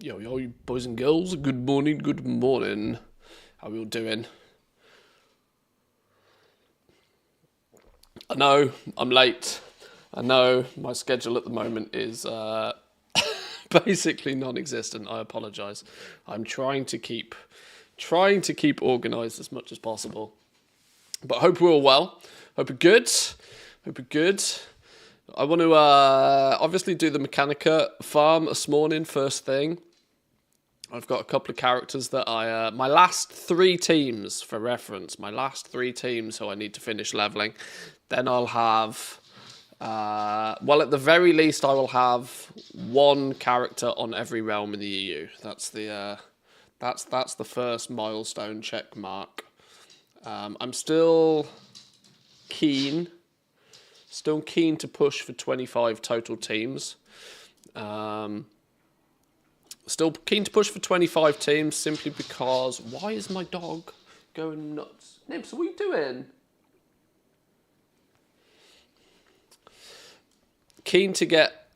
Yo, yo, you boys and girls, good morning, good morning. How are we all doing? I know, I'm late. I know, my schedule at the moment is basically non-existent. I apologise. I'm trying to keep organised as much as possible. But I hope we're all well. Hope you're good. Hope you're good. I want to obviously do the Mechanica farm this morning, first thing. I've got a couple of characters that my last 3 teams, for reference, my last 3 teams who I need to finish leveling. Then I'll have, well, at the very least, I will have 1 character on every realm in the EU. That's the first milestone check mark. I'm still keen to push for 25 total teams. Still keen to push for 25 teams simply because... Why is my dog going nuts? Nibs, what are you doing? Keen to get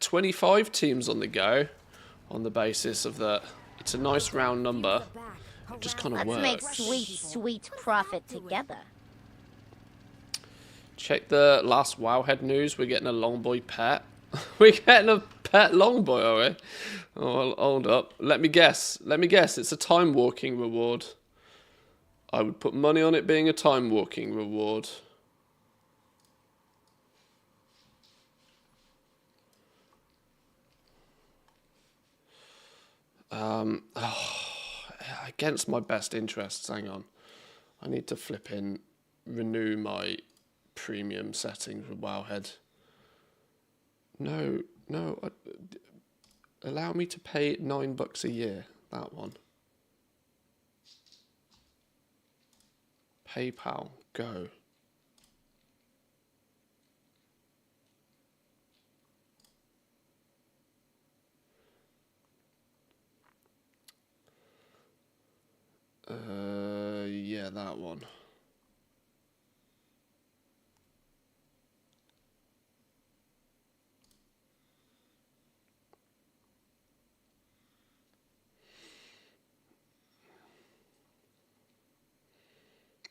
25 teams on the go on the basis of that it's a nice round number. It just kind of works. Let's make sweet profit together. Check the last Wowhead news. We're getting a Longboy pet. We're getting a pet Longboy, are we? Oh, well, hold up. Let me guess. It's a time walking reward. I would put money on it being a time walking reward. Against my best interests. Hang on. I need to flip in, renew my premium settings with Wowhead. No, allow me to pay $9 a year. That one. PayPal, go. Yeah, that one.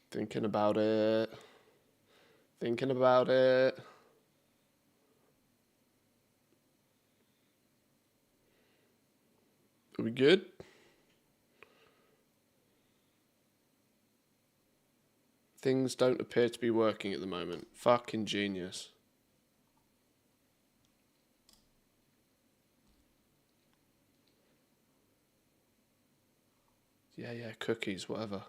Thinking about it. Are we good? Things don't appear to be working at the moment. Fucking genius. Yeah, cookies, whatever.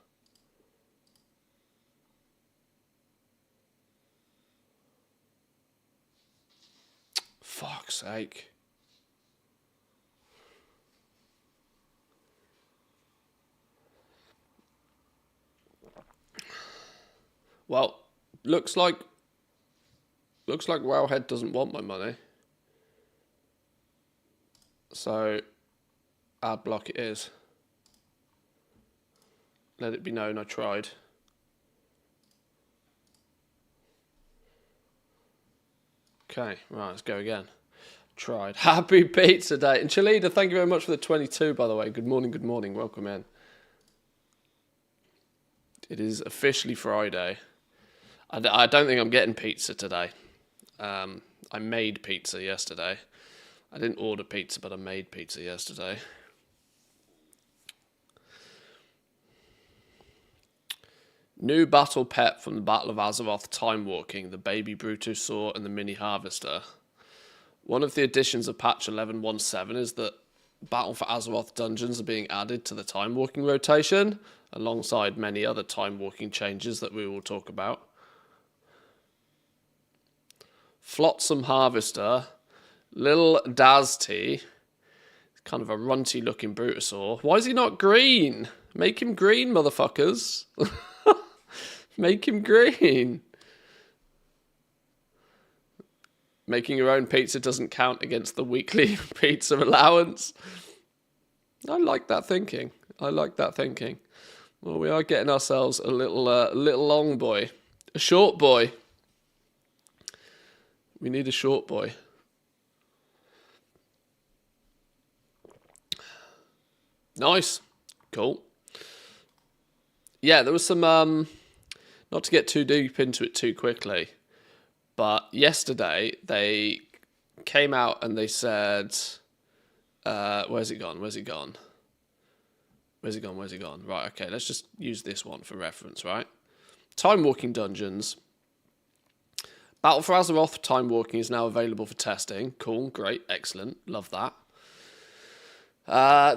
Fuck's sake. Well, looks like Wowhead doesn't want my money. So, ad block it is. Let it be known I tried. Okay, right, let's go again. Tried. Happy Pizza Day. And Chalida, thank you very much for the 22, by the way. Good morning. Welcome in. It is officially Friday. I don't think I'm getting pizza today. I made pizza yesterday. I didn't order pizza, but I made pizza yesterday. New battle pet from the Battle of Azeroth, Time Walking, the Baby Brutosaur and the Mini Harvester. One of the additions of patch 11.17 is that Battle for Azeroth dungeons are being added to the Time Walking rotation, alongside many other Time Walking changes that we will talk about. Flotsam Harvester, Lil Dazty, kind of a runty looking Brutosaur. Why is he not green? Make him green, motherfuckers. Make him green. Making your own pizza doesn't count against the weekly pizza allowance. I like that thinking. Well, we are getting ourselves a little long boy. A short boy. We need a short boy. Nice. Cool. Yeah, there was some, not to get too deep into it too quickly, but yesterday they came out and they said, where's it gone? Right, okay, let's just use this one for reference, right? Time Walking Dungeons. Battle for Azeroth Time Walking is now available for testing. Cool, great, excellent, love that.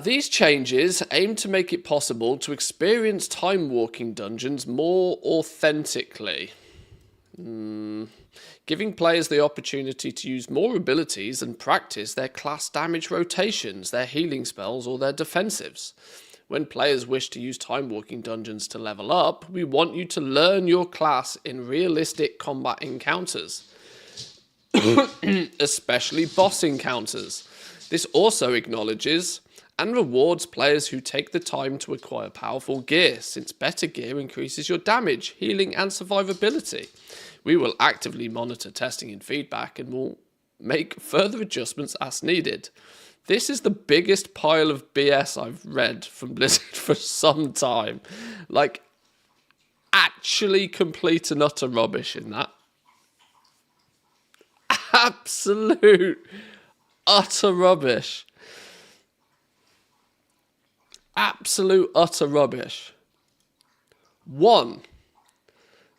These changes aim to make it possible to experience Time Walking Dungeons more authentically. Giving players the opportunity to use more abilities and practice their class damage rotations, their healing spells, or their defensives. When players wish to use Time Walking Dungeons to level up, we want you to learn your class in realistic combat encounters, especially boss encounters. This also acknowledges and rewards players who take the time to acquire powerful gear, since better gear increases your damage, healing, and survivability. We will actively monitor testing and feedback and will make further adjustments as needed. This is the biggest pile of BS I've read from Blizzard for some time. Like, actually complete and utter rubbish in that. Absolute utter rubbish. Absolute utter rubbish. 1.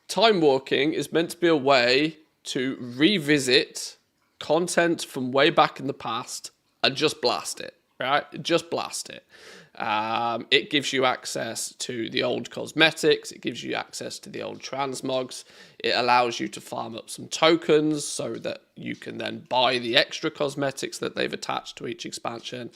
Time walking is meant to be a way to revisit content from way back in the past and just blast it, right? Just blast it. It gives you access to the old cosmetics. It gives you access to the old transmogs. It allows you to farm up some tokens so that you can then buy the extra cosmetics that they've attached to each expansion.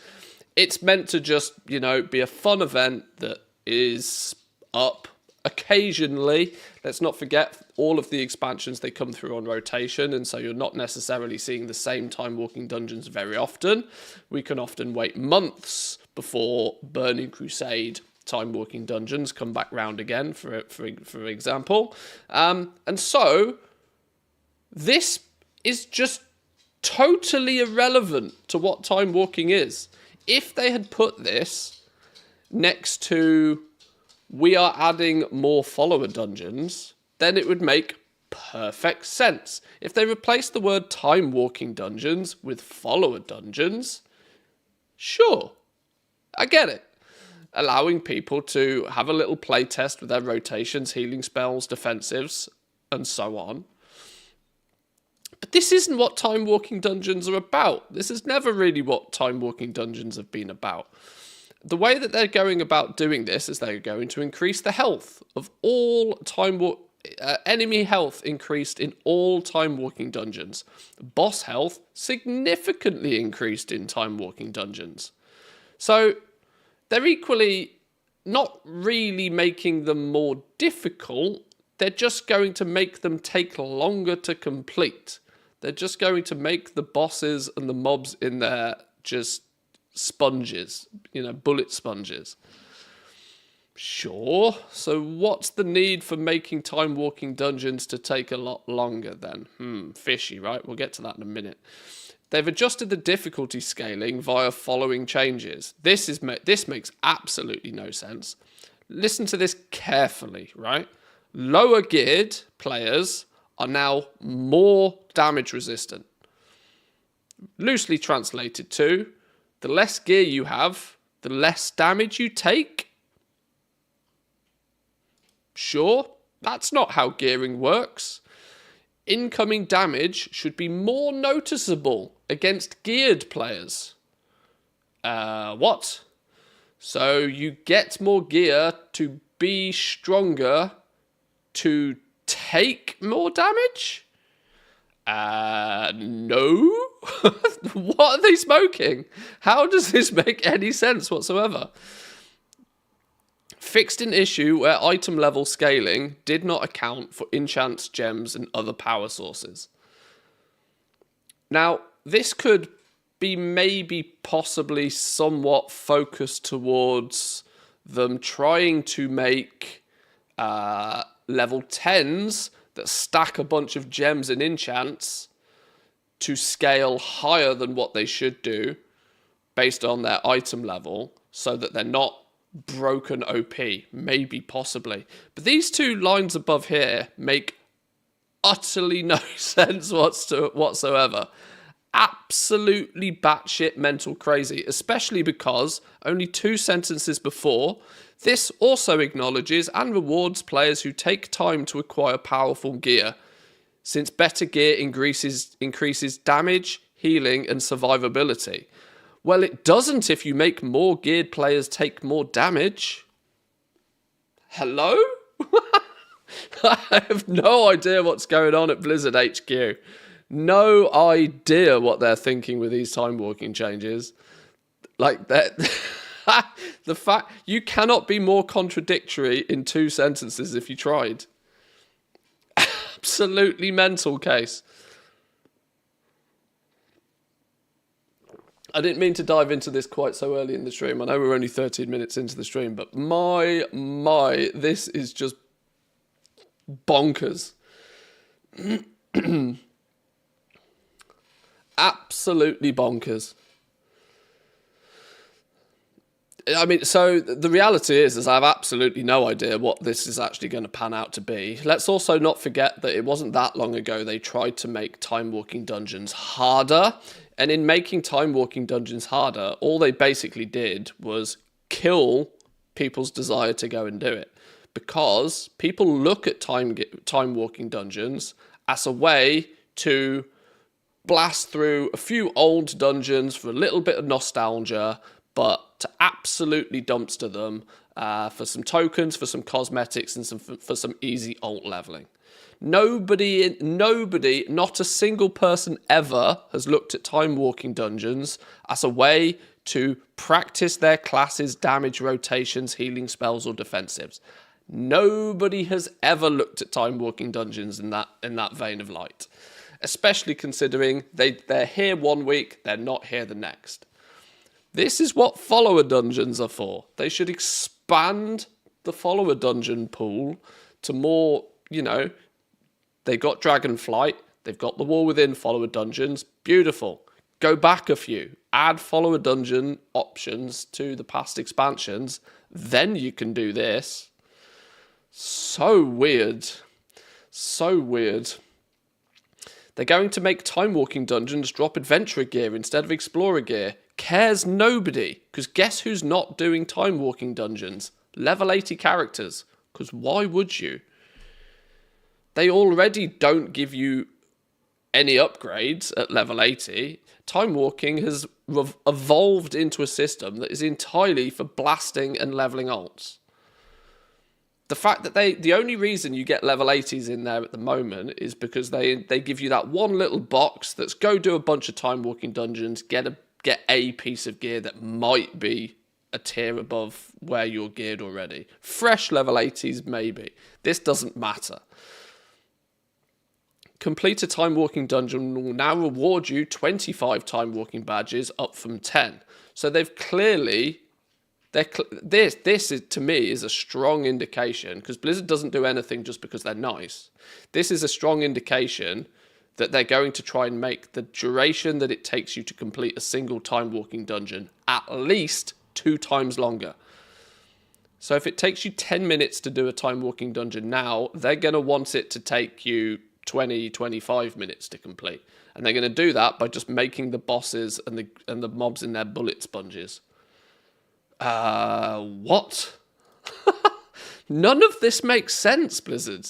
It's meant to just, you know, be a fun event that is up occasionally. Let's not forget, all of the expansions, they come through on rotation, and so you're not necessarily seeing the same Time Walking Dungeons very often. We can often wait months before Burning Crusade Time Walking Dungeons come back round again, for example. And so this is just totally irrelevant to what Time Walking is. If they had put this next to we are adding more follower dungeons, then it would make perfect sense. If they replace the word Time Walking Dungeons with follower dungeons, sure, I get it. Allowing people to have a little play test with their rotations, healing spells, defensives, and so on. But this isn't what Time Walking Dungeons are about. This is never really what Time Walking Dungeons have been about. The way that they're going about doing this is they're going to increase the health of all enemy health increased in all Time Walking Dungeons. Boss health significantly increased in Time Walking Dungeons. So they're equally not really making them more difficult. They're just going to make them take longer to complete. They're just going to make the bosses and the mobs in there just sponges, you know, bullet sponges. Sure. So what's the need for making Time Walking Dungeons to take a lot longer then? Fishy, right? We'll get to that in a minute. They've adjusted the difficulty scaling via following changes. This makes absolutely no sense. Listen to this carefully, right? Lower geared players are now more damage resistant. Loosely translated to, the less gear you have, the less damage you take. Sure, that's not how gearing works. Incoming damage should be more noticeable against geared players. What? So you get more gear to be stronger to take more damage? No. What are they smoking? How does this make any sense whatsoever? Fixed an issue where item level scaling did not account for enchants, gems, and other power sources. Now, this could be maybe possibly somewhat focused towards them trying to make level 10s that stack a bunch of gems and enchants to scale higher than what they should do based on their item level, so that they're not broken OP, maybe, possibly. But these two lines above here make utterly no sense whatsoever. Absolutely batshit mental crazy, especially because only 2 sentences before, this also acknowledges and rewards players who take time to acquire powerful gear, since better gear increases damage, healing, and survivability. Well, it doesn't if you make more geared players take more damage. Hello? I have no idea what's going on at Blizzard HQ. No idea what they're thinking with these time walking changes. Like that. The fact you cannot be more contradictory in 2 sentences if you tried. Absolutely mental case. I didn't mean to dive into this quite so early in the stream. I know we're only 13 minutes into the stream, but my, this is just bonkers. Absolutely bonkers. I mean, so the reality is I have absolutely no idea what this is actually going to pan out to be. Let's also not forget that it wasn't that long ago they tried to make time walking dungeons harder. And in making time walking dungeons harder, all they basically did was kill people's desire to go and do it. Because people look at time walking dungeons as a way to blast through a few old dungeons for a little bit of nostalgia, but to absolutely dumpster them for some tokens, for some cosmetics, and for some easy alt leveling. Nobody, not a single person ever has looked at time walking dungeons as a way to practice their classes' damage rotations, healing spells, or defensives. Nobody has ever looked at time walking dungeons in that vein of light, especially considering they're here one week, they're not here the next. This is what follower dungeons are for. They should expand the follower dungeon pool to more, they got Dragonflight, they've got the War Within follower dungeons, beautiful. Go back a few, add follower dungeon options to the past expansions, then you can do this. So weird. So weird. They're going to make time walking dungeons drop adventurer gear instead of explorer gear. Cares nobody, because guess who's not doing time walking dungeons? Level 80 characters, because why would you? They already don't give you any upgrades at level 80. Time walking has evolved into a system that is entirely for blasting and leveling alts. The fact that the only reason you get level 80s in there at the moment is because they give you that one little box that's go do a bunch of time walking dungeons, get a piece of gear that might be a tier above where you're geared already. Fresh level 80s maybe. This doesn't matter. Complete a time walking dungeon will now reward you 25 time walking badges up from 10. So they've clearly this is, to me, is a strong indication, because Blizzard doesn't do anything just because they're nice. This is a strong indication that they're going to try and make the duration that it takes you to complete a single time walking dungeon at least 2 times longer. So if it takes you 10 minutes to do a time walking dungeon now, they're going to want it to take you 20, 25 minutes to complete. And they're going to do that by just making the bosses and the mobs in their bullet sponges. What? None of this makes sense, Blizzard.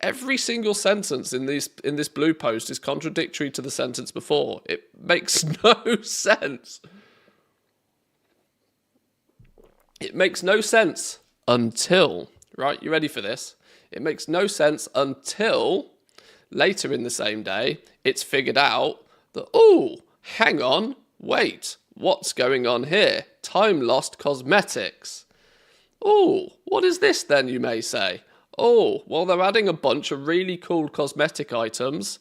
Every single sentence in this blue post is contradictory to the sentence before. It makes no sense. It makes no sense until, right, you ready for this? It makes no sense until later in the same day, it's figured out that, oh, hang on, wait, what's going on here? Time lost cosmetics. Oh, what is this then, you may say? Oh, well, they're adding a bunch of really cool cosmetic items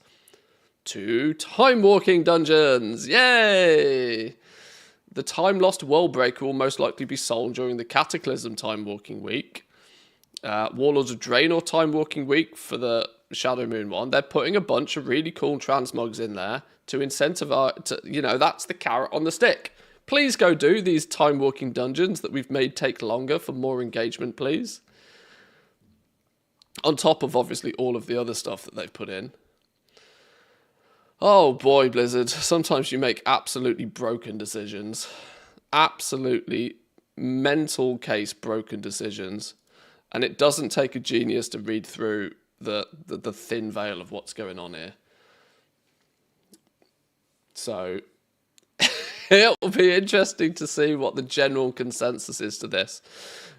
to time walking dungeons. Yay! The time lost world breaker will most likely be sold during the Cataclysm time walking week. Warlords of Draenor time walking week for the Shadow Moon one. They're putting a bunch of really cool transmogs in there to incentivize, that's the carrot on the stick. Please go do these time walking dungeons that we've made take longer for more engagement, please. On top of, obviously, all of the other stuff that they've put in. Oh boy, Blizzard. Sometimes you make absolutely broken decisions. Absolutely mental case broken decisions. And it doesn't take a genius to read through the thin veil of what's going on here. So it'll be interesting to see what the general consensus is to this.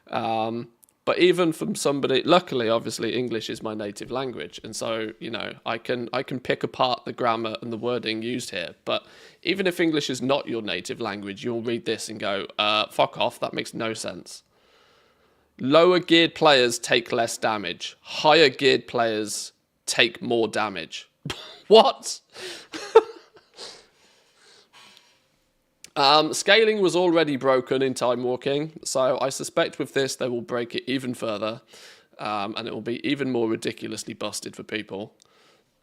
But even from somebody, luckily, obviously, English is my native language. And so, you know, I can pick apart the grammar and the wording used here. But even if English is not your native language, you'll read this and go, fuck off, that makes no sense. Lower geared players take less damage. Higher geared players take more damage. What? Scaling was already broken in Time Walking, so I suspect with this they will break it even further, and it will be even more ridiculously busted for people.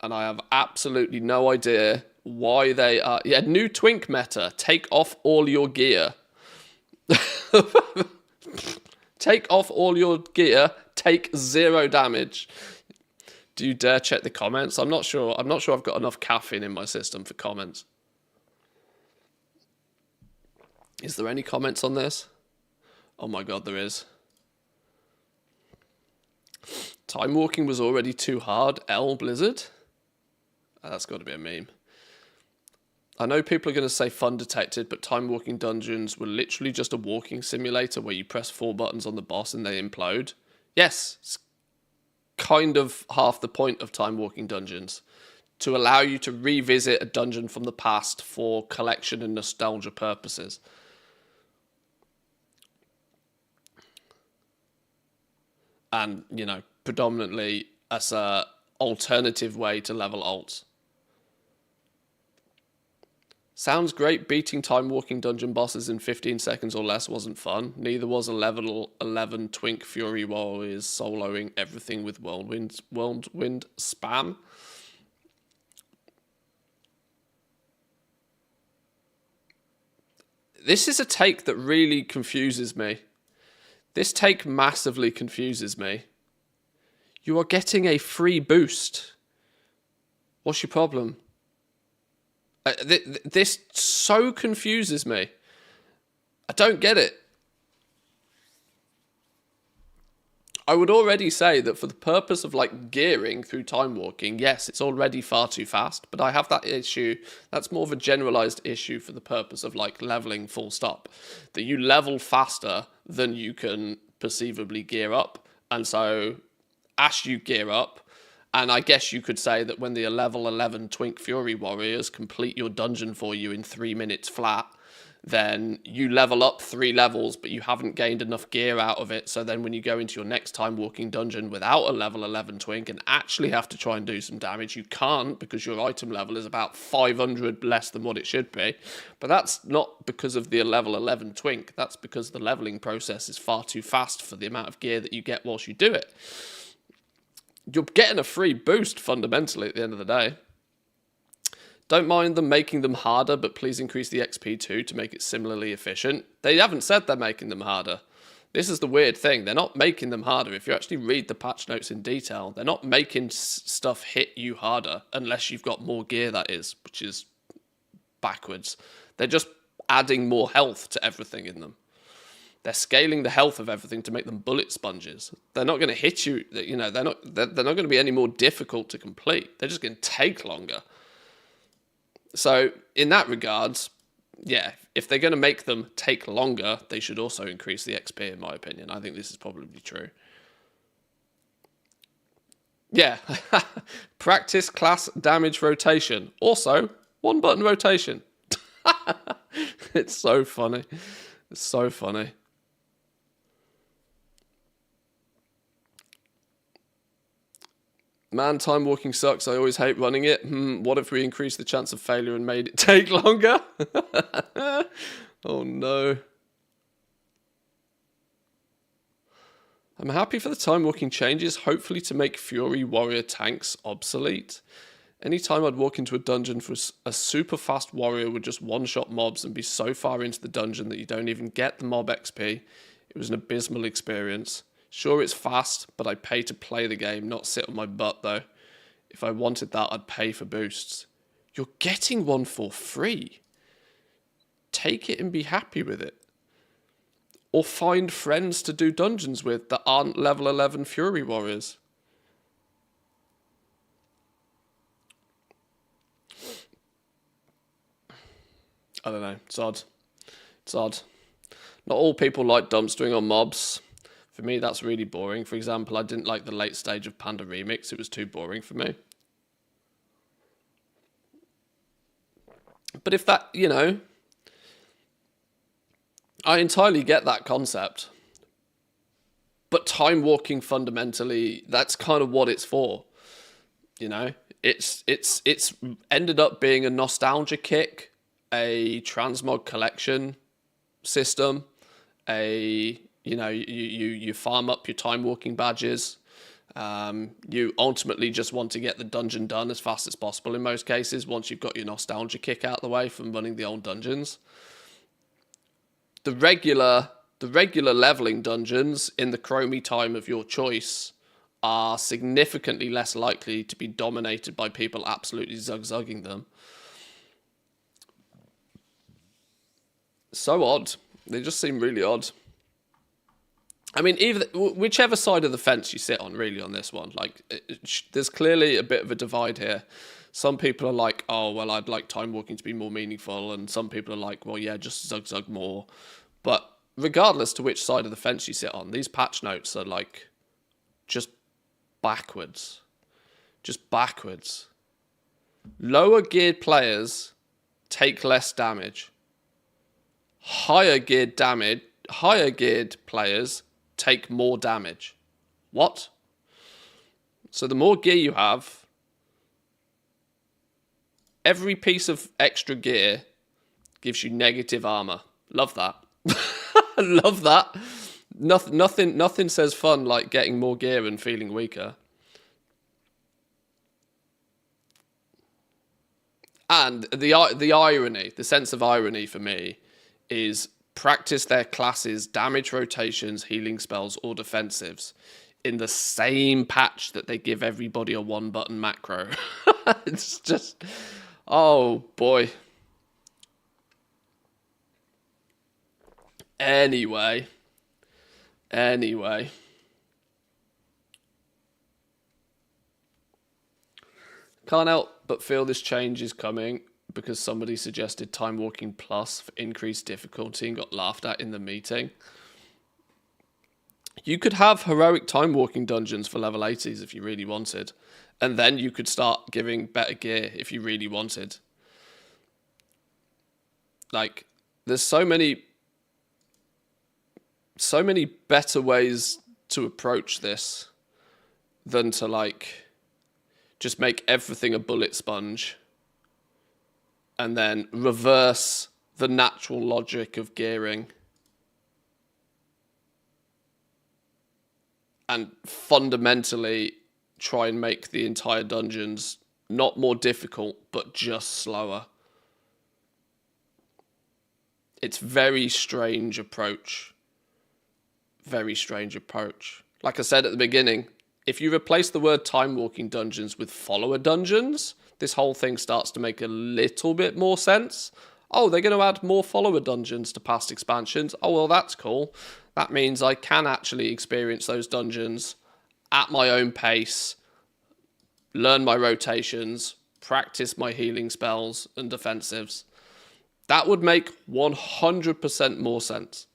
And I have absolutely no idea why they are... Yeah, new Twink meta. Take off all your gear. Take off all your gear. Take 0 damage. Do you dare check the comments? I'm not sure I've got enough caffeine in my system for comments. Is there any comments on this? Oh my god, there is. Time walking was already too hard. Blizzard? Oh, that's got to be a meme. I know people are going to say fun detected, but time walking dungeons were literally just a walking simulator where you press 4 buttons on the boss and they implode. Yes, it's kind of half the point of time walking dungeons. To allow you to revisit a dungeon from the past for collection and nostalgia purposes. And, you know, predominantly as an alternative way to level alts. Sounds great, beating time walking dungeon bosses in 15 seconds or less wasn't fun. Neither was a level 11 Twink Fury Warriors soloing everything with whirlwind spam. This is a take that really confuses me. This take massively confuses me. You are getting a free boost. What's your problem? This so confuses me. I don't get it. I would already say that for the purpose of like gearing through time walking, yes, it's already far too fast, but I have that issue. That's more of a generalized issue for the purpose of like leveling full stop. That you level faster than you can perceivably gear up. And so as you gear up, and I guess you could say that when the level 11 Twink Fury Warriors complete your dungeon for you in 3 minutes flat, then you level up 3 levels, but you haven't gained enough gear out of it. So then when you go into your next time walking dungeon without a level 11 Twink and actually have to try and do some damage, you can't because your item level is about 500 less than what it should be. But that's not because of the level 11 Twink. That's because the leveling process is far too fast for the amount of gear that you get whilst you do it. You're getting a free boost fundamentally at the end of the day. Don't mind them making them harder, but please increase the XP too to make it similarly efficient. They haven't said they're making them harder. This is the weird thing. They're not making them harder. If you actually read the patch notes in detail, they're not making stuff hit you harder unless you've got more gear, that is, which is backwards. They're just adding more health to everything in them. They're scaling the health of everything to make them bullet sponges. They're not going to hit you, you know, they're not going to be any more difficult to complete. They're just going to take longer. So in that regards, yeah, if they're going to make them take longer, they should also increase the XP, in my opinion. I think this is probably true. Yeah, practice class damage rotation. Also, 1 button rotation. It's so funny. It's so funny. Man, time walking sucks. I always hate running it. What if we increased the chance of failure and made it take longer? Oh no. I'm happy for the time walking changes, hopefully to make Fury Warrior tanks obsolete. Anytime I'd walk into a dungeon for a super fast warrior would just one-shot mobs and be so far into the dungeon that you don't even get the mob XP. It was an abysmal experience. Sure, it's fast, but I pay to play the game, not sit on my butt though. If I wanted that, I'd pay for boosts. You're getting one for free. Take it and be happy with it. Or find friends to do dungeons with that aren't level 11 Fury Warriors. I don't know. It's odd. It's odd. Not all people like dumpstering on mobs. For me, that's really boring. For example, I didn't like the late stage of Panda Remix. It was too boring for me. But if that, you know, I entirely get that concept. But time walking fundamentally, that's kind of what it's for. You know, it's ended up being a nostalgia kick, a transmog collection system, you farm up your time walking badges. You ultimately just want to get the dungeon done as fast as possible in most cases once you've got your nostalgia kick out of the way from running the old dungeons. The regular leveling dungeons in the chromie time of your choice are significantly less likely to be dominated by people absolutely zug-zugging them. So odd. They just seem really odd. I mean, whichever side of the fence you sit on, really, on this one, like, there's clearly a bit of a divide here. Some people are like, oh, well, I'd like time walking to be more meaningful, and some people are like, well, yeah, just zug more. But regardless to which side of the fence you sit on, these patch notes are like just backwards. Just backwards. Lower geared players take less damage. Higher geared players take more damage. What? So the more gear you have, every piece of extra gear gives you negative armor. Love that. Love that. Nothing says fun like getting more gear and feeling weaker. And the irony, the sense of irony for me is practice their classes, damage rotations, healing spells, or defensives in the same patch that they give everybody a one-button macro. It's just, oh boy. Anyway. Can't help but feel this change is coming because somebody suggested Time Walking Plus for increased difficulty and got laughed at in the meeting. You could have heroic time walking dungeons for level 80s if you really wanted. And then you could start giving better gear if you really wanted. Like, there's so many better ways to approach this than to, like, just make everything a bullet sponge and then reverse the natural logic of gearing and fundamentally try and make the entire dungeons not more difficult, but just slower. It's very strange approach. Very strange approach. Like I said at the beginning, if you replace the word time walking dungeons with follower dungeons, this whole thing starts to make a little bit more sense. Oh, they're going to add more follower dungeons to past expansions. Oh, well, that's cool. That means I can actually experience those dungeons at my own pace, learn my rotations, practice my healing spells and defensives. That would make 100% more sense.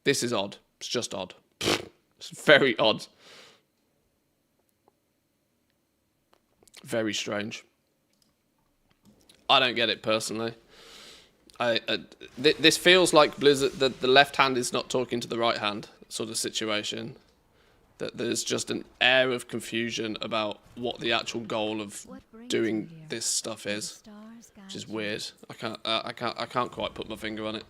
This is odd. It's just odd. It's very odd. Very strange. I don't get it personally. This feels like Blizzard, the left hand is not talking to the right hand sort of situation. That there's just an air of confusion about what the actual goal of doing this stuff is, which is weird. I can't quite put my finger on it.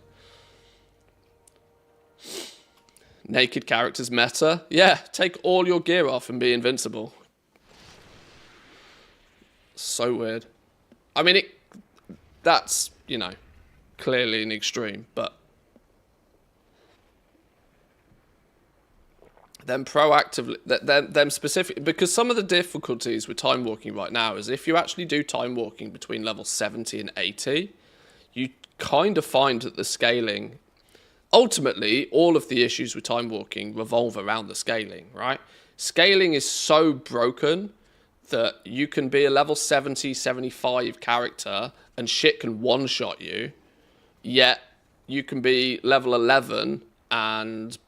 Naked characters meta. Yeah, take all your gear off and be invincible. So weird. I mean, that's, you know, clearly an extreme, but them proactively, them specific, because some of the difficulties with time walking right now is if you actually do time walking between level 70 and 80, you kind of find that the scaling, ultimately, all of the issues with time walking revolve around the scaling, right? Scaling is so broken that you can be a level 70, 75 character and shit can one-shot you, yet you can be level 11 and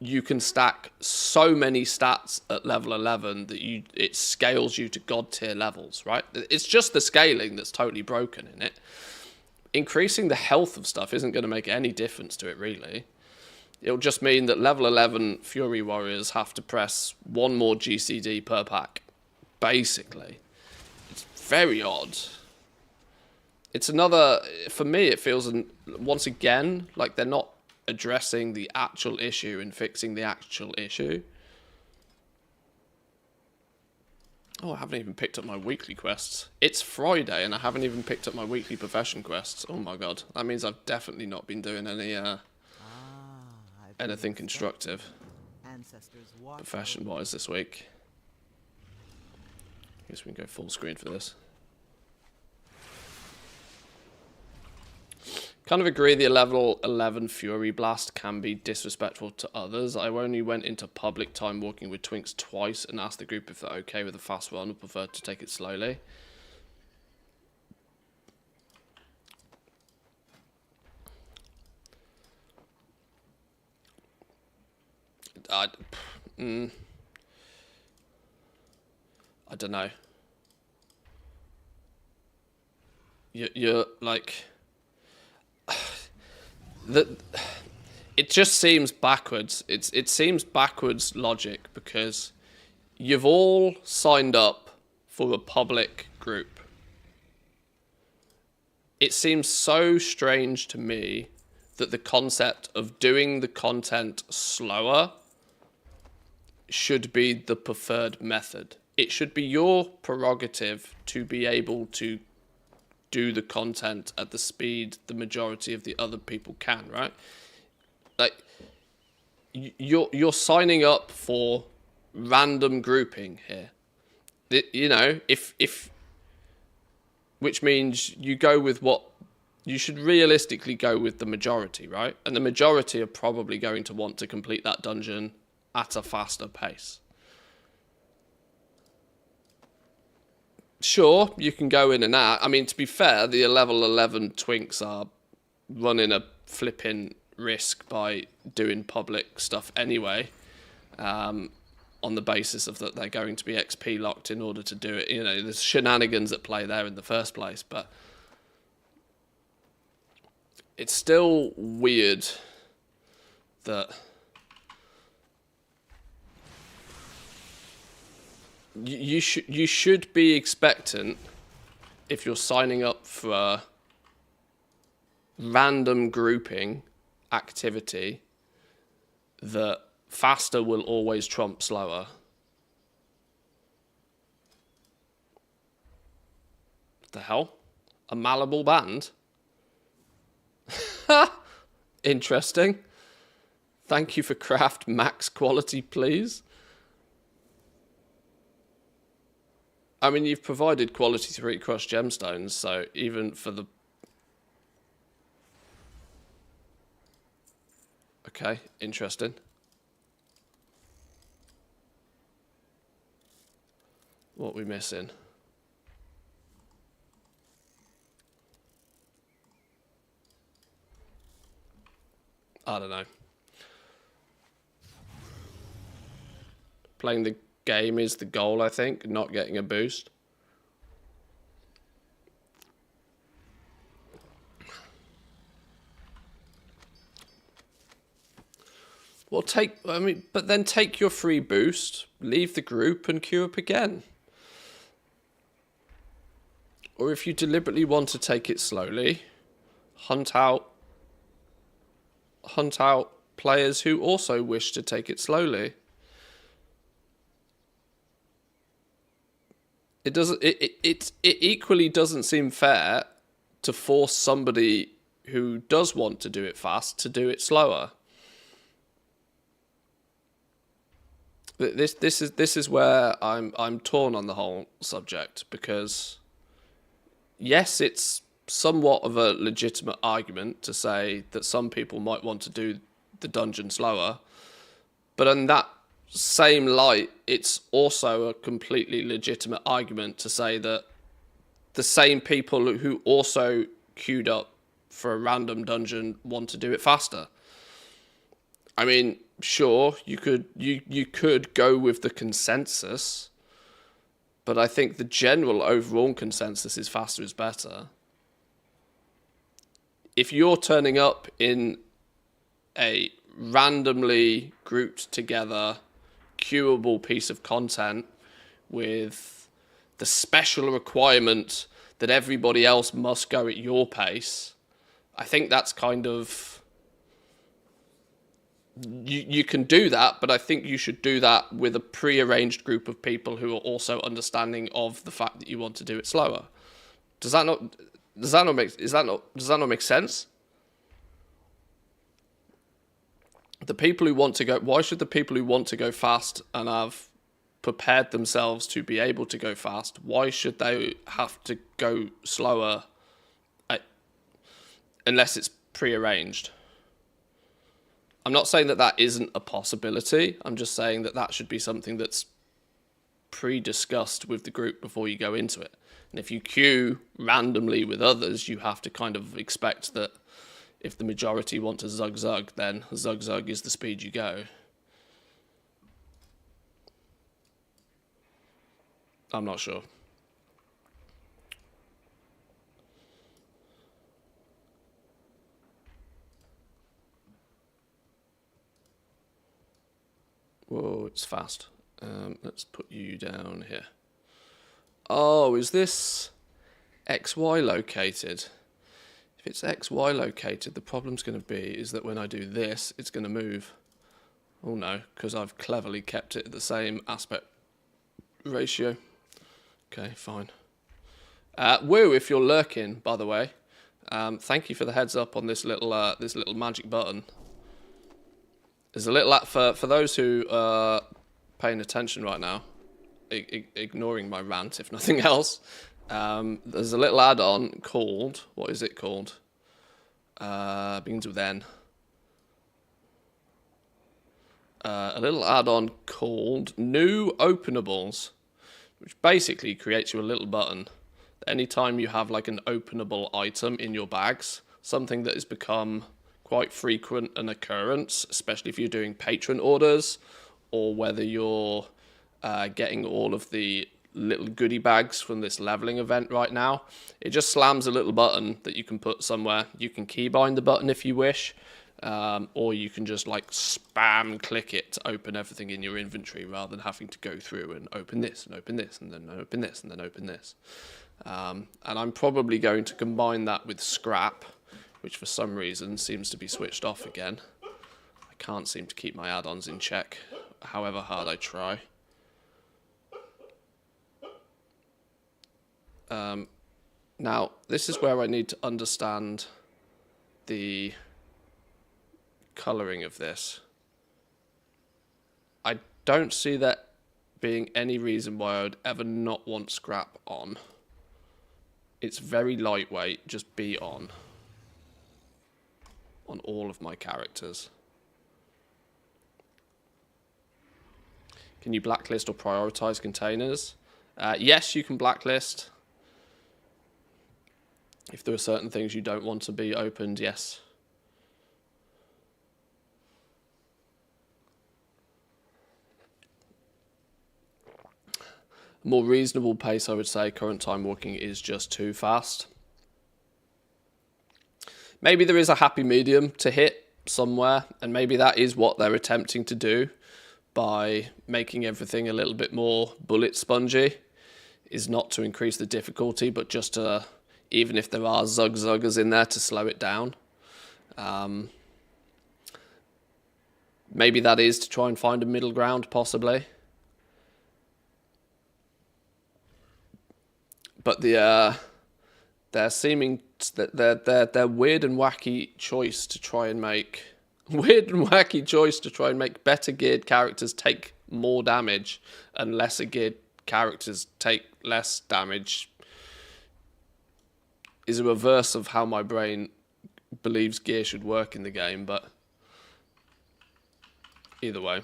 you can stack so many stats at level 11 that it scales you to god tier levels, right? It's just the scaling that's totally broken in it. Increasing the health of stuff isn't going to make any difference to it, really. It'll just mean that level 11 Fury Warriors have to press one more GCD per pack, basically. It's very odd. It's another, for me, it feels, once again, like they're not addressing the actual issue and fixing the actual issue. Oh, I haven't even picked up my weekly quests. It's Friday and I haven't even picked up my weekly profession quests. Oh my god. That means I've definitely not been doing any anything constructive profession-wise this week. I guess we can go full screen for this. Kind of agree the level 11 Fury Blast can be disrespectful to others. I only went into public time walking with Twinks twice and asked the group if they're okay with a fast run or prefer to take it slowly. I don't know. You're like... it just seems backwards. It seems backwards logic because you've all signed up for a public group. It seems so strange to me that the concept of doing the content slower should be the preferred method. It should be your prerogative to be able to do the content at the speed the majority of the other people can, right? Like, you're signing up for random grouping here. You know, if which means you go with what you should realistically go with the majority, right? And the majority are probably going to want to complete that dungeon at a faster pace. Sure, you can go in and out. I mean, to be fair, the level 11 Twinks are running a flipping risk by doing public stuff anyway, on the basis of that they're going to be XP locked in order to do it. You know, there's shenanigans at play there in the first place, but it's still weird that you should be expectant if you're signing up for a random grouping activity that faster will always trump slower. What the hell? A malleable band? Interesting. Thank you for craft max quality, please. I mean, you've provided quality 3 crushed gemstones, so even for the... Okay, interesting. What are we missing? I don't know. Playing the game is the goal, I think, not getting a boost. Well, but then take your free boost, leave the group and queue up again. Or if you deliberately want to take it slowly, hunt out players who also wish to take it slowly. It doesn't. It equally doesn't seem fair to force somebody who does want to do it fast to do it slower. This is where I'm torn on the whole subject, because yes, it's somewhat of a legitimate argument to say that some people might want to do the dungeon slower, but in that same light, it's also a completely legitimate argument to say that the same people who also queued up for a random dungeon want to do it faster. I mean, sure, you could go with the consensus, but I think the general overall consensus is faster is better. If you're turning up in a randomly grouped together queuable piece of content with the special requirement that everybody else must go at your pace, I think that's kind of... You can do that, but I think you should do that with a pre-arranged group of people who are also understanding of the fact that you want to do it slower. Does that not make sense? The people who want to go... Why should the people who want to go fast and have prepared themselves to be able to go fast, why should they have to go slower unless it's pre-arranged? I'm not saying that that isn't a possibility. I'm just saying that that should be something that's pre-discussed with the group before you go into it. And if you queue randomly with others, you have to kind of expect that if the majority want to zug-zug, then zug-zug is the speed you go. I'm not sure. Whoa, it's fast. Let's put you down here. Oh, is this XY located? If it's XY located, the problem's going to be is that when I do this, it's going to move. Oh no, because I've cleverly kept it at the same aspect ratio. Okay, fine. Woo, if you're lurking, by the way, thank you for the heads up on this little magic button. There's a little for those who are paying attention right now, ignoring my rant if nothing else. There's a little add-on called, what is it called? Begins with N. A little add-on called New Openables, which basically creates you a little button. Anytime you have like an openable item in your bags, something that has become quite frequent an occurrence, especially if you're doing patron orders, or whether you're getting all of the little goodie bags from this leveling event right now. It just slams a little button that you can put somewhere. You can keybind the button if you wish, or you can just like spam click it to open everything in your inventory rather than having to go through and open this and open this and then open this and then open this. And I'm probably going to combine that with scrap, which for some reason seems to be switched off again. I can't seem to keep my add-ons in check, however hard I try. Now, this is where I need to understand the colouring of this. I don't see that being any reason why I would ever not want scrap on. It's very lightweight, just be on all of my characters. Can you blacklist or prioritize containers? Yes, you can blacklist. If there are certain things you don't want to be opened, yes. A more reasonable pace, I would say, current time walking is just too fast. Maybe there is a happy medium to hit somewhere, and maybe that is what they're attempting to do by making everything a little bit more bullet spongy, is not to increase the difficulty, but just to, even if there are zug-zuggers in there, to slow it down. Maybe that is to try and find a middle ground, possibly. But their seeming their weird and wacky choice to try and make better geared characters take more damage and lesser geared characters take less damage is a reverse of how my brain believes gear should work in the game, but either way.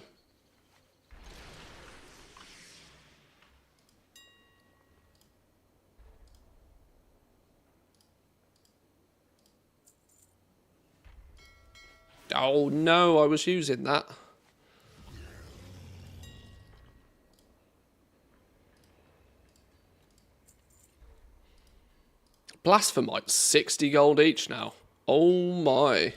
Oh no, I was using that. Blasphemite, 60 gold each now. Oh my.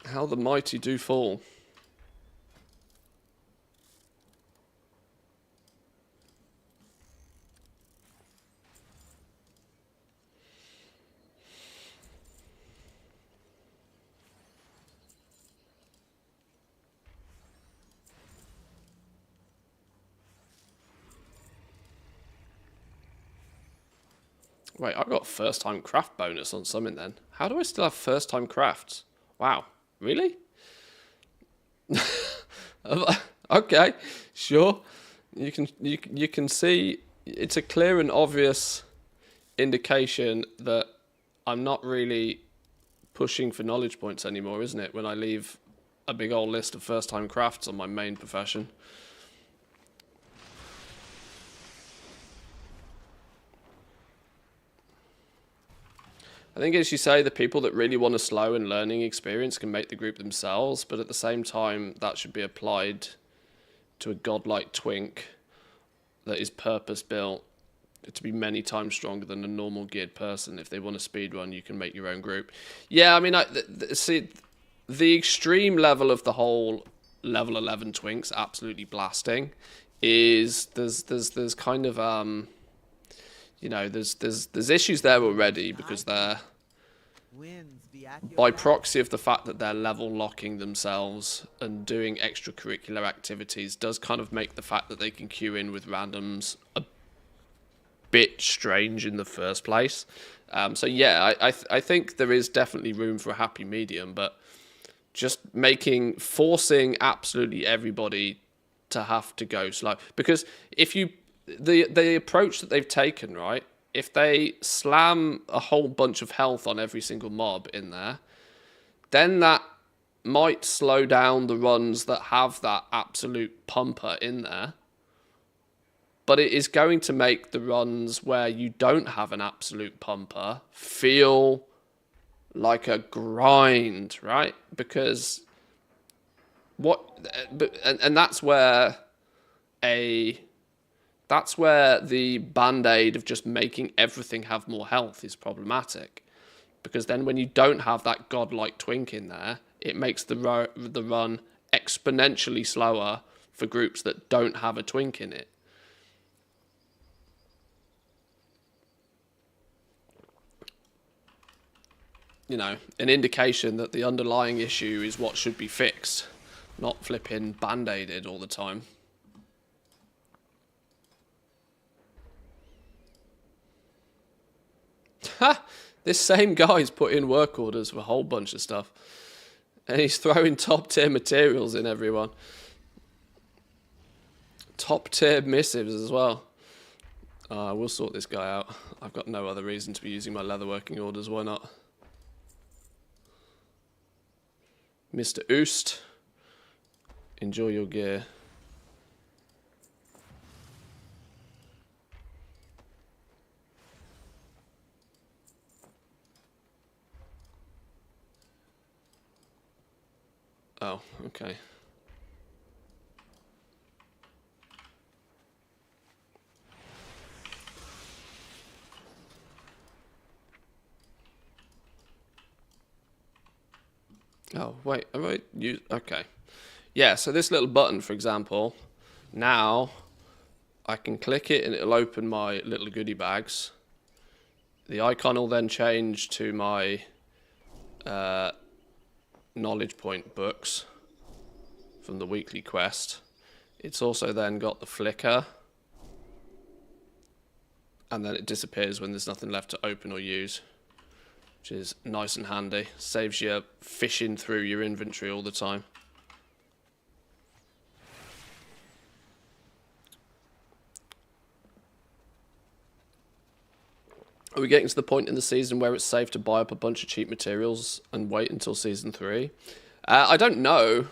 How the mighty do fall. Wait, I got first time craft bonus on something then. How do I still have first time crafts? Wow, really? Okay, sure. You can see it's a clear and obvious indication that I'm not really pushing for knowledge points anymore, isn't it? When I leave a big old list of first time crafts on my main profession. I think, as you say, the people that really want a slow and learning experience can make the group themselves, but at the same time, that should be applied to a godlike twink that is purpose-built to be many times stronger than a normal geared person. If they want a speedrun, you can make your own group. Yeah, I mean, see, the extreme level of the whole level 11 twinks absolutely blasting is there's kind of you know, there's issues there already because they're by proxy of the fact that they're level locking themselves and doing extracurricular activities does kind of make the fact that they can queue in with randoms a bit strange in the first place. So yeah, I think there is definitely room for a happy medium, but just forcing absolutely everybody to have to go slow, because if you the approach that they've taken, right, if they slam a whole bunch of health on every single mob in there, then that might slow down the runs that have that absolute pumper in there, but it is going to make the runs where you don't have an absolute pumper feel like a grind, right? Because that's where the band-aid of just making everything have more health is problematic. Because then when you don't have that godlike twink in there, it makes the run exponentially slower for groups that don't have a twink in it. You know, an indication that the underlying issue is what should be fixed, not flipping band-aided all the time. Ha! This same guy's put in work orders for a whole bunch of stuff. And he's throwing top tier materials in everyone. Top tier missives as well. We'll sort this guy out. I've got no other reason to be using my leather working orders. Why not? Mr. Oost, enjoy your gear. Oh, okay. Oh, wait, okay. Yeah, so this little button, for example, now I can click it and it'll open my little goodie bags. The icon will then change to my knowledge point books from the weekly quest. It's also then got the flicker and then it disappears when there's nothing left to open or use, which is nice and handy. Saves you fishing through your inventory all the time. Are we getting to the point in the season where it's safe to buy up a bunch of cheap materials and wait until season 3? I don't know.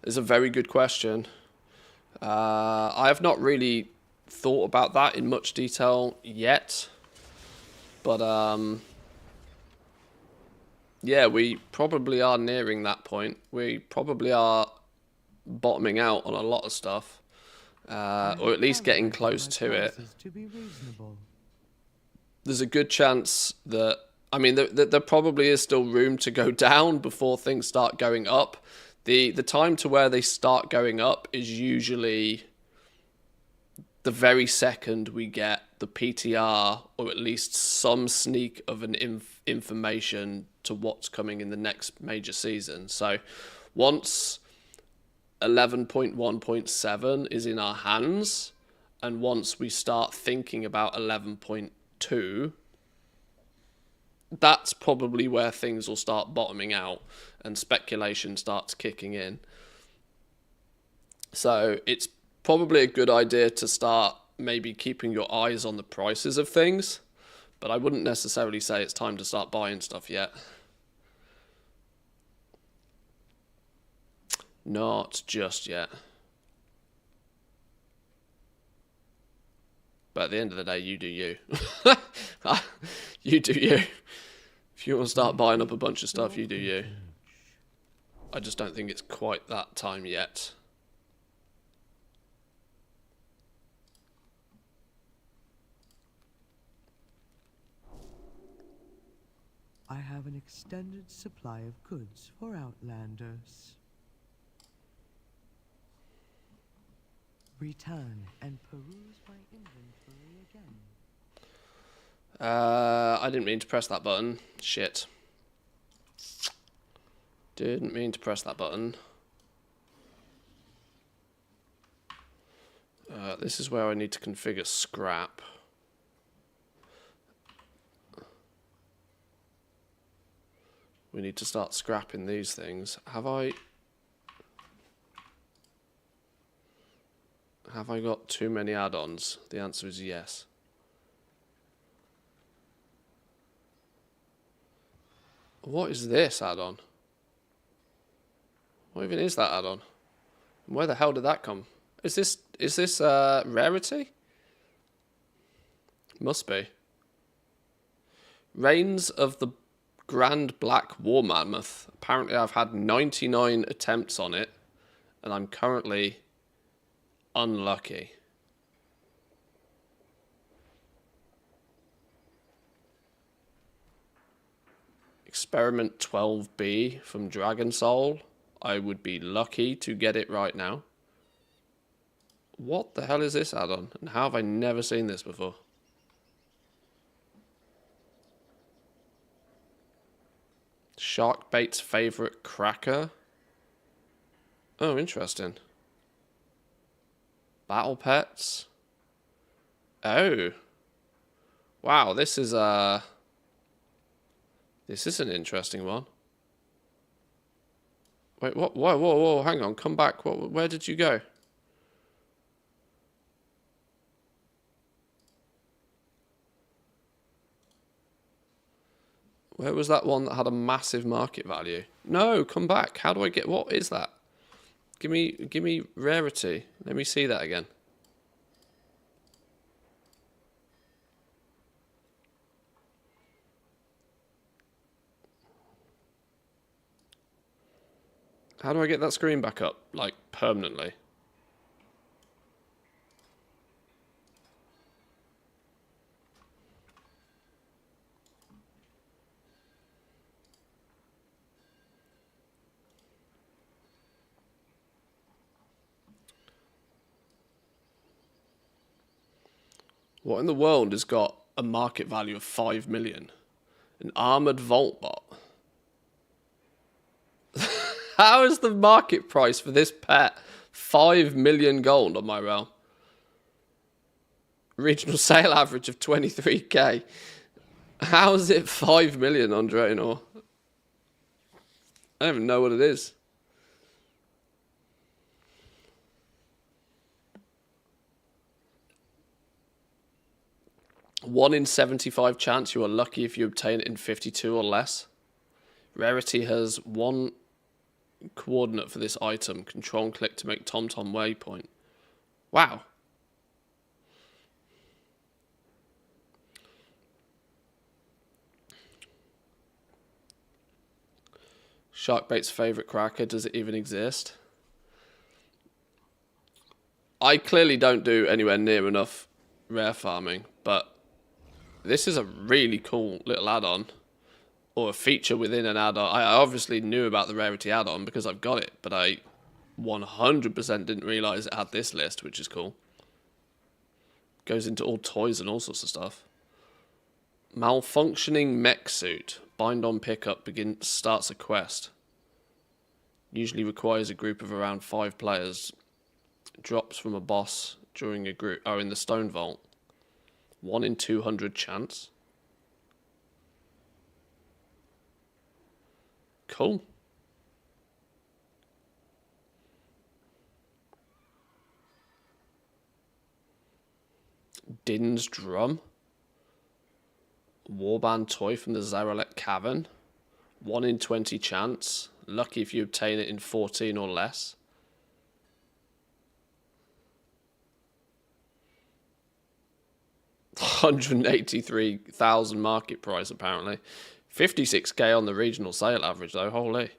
It's a very good question. I have not really thought about that in much detail yet. But, yeah, we probably are nearing that point. We probably are bottoming out on a lot of stuff. Or at least getting close to it. There's a good chance that... I mean, there probably is still room to go down before things start going up. The time to where they start going up is usually the very second we get the PTR, or at least some sneak of an information to what's coming in the next major season. So once 11.1.7 is in our hands, and once we start thinking about 11.2, that's probably where things will start bottoming out and speculation starts kicking in. So it's probably a good idea to start maybe keeping your eyes on the prices of things, but I wouldn't necessarily say it's time to start buying stuff yet. Not just yet. But at the end of the day, you do you. You do you. If you want to start buying up a bunch of stuff, you do you. I just don't think it's quite that time yet. I have an extended supply of goods for Outlanders. Return and peruse my inventory again. I didn't mean to press that button. Shit. Didn't mean to press that button. This is where I need to configure scrap. We need to start scrapping these things. Have I got too many add-ons? The answer is yes. What is this add-on? What even is that add-on? Where the hell did that come? Is this rarity? Must be. Reigns of the Grand Black War Mammoth. Apparently I've had 99 attempts on it, and I'm currently unlucky. Experiment 12B from Dragon Soul. I would be lucky to get it right now. What the hell is this add-on? And how have I never seen this before? Sharkbait's favorite cracker. Oh, interesting. Battle pets. Oh. Wow, this is an interesting one. Wait, what? Whoa, hang on, come back. Where did you go? Where was that one that had a massive market value? No, come back. How do I get... What is that? Give me rarity. Let me see that again. How do I get that screen back up? Like, permanently? What in the world has got a market value of 5 million? An armored vault bot. How is the market price for this pet 5 million gold on my realm? Regional sale average of 23k. How is it 5 million on Draenor? I don't even know what it is. One in 75 chance you are lucky if you obtain it in 52 or less. Rarity has one coordinate for this item. Control and click to make TomTom waypoint. Wow. Sharkbait's favourite cracker. Does it even exist? I clearly don't do anywhere near enough rare farming, but this is a really cool little add-on. Or a feature within an add-on. I obviously knew about the rarity add-on because I've got it, but I 100% didn't realise it had this list, which is cool. Goes into all toys and all sorts of stuff. Malfunctioning mech suit. Bind on pickup starts a quest. Usually requires a group of around 5 players. Drops from a boss during a group. Oh, in the stone vault. 1 in 200 chance. Cool. Din's drum. Warband toy from the Zaralek Cavern. 1 in 20 chance. Lucky if you obtain it in 14 or less. $183,000 market price apparently. 56k on the regional sale average though, holy.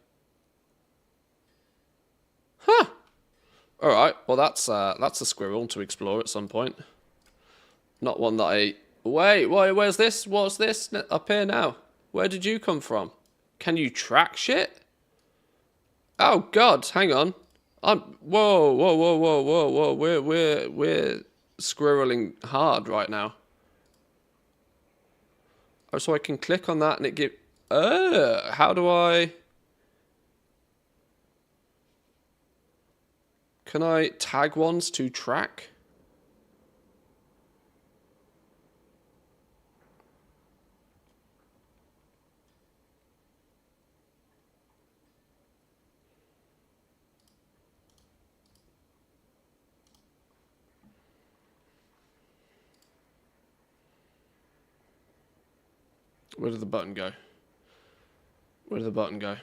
Huh. Alright, well that's a squirrel to explore at some point. Not one that I... Wait, where's this? What's this up here now? Where did you come from? Can you track shit? Oh god, hang on. Whoa. We're squirreling hard right now. Oh, so I can click on that and it give... how do I... Can I tag ones to track? Where did the button go? Where did the button go?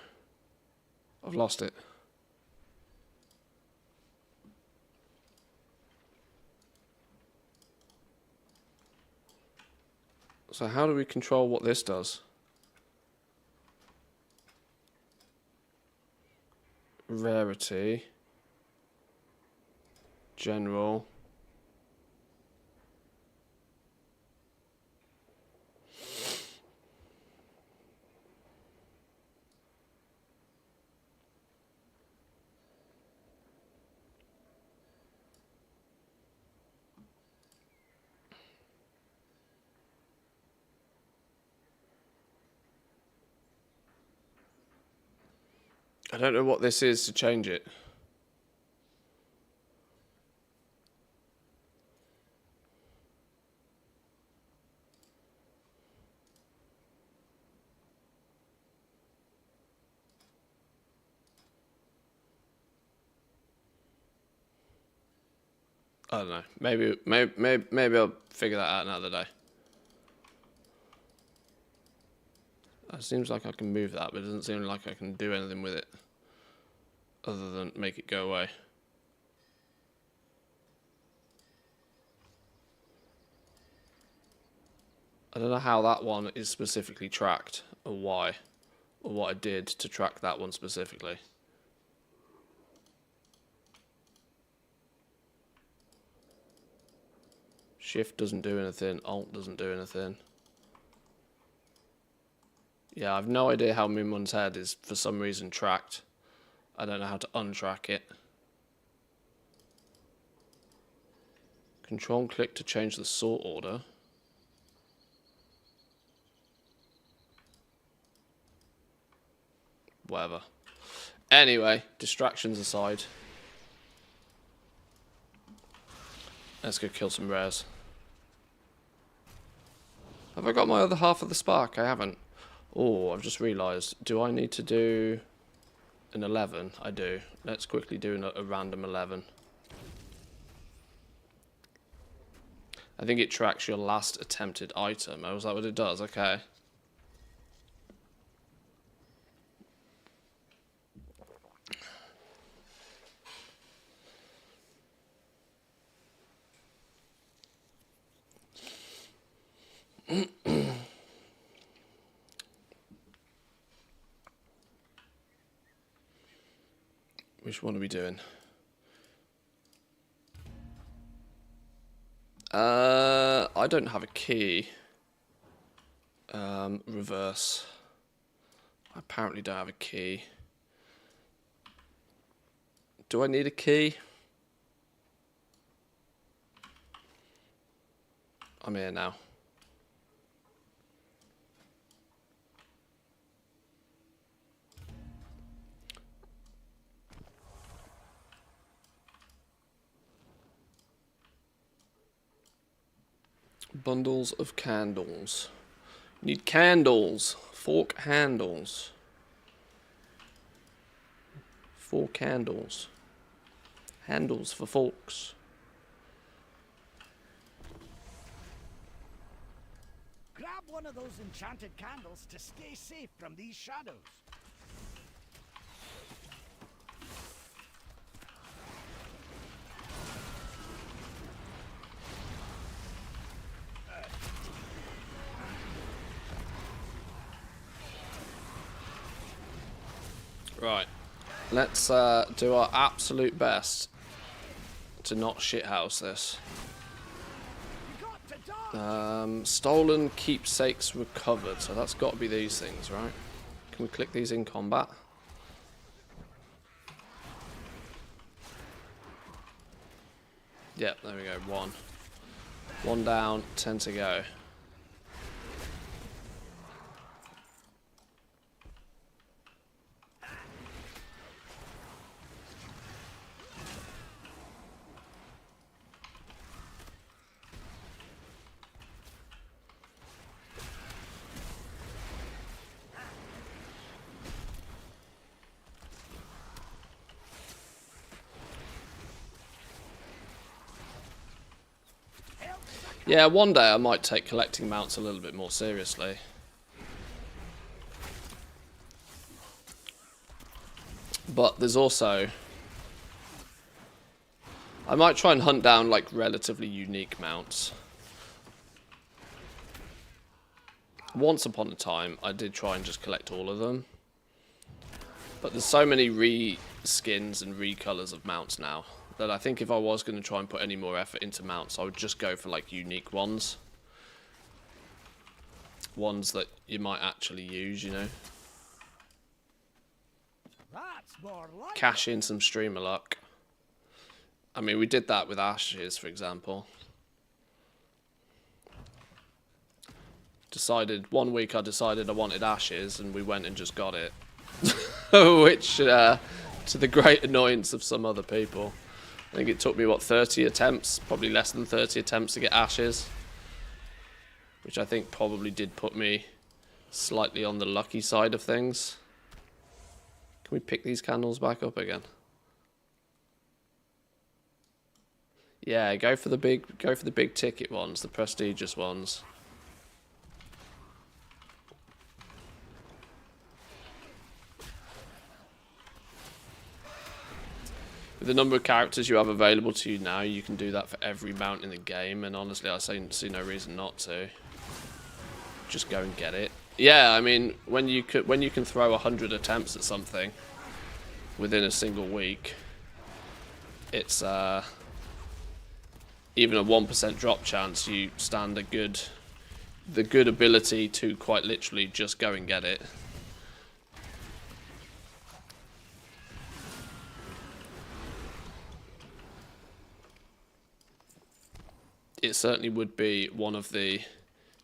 I've lost it. So how do we control what this does? Rarity. General. I don't know what this is to change it. I don't know. Maybe I'll figure that out another day. It seems like I can move that, but it doesn't seem like I can do anything with it. Other than make it go away. I don't know how that one is specifically tracked, or why, or what I did to track that one specifically. Shift doesn't do anything, Alt doesn't do anything. Yeah, I've no idea how Moonmun's head is for some reason tracked. I don't know how to untrack it. Control and click to change the sort order. Whatever. Anyway, distractions aside. Let's go kill some rares. Have I got my other half of the spark? I haven't. Oh, I've just realised. Do I need to do an 11? I do. Let's quickly do a random 11. I think it tracks your last attempted item. Oh, is that what it does? Okay. Which one are we doing? I don't have a key. Reverse. I apparently don't have a key. Do I need a key? I'm here now. Bundles of candles. Need candles. Fork handles. 4 candles. Handles for forks. Grab one of those enchanted candles to stay safe from these shadows. Right. Let's do our absolute best to not shithouse this. You got to dodge. Stolen keepsakes recovered. So that's got to be these things, right? Can we click these in combat? Yep, there we go. 1. 1 down, 10 to go. Yeah, one day I might take collecting mounts a little bit more seriously. But there's also... I might try and hunt down, like, relatively unique mounts. Once upon a time, I did try and just collect all of them. But there's so many re-skins and re-colours of mounts now that I think if I was going to try and put any more effort into mounts, I would just go for, like, unique ones. Ones that you might actually use, you know. That's more like Cash in some streamer luck. I mean, we did that with Ashes, for example. One week I decided I wanted Ashes, and we went and just got it. Which, to the great annoyance of some other people. I think it took me, what, 30 attempts? Probably less than 30 attempts to get Ashes. Which I think probably did put me slightly on the lucky side of things. Can we pick these candles back up again? Yeah, go for the big ticket ones, the prestigious ones. With the number of characters you have available to you now, you can do that for every mount in the game, and honestly, I see no reason not to. Just go and get it. Yeah, I mean, when you can throw 100 attempts at something within a single week, it's even a 1% drop chance. You stand the good ability to quite literally just go and get it. It certainly would be one of the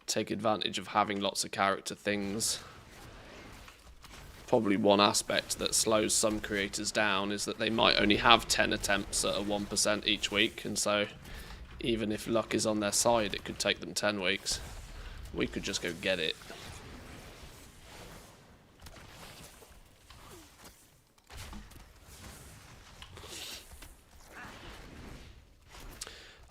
take advantage of having lots of character things. Probably one aspect that slows some creators down is that they might only have 10 attempts at a 1% each week, and so even if luck is on their side, it could take them 10 weeks. We could just go get it.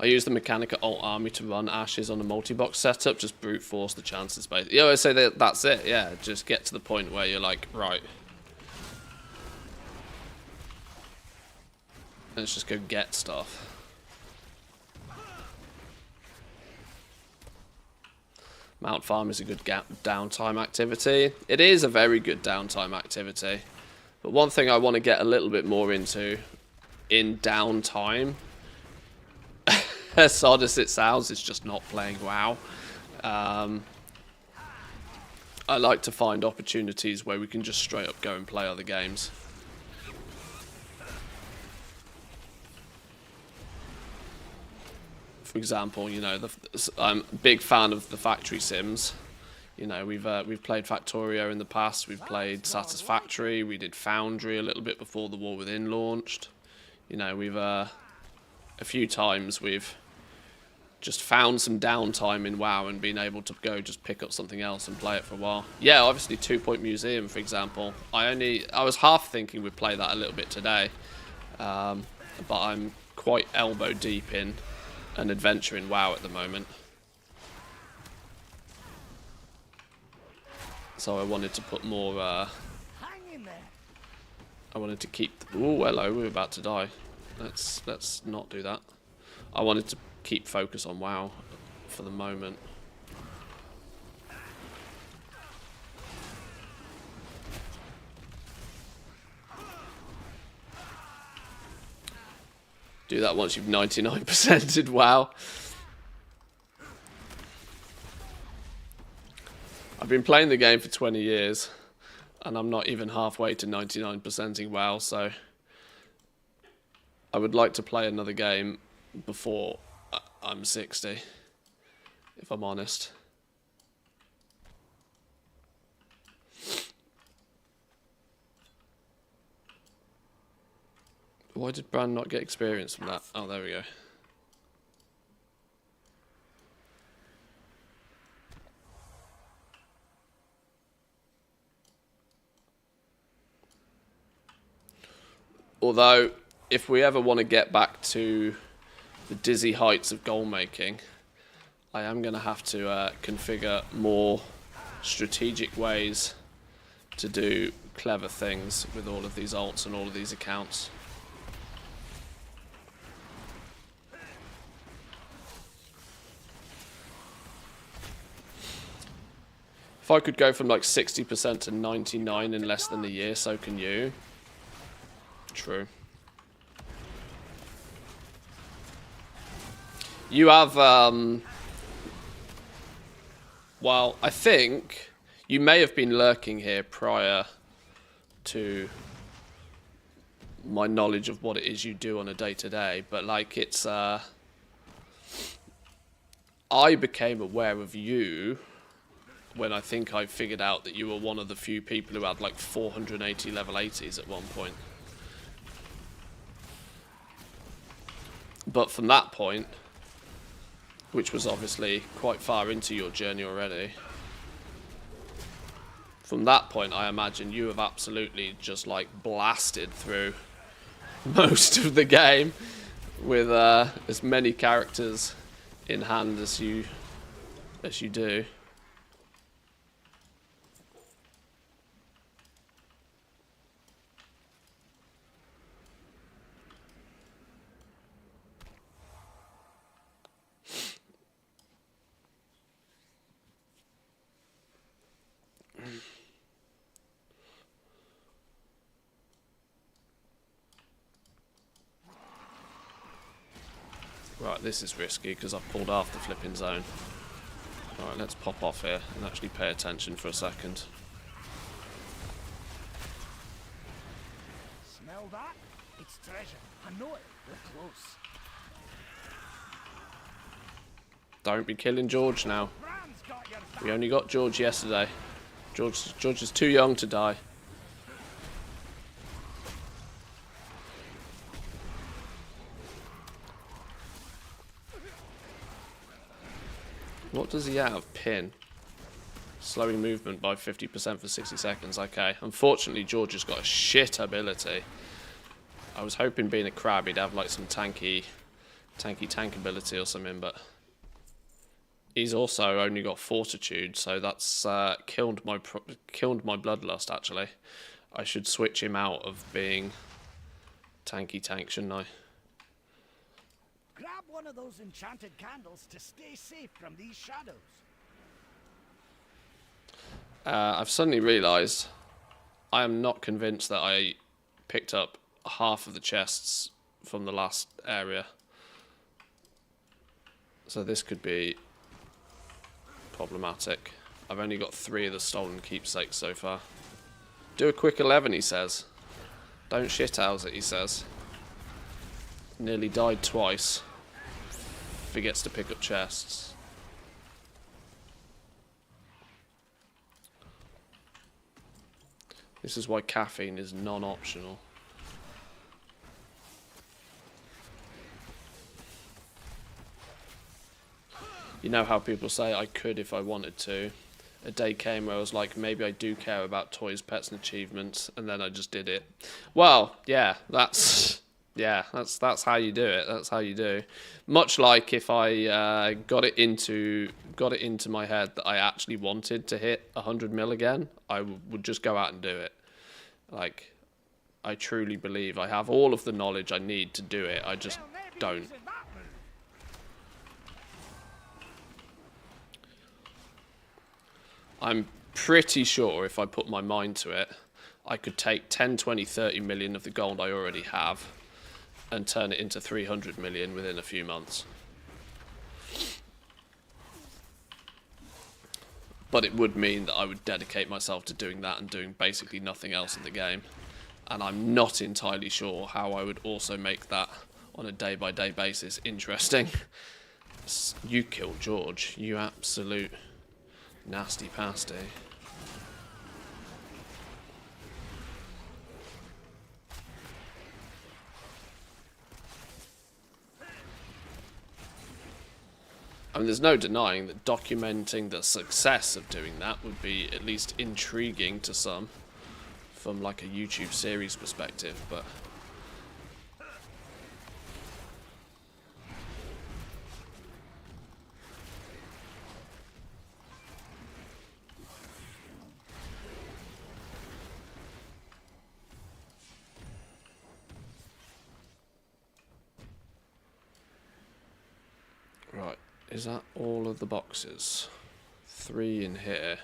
I use the Mechanica alt army to run Ashes on a multi-box setup, just brute force the chances. Yeah, I say that's it. Yeah, just get to the point where you're like, right, let's just go get stuff. Mount farm is a good downtime activity. It is a very good downtime activity. But one thing I want to get a little bit more into in downtime, as odd as it sounds, is just not playing WoW. I like to find opportunities where we can just straight up go and play other games. For example, you know, I'm a big fan of the factory sims. You know, we've played Factorio in the past. We've played Satisfactory. We did Foundry a little bit before the War Within launched. You know, we've a few times we've just found some downtime in WoW and been able to go just pick up something else and play it for a while. Yeah, obviously 2 Point Museum, for example. I was half thinking we'd play that a little bit today, but I'm quite elbow deep in an adventure in WoW at the moment. So I wanted to put more, Hang in there. I wanted to keep, oh hello, we're about to die. Let's not do that. I wanted to keep focus on WoW for the moment. Do that once you've 99%ed WoW. I've been playing the game for 20 years, and I'm not even halfway to 99%ing WoW, so I would like to play another game before I'm 60, if I'm honest. Why did Bran not get experience from that? Oh, there we go. Although, if we ever want to get back to the dizzy heights of goal making, I am going to have to configure more strategic ways to do clever things with all of these alts and all of these accounts. If I could go from like 60% to 99 in less than a year, so can you. True. You have, well, I think you may have been lurking here prior to my knowledge of what it is you do on a day-to-day, but like it's, I became aware of you when I think I figured out that you were one of the few people who had like 480 level 80s at one point. But from that point, which was obviously quite far into your journey already, from that point I imagine you have absolutely just like blasted through most of the game with as many characters in hand as you do. Right, this is risky because I've pulled off the flipping zone. Alright, let's pop off here and actually pay attention for a second. Smell that? It's treasure. I know it. We're close. Don't be killing George now. Bran's got your back. We only got George yesterday. George is too young to die. What does he have? Pin. Slowing movement by 50% for 60 seconds. Okay. Unfortunately, George has got a shit ability. I was hoping being a crab he'd have like some tank ability or something, but he's also only got fortitude, so that's killed my bloodlust. Actually, I should switch him out of being tank, shouldn't I? Grab one of those enchanted candles to stay safe from these shadows. I've suddenly realised I am not convinced that I picked up half of the chests from the last area. So this could be problematic. I've only got 3 of the stolen keepsakes so far. Do a quick 11, he says. Don't shithouse it, he says. Nearly died twice. Forgets to pick up chests. This is why caffeine is non-optional. You know how people say, I could if I wanted to. A day came where I was like, maybe I do care about toys, pets, and achievements, and then I just did it. Well, yeah, that's how you do it. That's how you do. Much like if I got it into my head that I actually wanted to hit 100 mil again, I would just go out and do it. Like, I truly believe I have all of the knowledge I need to do it. I just don't. I'm pretty sure if I put my mind to it, I could take 10, 20, 30 million of the gold I already have and turn it into 300 million within a few months. But it would mean that I would dedicate myself to doing that and doing basically nothing else in the game. And I'm not entirely sure how I would also make that on a day-by-day basis interesting. You killed George, you absolute nasty pasty. I mean, there's no denying that documenting the success of doing that would be at least intriguing to some from like a YouTube series perspective, but right. Is that all of the boxes? 3 in here.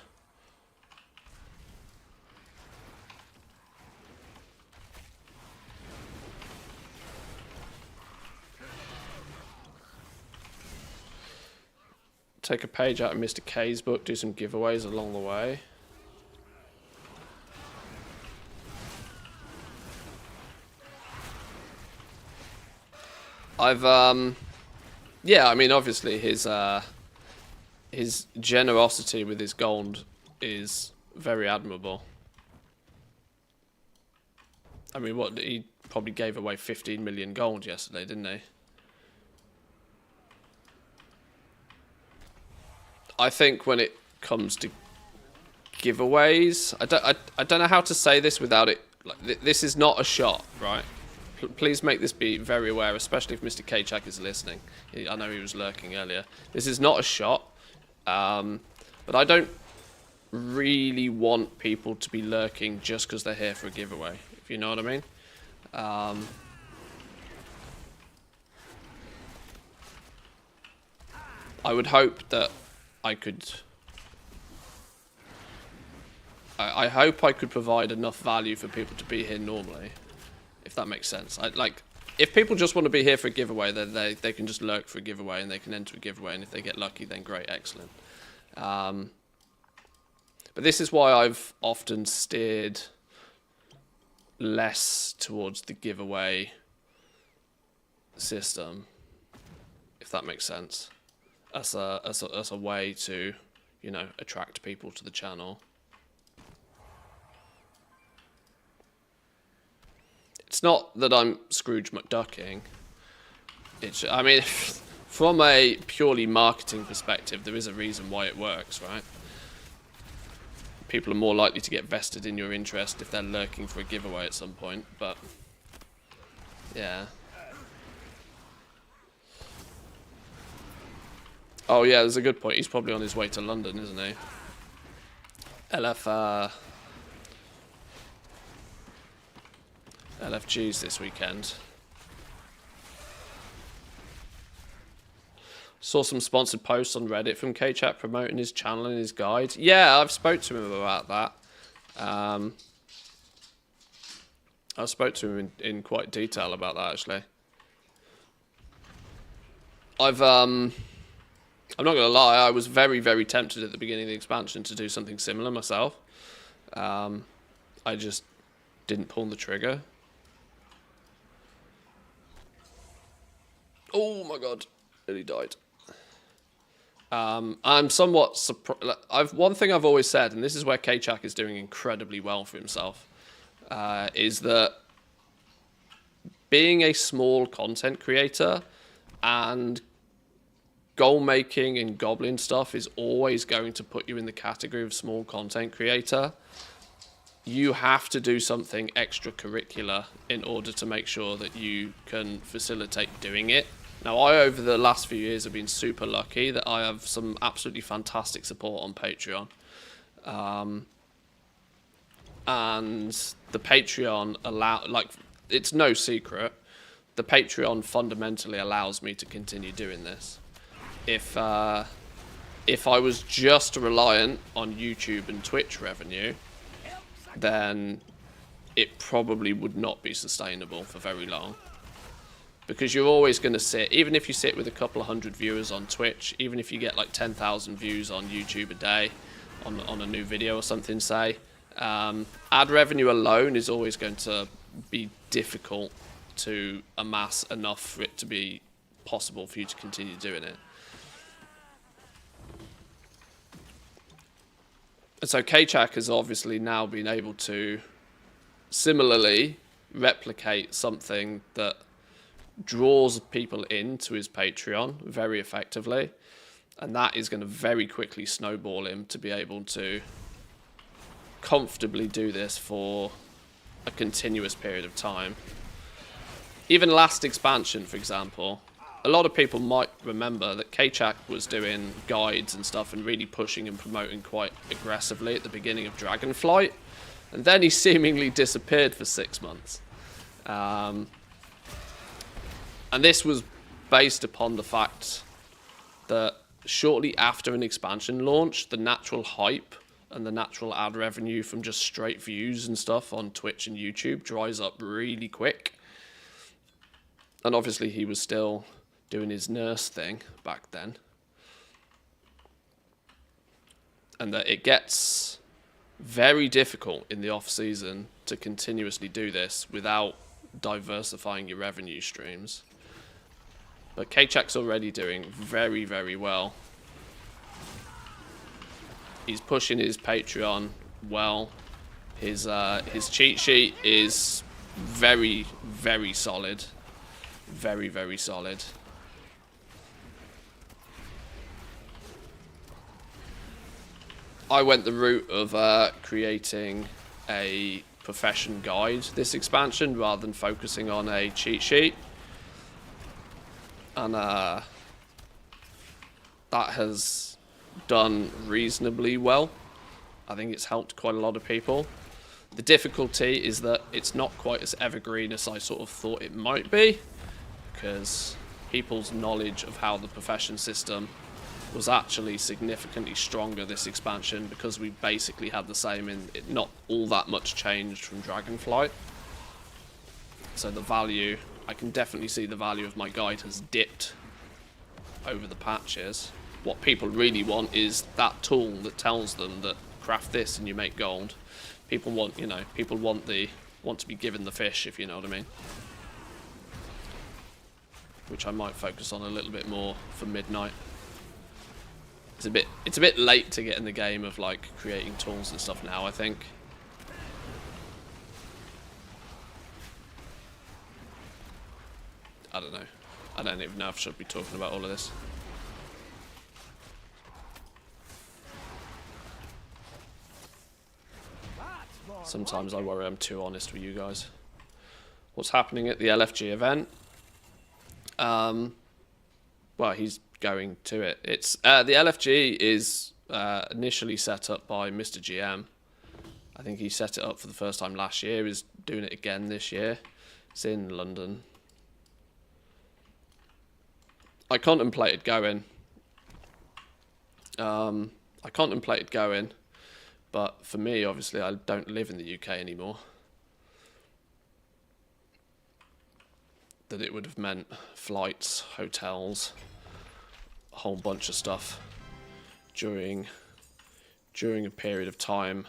Take a page out of Mr. K's book, do some giveaways along the way. Yeah, I mean, obviously his generosity with his gold is very admirable. I mean, what, he probably gave away 15 million gold yesterday, didn't he? I think when it comes to giveaways, I don't know how to say this without it. Like, this is not a shot, right? Please make this be very aware, especially if Mr. Kachak is listening. I know he was lurking earlier. This is not a shot, but I don't really want people to be lurking just because they're here for a giveaway, if you know what I mean. I would hope that I could... I hope I could provide enough value for people to be here normally. If that makes sense. If people just want to be here for a giveaway, then they can just lurk for a giveaway and they can enter a giveaway, and if they get lucky, then great, excellent. But this is why I've often steered less towards the giveaway system, if that makes sense, as a way to, you know, attract people to the channel. It's not that I'm Scrooge McDucking. I mean, from a purely marketing perspective, there is a reason why it works, right? people are more likely to get vested in your interest if they're lurking for a giveaway at some point, but yeah. Oh yeah, there's a good point. He's probably on his way to London, isn't he? LFG's this weekend. Saw some sponsored posts on Reddit from K-Chat promoting his channel and his guide. Yeah, I've spoke to him about that. I spoke to him in quite detail about that, actually. I'm not going to lie, I was very, very tempted at the beginning of the expansion to do something similar myself. I just didn't pull the trigger. Oh my god, nearly died. I'm somewhat surprised. One thing I've always said, and this is where K-Chak is doing incredibly well for himself, is that being a small content creator and goal making and goblin stuff is always going to put you in the category of small content creator. You have to do something extracurricular in order to make sure that you can facilitate doing it. Now, I, over the last few years, have been super lucky that I have some absolutely fantastic support on Patreon. And the Patreon it's no secret, the Patreon fundamentally allows me to continue doing this. If I was just reliant on YouTube and Twitch revenue, then it probably would not be sustainable for very long. Because you're always going to sit, even if you sit with a couple of hundred viewers on Twitch, even if you get like 10,000 views on YouTube a day on a new video or something, say, ad revenue alone is always going to be difficult to amass enough for it to be possible for you to continue doing it. And so K-Chak has obviously now been able to similarly replicate something that draws people into his Patreon very effectively, and that is going to very quickly snowball him to be able to comfortably do this for a continuous period of time. Even last expansion, for example, a lot of people might remember that K-Chak was doing guides and stuff and really pushing and promoting quite aggressively at the beginning of Dragonflight, and then he seemingly disappeared for 6 months. And this was based upon the fact that shortly after an expansion launch, the natural hype and the natural ad revenue from just straight views and stuff on Twitch and YouTube dries up really quick. And obviously he was still doing his nurse thing back then. And that it gets very difficult in the off-season to continuously do this without diversifying your revenue streams. But K-Chak's already doing very, very well. He's pushing his Patreon well. His cheat sheet is very, very solid. Very, very solid. I went the route of creating a profession guide this expansion rather than focusing on a cheat sheet. And that has done reasonably well. I think it's helped quite a lot of people. The difficulty is that it's not quite as evergreen as I sort of thought it might be, because people's knowledge of how the profession system was actually significantly stronger this expansion, because we basically had the same in it, not all that much changed from Dragonflight. So the value, I can definitely see the value of my guide has dipped over the patches. What people really want is that tool that tells them that craft this and you make gold. People want, you know, people want to be given the fish, if you know what I mean. Which I might focus on a little bit more for midnight. It's a bit late to get in the game of like creating tools and stuff now, I think. I don't know. I don't even know if I should be talking about all of this. Sometimes I worry I'm too honest with you guys. What's happening at the LFG event? Well, he's going to it. It's the LFG is initially set up by Mr. GM. I think he set it up for the first time last year. He's doing it again this year. It's in London. I contemplated going. But for me, obviously, I don't live in the UK anymore. That it would have meant flights, hotels, a whole bunch of stuff during a period of time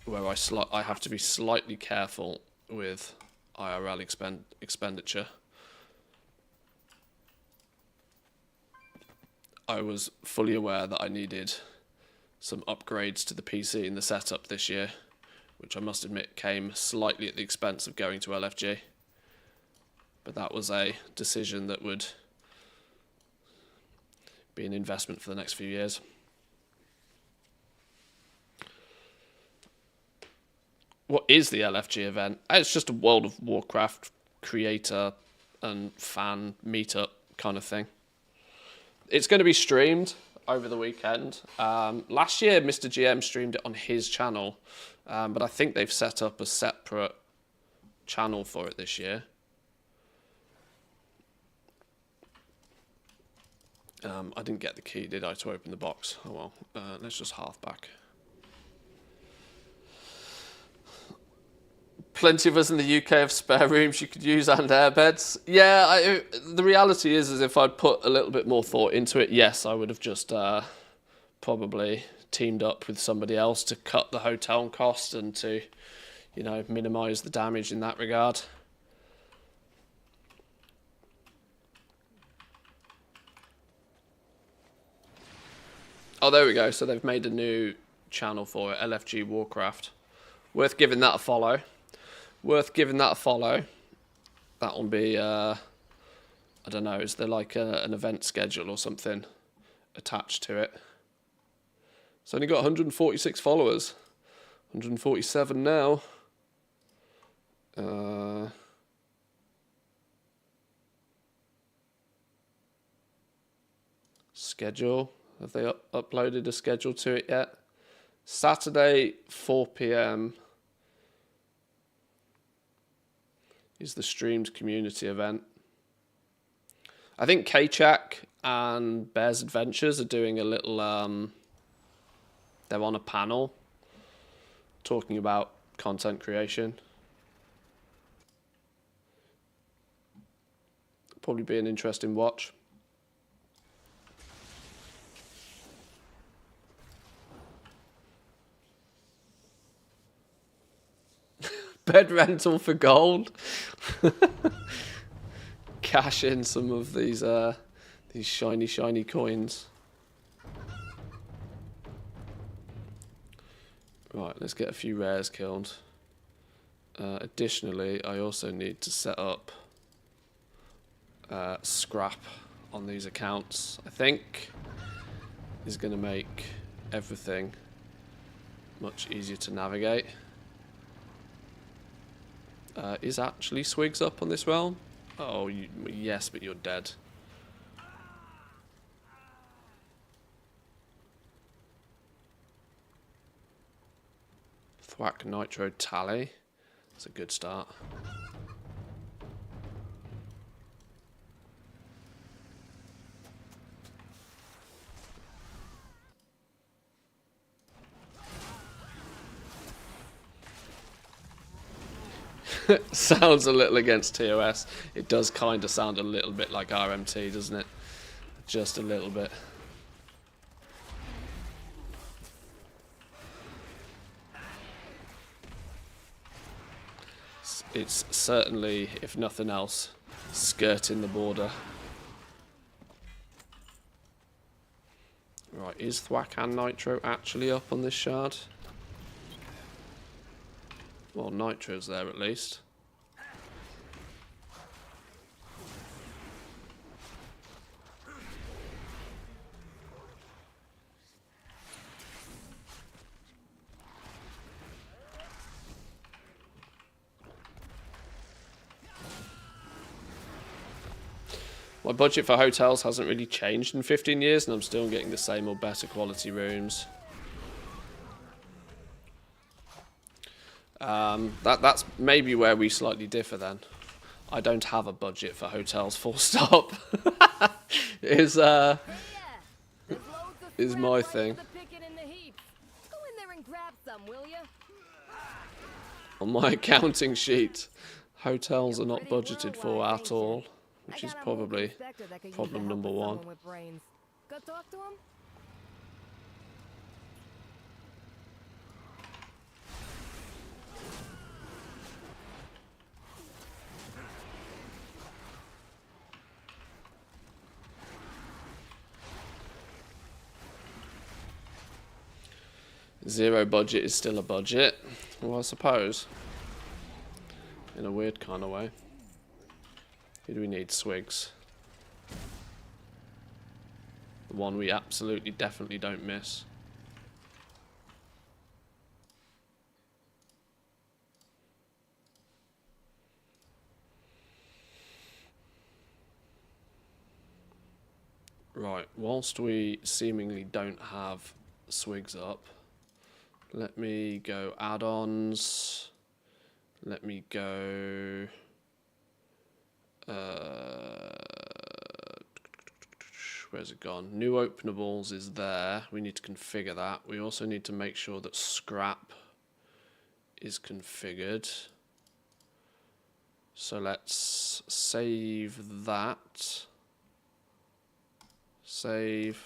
where I have to be slightly careful with IRL expenditure. I was fully aware that I needed some upgrades to the PC and the setup this year, which I must admit came slightly at the expense of going to LFG. But that was a decision that would be an investment for the next few years. What is the LFG event? It's just a World of Warcraft creator and fan meetup kind of thing. It's going to be streamed over the weekend. Last year, Mr. GM streamed it on his channel, but I think they've set up a separate channel for it this year. I didn't get the key, did I, to open the box? Oh well, let's just half back. Plenty of us in the UK have spare rooms you could use and airbeds. Yeah, the reality is if I'd put a little bit more thought into it, yes, I would have just probably teamed up with somebody else to cut the hotel cost and to, you know, minimise the damage in that regard. Oh, there we go. So they've made a new channel for it, LFG Warcraft. Worth giving that a follow. That'll be, I don't know, is there like an event schedule or something attached to it? It's only got 146 followers. 147 now. Schedule. Have they uploaded a schedule to it yet? Saturday, 4 p.m. is the streamed community event. I think K-Chak and Bear's Adventures are doing a little, they're on a panel talking about content creation. Probably be an interesting watch. Bed rental for gold. Cash in some of these shiny coins. Right, let's get a few rares killed. Additionally, I also need to set up scrap on these accounts. I think is going to make everything much easier to navigate. Is actually Swigs up on this realm? Oh, yes, but you're dead. Thwack Nitro Tally. That's a good start. Sounds a little against TOS. It does kind of sound a little bit like RMT, doesn't it? Just a little bit. It's certainly, if nothing else, skirting the border. Right, is Thwack and Nitro actually up on this shard? Well, Nitro's there at least. My budget for hotels hasn't really changed in 15 years, and I'm still getting the same or better quality rooms. That's maybe where we slightly differ then. I don't have a budget for hotels, full stop. is my thing. On my accounting sheet, hotels are not budgeted for at all, which is probably problem number one. Go talk to him? Zero budget is still a budget. Well, I suppose. In a weird kind of way. Who do we need? Swigs. The one we absolutely, definitely don't miss. Right, whilst we seemingly don't have swigs up, let me go add-ons. Let me go... where's it gone? New openables is there. We need to configure that. We also need to make sure that scrap is configured. So let's save that. Save.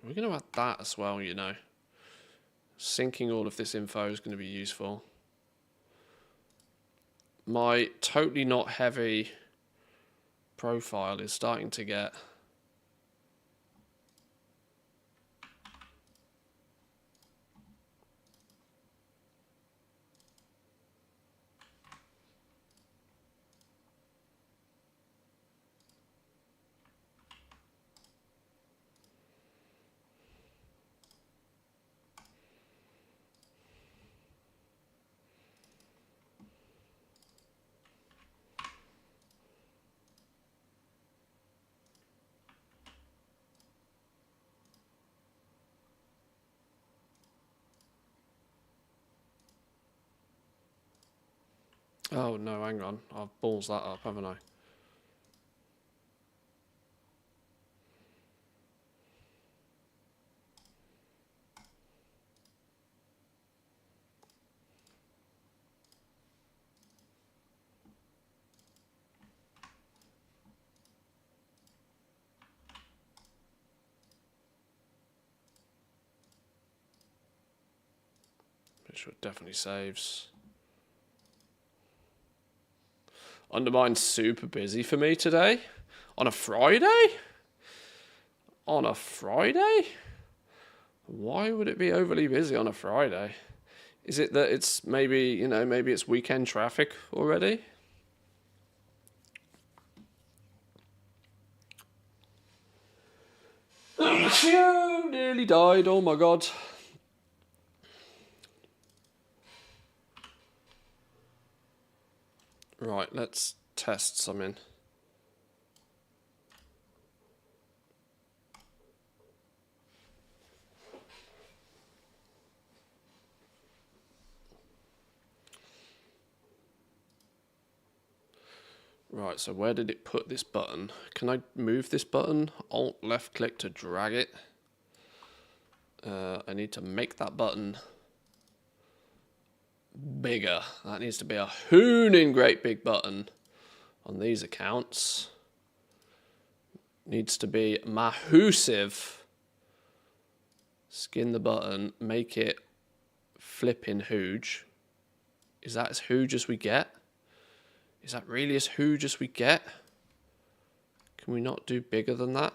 We're going to add that as well, you know. Syncing all of this info is going to be useful. My totally not heavy profile is starting to get... Oh no, hang on. I've balls that up, haven't I? Make sure it definitely saves. Undermine's super busy for me today. On a Friday? On a Friday? Why would it be overly busy on a Friday? Is it that it's maybe, you know, maybe it's weekend traffic already? Phew, nearly died, oh my god. Right, let's test something. Right, so where did it put this button? Can I move this button? Alt left click to drag it. I need to make that button bigger. That needs to be a hooning great big button on these accounts. Needs to be mahoosive. Skin the button, make it flipping huge. Is that as huge as we get? Is that really as huge as we get? Can we not do bigger than that?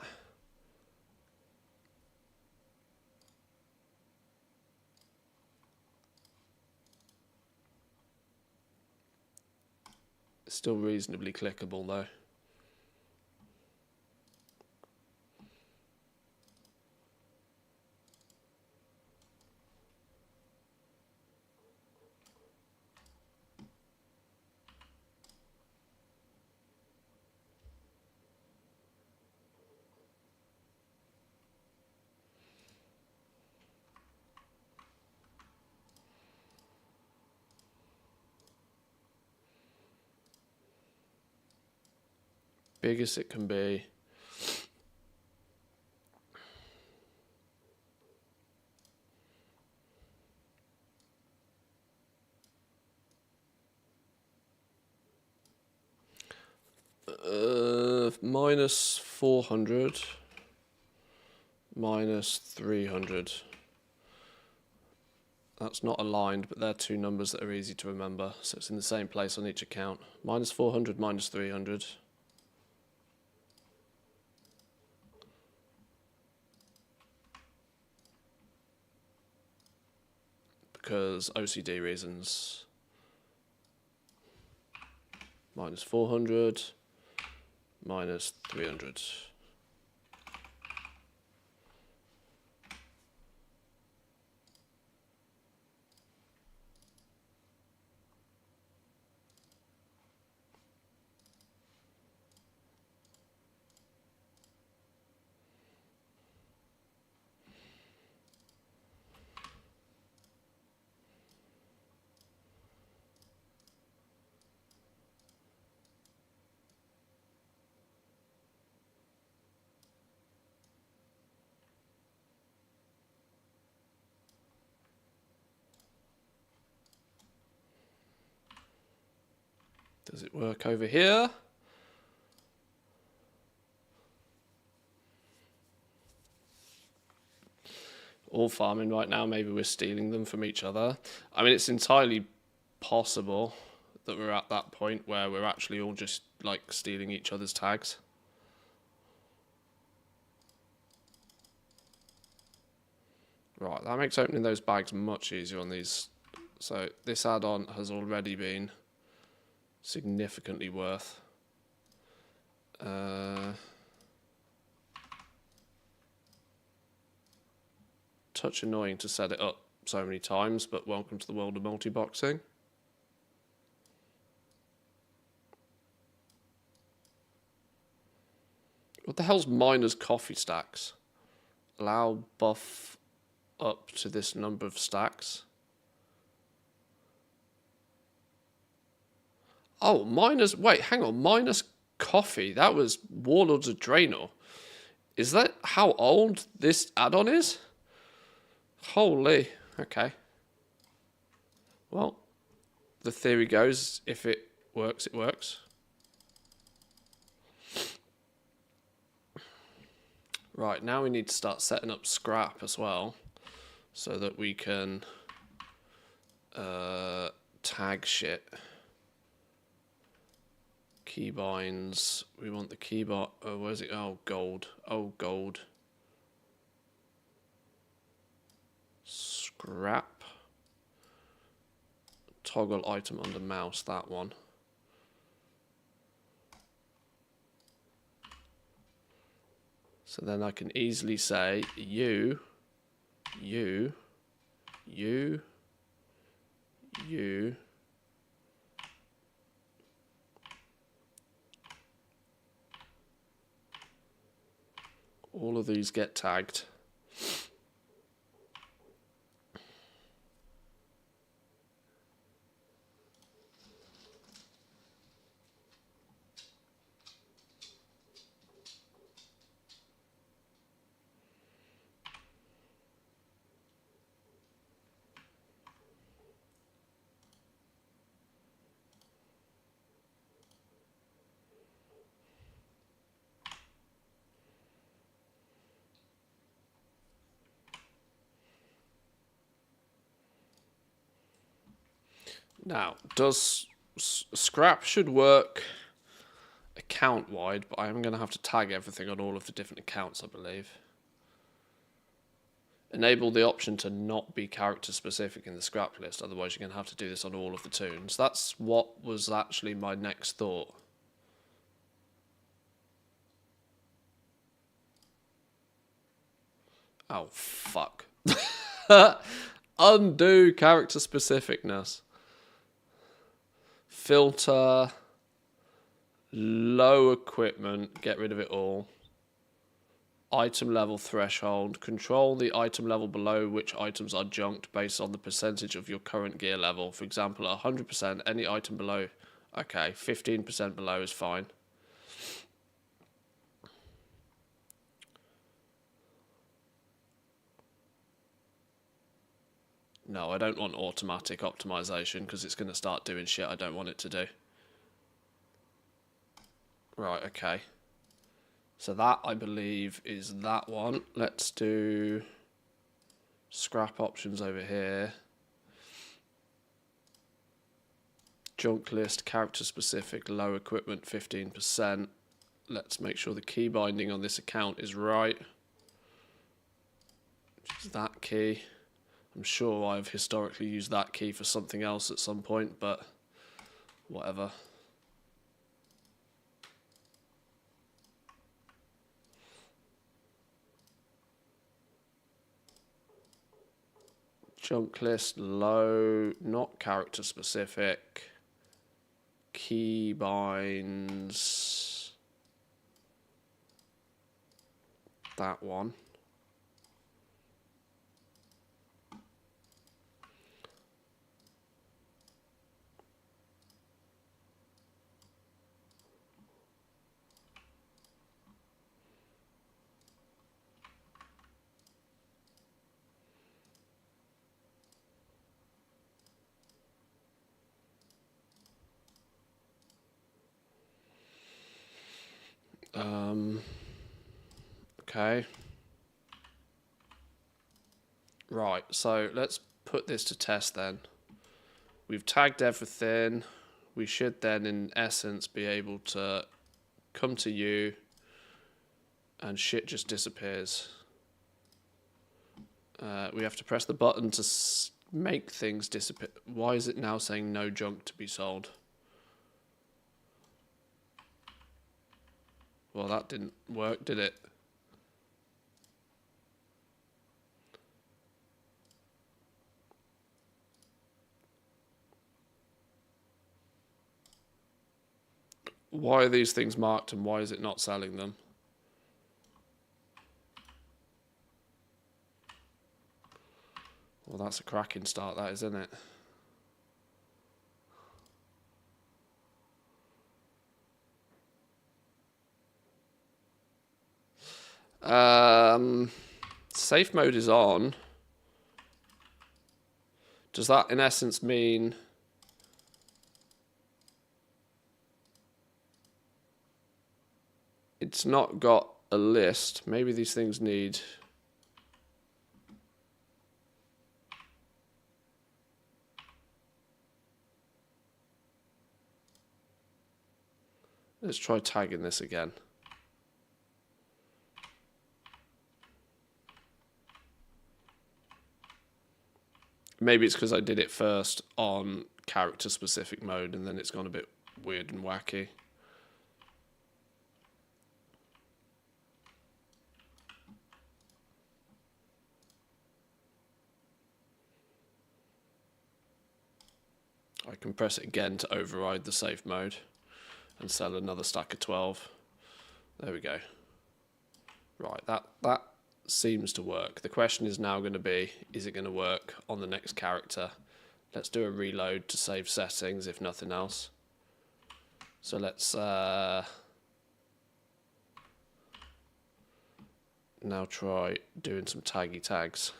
It's still reasonably clickable though. big as it can be. Minus 400. Minus 300. That's not aligned, but they're two numbers that are easy to remember. So it's in the same place on each account. Minus 400, minus 300. Because OCD reasons. Minus 400, minus 300. Does it work over here? All farming right now, maybe we're stealing them from each other. I mean, it's entirely possible that we're at that point where we're actually all just like stealing each other's tags. Right, that makes opening those bags much easier on these. So this add-on has already been significantly worth. Touch annoying to set it up so many times, but welcome to the world of multi-boxing. What the hell's miners coffee stacks? Allow buff up to this number of stacks. Oh, minus... Wait, hang on. Minus coffee. That was Warlords of Draenor. Is that how old this add-on is? Holy. Okay. Well, the theory goes, if it works, it works. Right, now we need to start setting up scrap as well, so that we can tag shit. Keybinds. We want the keybot. Oh, where's it? Oh, gold. Oh, gold. Scrap. Toggle item under mouse. That one. So then I can easily say you. All of these get tagged. Now, does scrap should work account wide, but I'm going to have to tag everything on all of the different accounts, I believe. Enable the option to not be character specific in the scrap list, otherwise you're going to have to do this on all of the tunes. That's what was actually my next thought. Oh, fuck. Undo character specificness. Filter. Low equipment. Get rid of it all. Item level threshold. Control the item level below which items are junked based on the percentage of your current gear level. For example, 100%, any item below. Okay, 15% below is fine. No, I don't want automatic optimization because it's going to start doing shit I don't want it to do. Right, okay. So that, I believe, is that one. Let's do scrap options over here. Junk list, character specific, low equipment 15%. Let's make sure the key binding on this account is right. Which is that key. I'm sure I've historically used that key for something else at some point, but whatever. Junk list, low, not character specific. Key binds. That one. Okay. Right, so let's put this to test then. We've tagged everything. We should then, in essence, be able to come to you and shit just disappears. We have to press the button to make things disappear. Why is it now saying no junk to be sold? Well, that didn't work, did it? Why are these things marked and why is it not selling them? Well, that's a cracking start, that, isn't it? Safe mode is on. Does that, in essence, mean... it's not got a list? Maybe these things need... let's try tagging this again. Maybe it's because I did it first on character specific mode and then it's gone a bit weird and wacky. I can press it again to override the safe mode and sell another stack of 12. There we go. Right, that seems to work. The question is now going to be, is it going to work on the next character? Let's do a reload to save settings, if nothing else. So let's now try doing some taggy tags.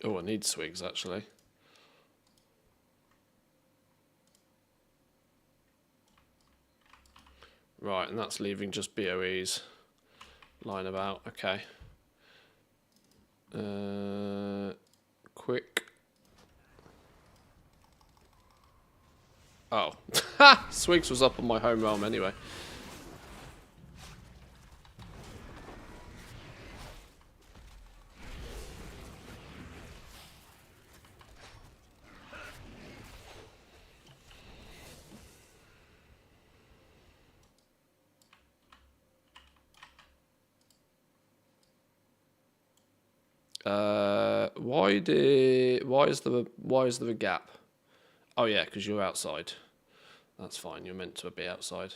Oh, I need swigs, actually. Right, and that's leaving just BOEs lying about. Okay. Quick. Oh. Ha! Swigs was up on my home realm anyway. Why is there a gap? Oh yeah, because you're outside. That's fine. You're meant to be outside.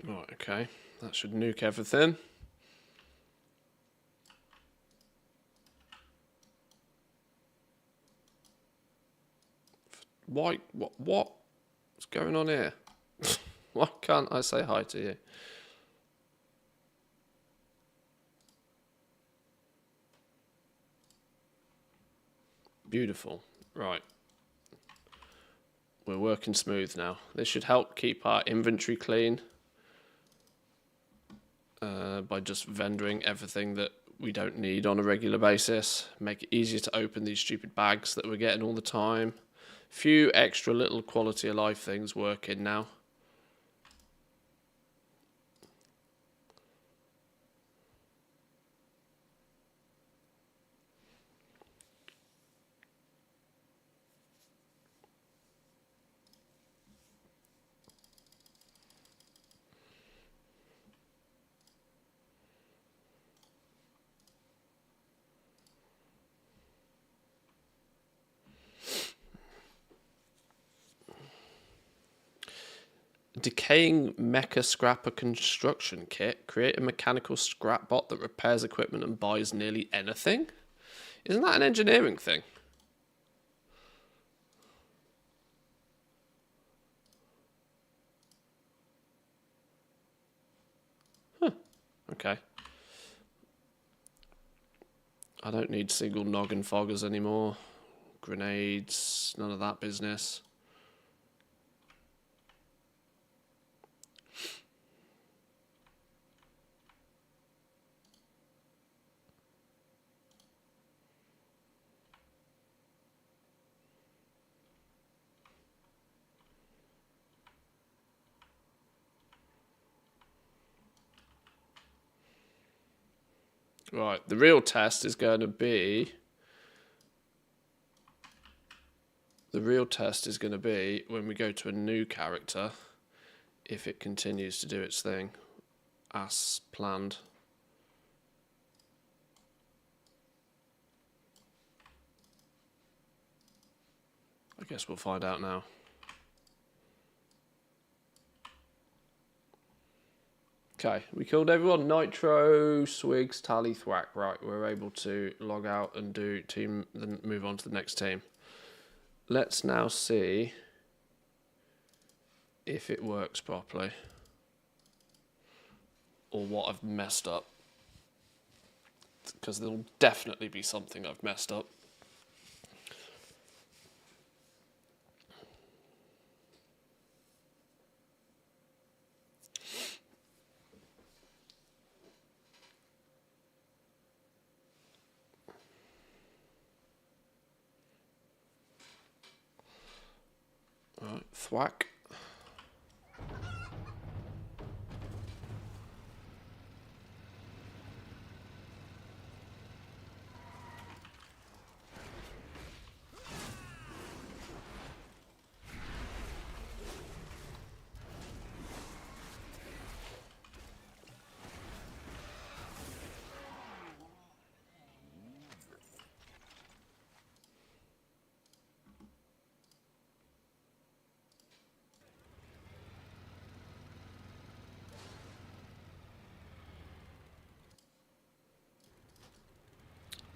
Right, okay. That should nuke everything. Why? What's going on here? Why can't I say hi to you? Beautiful. Right. We're working smooth now. This should help keep our inventory clean by just vendoring everything that we don't need on a regular basis. Make it easier to open these stupid bags that we're getting all the time. Few extra little quality of life things working now. Decaying mecha scrapper construction kit. Create a mechanical scrap bot that repairs equipment and buys nearly anything. Isn't that an engineering thing? Huh. Okay. I don't need single noggin foggers anymore. Grenades, none of that business. Right, the real test is going to be... The real test is going to be when we go to a new character, if it continues to do its thing as planned. I guess we'll find out now. Okay, we killed everyone. Nitro, Swigs, Tally, Thwack. Right, we're able to log out and do team, then move on to the next team. Let's now see if it works properly. Or what I've messed up. Because there'll definitely be something I've messed up. Right, Thwack.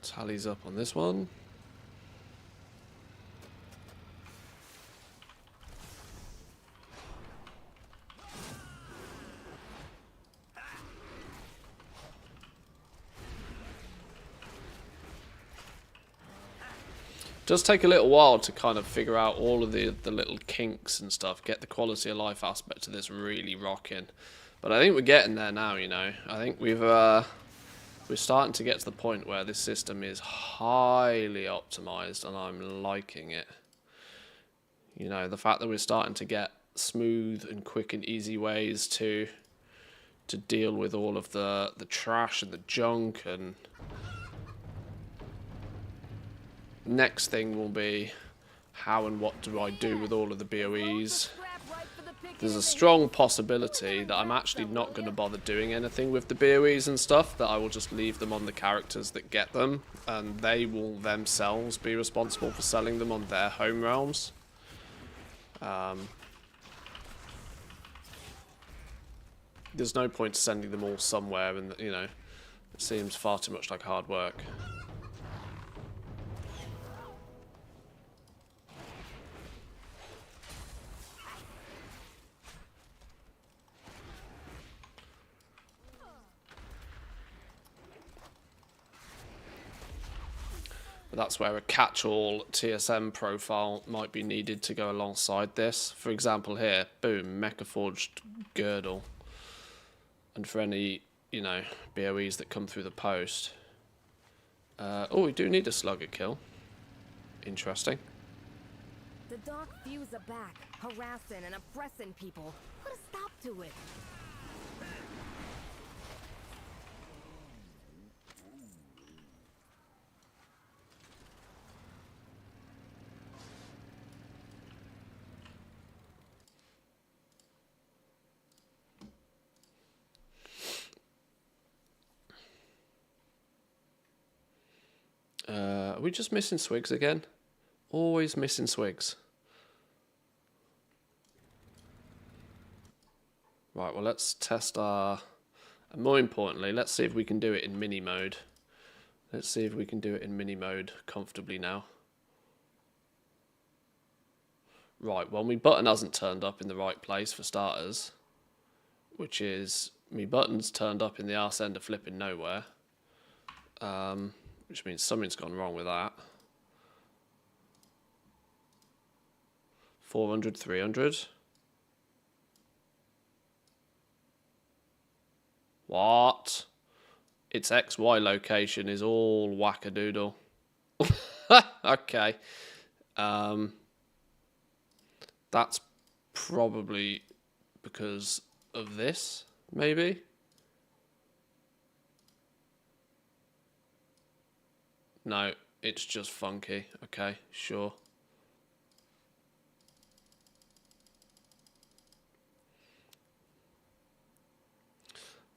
Tally's up on this one. does take a little while to kind of figure out all of the little kinks and stuff, get the quality of life aspect of this really rocking. But I think we're getting there now, you know. I think we're starting to get to the point where this system is highly optimized and I'm liking it. You know, the fact that we're starting to get smooth and quick and easy ways to deal with all of the trash and the junk. And next thing will be how and what do I do with all of the BOEs. There's a strong possibility that I'm actually not going to bother doing anything with the BOEs and stuff, that I will just leave them on the characters that get them, and they will themselves be responsible for selling them on their home realms. There's no point sending them all somewhere, and you know, it seems far too much like hard work. But that's where a catch-all TSM profile might be needed to go alongside this. For example here, boom, Mecha Forged Girdle. And for any, you know, BOEs that come through the post. Oh, we do need a slugger kill. Interesting. The dark views are back, harassing and oppressing people. Put a stop to it. Are we just missing swigs again? Always missing swigs. Right, well, let's test our... And more importantly, let's see if we can do it in mini mode. Let's see if we can do it in mini mode comfortably now. Right, well, my button hasn't turned up in the right place for starters. Which is, my button's turned up in the arse end of flipping nowhere. Which means something's gone wrong with that. 400, 300. What? Its XY location is all wackadoodle. Okay. That's probably because of this, maybe? No, it's just funky. Okay, sure.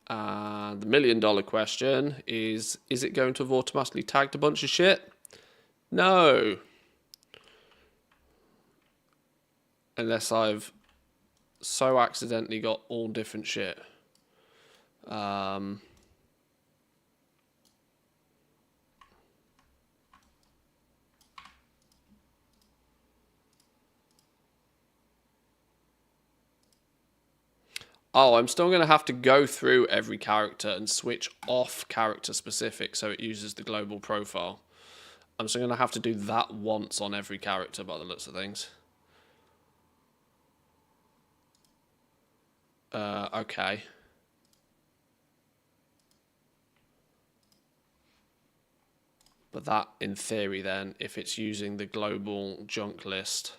And the $1 million question is it going to have automatically tagged a bunch of shit? No. Unless I've so accidentally got all different shit. Oh, I'm still going to have to go through every character and switch off character specific so it uses the global profile. I'm still going to have to do that once on every character by the looks of things. Okay. But that, in theory then, if it's using the global junk list...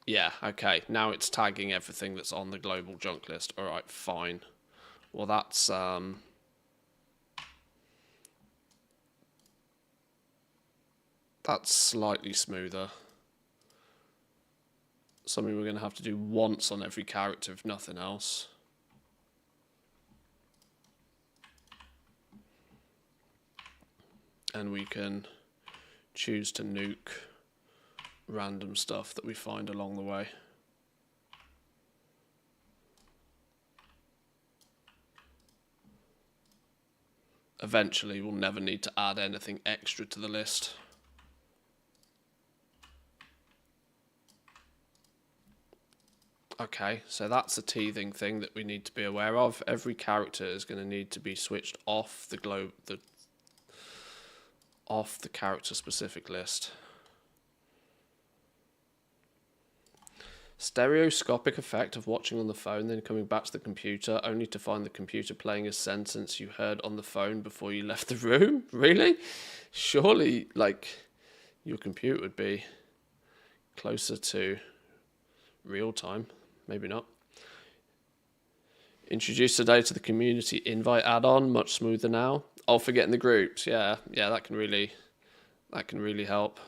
Yeah, okay. Now it's tagging everything that's on the global junk list. Alright, fine. Well, that's slightly smoother. Something we're going to have to do once on every character, if nothing else. And we can choose to nuke random stuff that we find along the way. Eventually, we'll never need to add anything extra to the list. Okay, so that's a teething thing that we need to be aware of. Every character is going to need to be switched off the off the character specific list. Stereoscopic effect of watching on the phone, then coming back to the computer, only to find the computer playing a sentence you heard on the phone before you left the room? Really? Surely, like, your computer would be closer to real time. Maybe not. Introduced today to the community invite add-on, much smoother now. Oh, for getting the groups. Yeah, that can really help.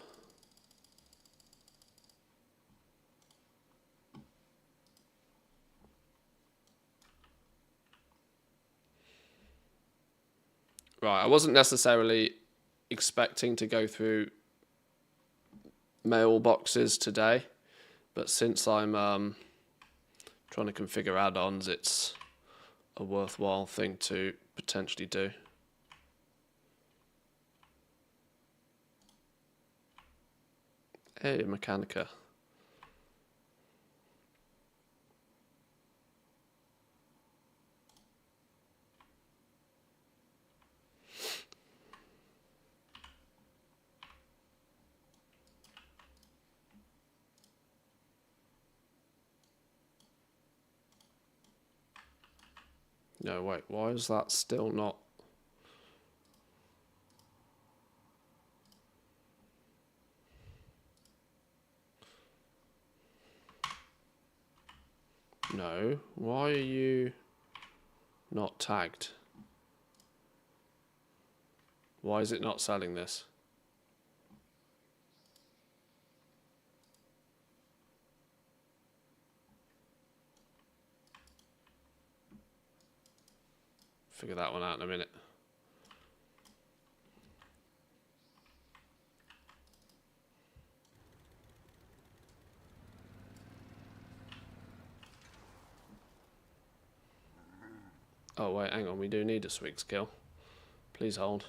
Right, I wasn't necessarily expecting to go through mailboxes today, but since I'm trying to configure add-ons, it's a worthwhile thing to potentially do. Hey, Mechanica. No, wait, why is that still not? No, why are you not tagged? Why is it not selling this? Figure that one out in a minute. Oh wait, hang on, we do need a swig skill. Please hold.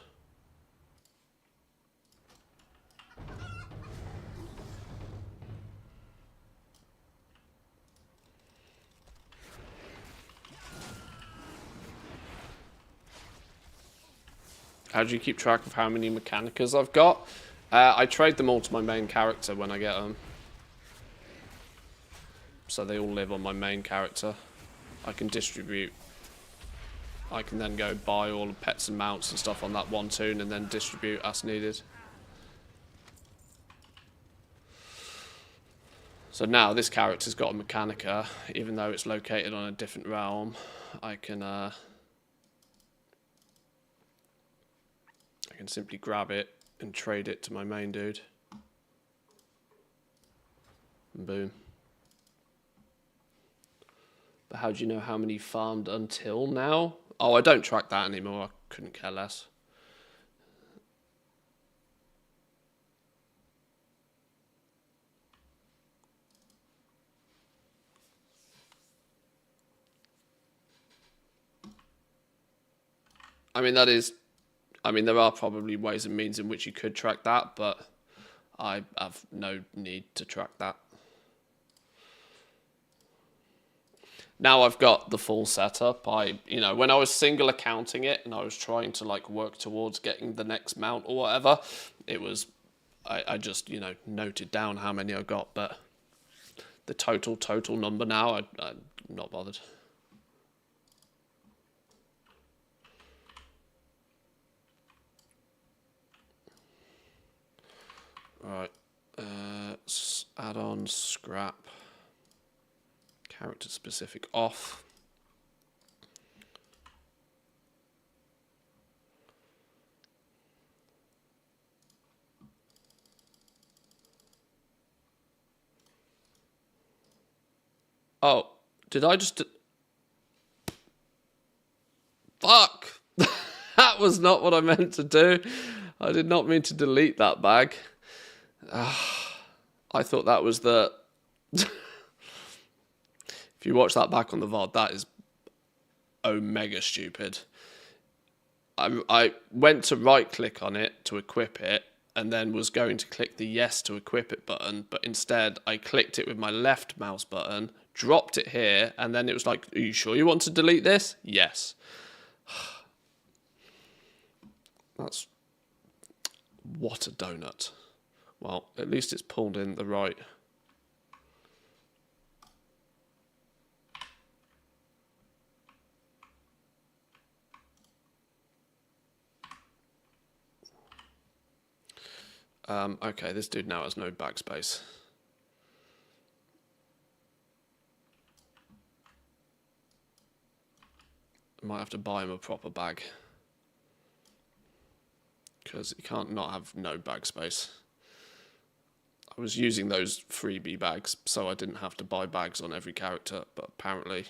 How do you keep track of how many Mechanicas I've got? I trade them all to my main character when I get them. So they all live on my main character. I can distribute. I can then go buy all the pets and mounts and stuff on that one toon and then distribute as needed. So now this character's got a Mechanica, even though it's located on a different realm. I can simply grab it and trade it to my main dude. And boom. But how do you know how many farmed until now? Oh, I don't track that anymore. I couldn't care less. I mean, there are probably ways and means in which you could track that, but I have no need to track that. Now I've got the full setup. When I was single accounting it and I was trying to like work towards getting the next mount or whatever, I just, noted down how many I got, but the total number now, I'm not bothered. Right, add on scrap, character specific off. Oh, did I just... Fuck! That was not what I meant to do. I did not mean to delete that bag. I thought that was the... If you watch that back on the VOD, that is omega stupid. I went to right click on it to equip it and then was going to click the yes to equip it button, but instead I clicked it with my left mouse button, dropped it here, and then it was like, are you sure you want to delete this? Yes. That's What a donut. Well, at least it's pulled in the right. Okay, this dude now has no backspace. I might have to buy him a proper bag. Because you can't not have no backspace. I was using those freebie bags so I didn't have to buy bags on every character, but apparently...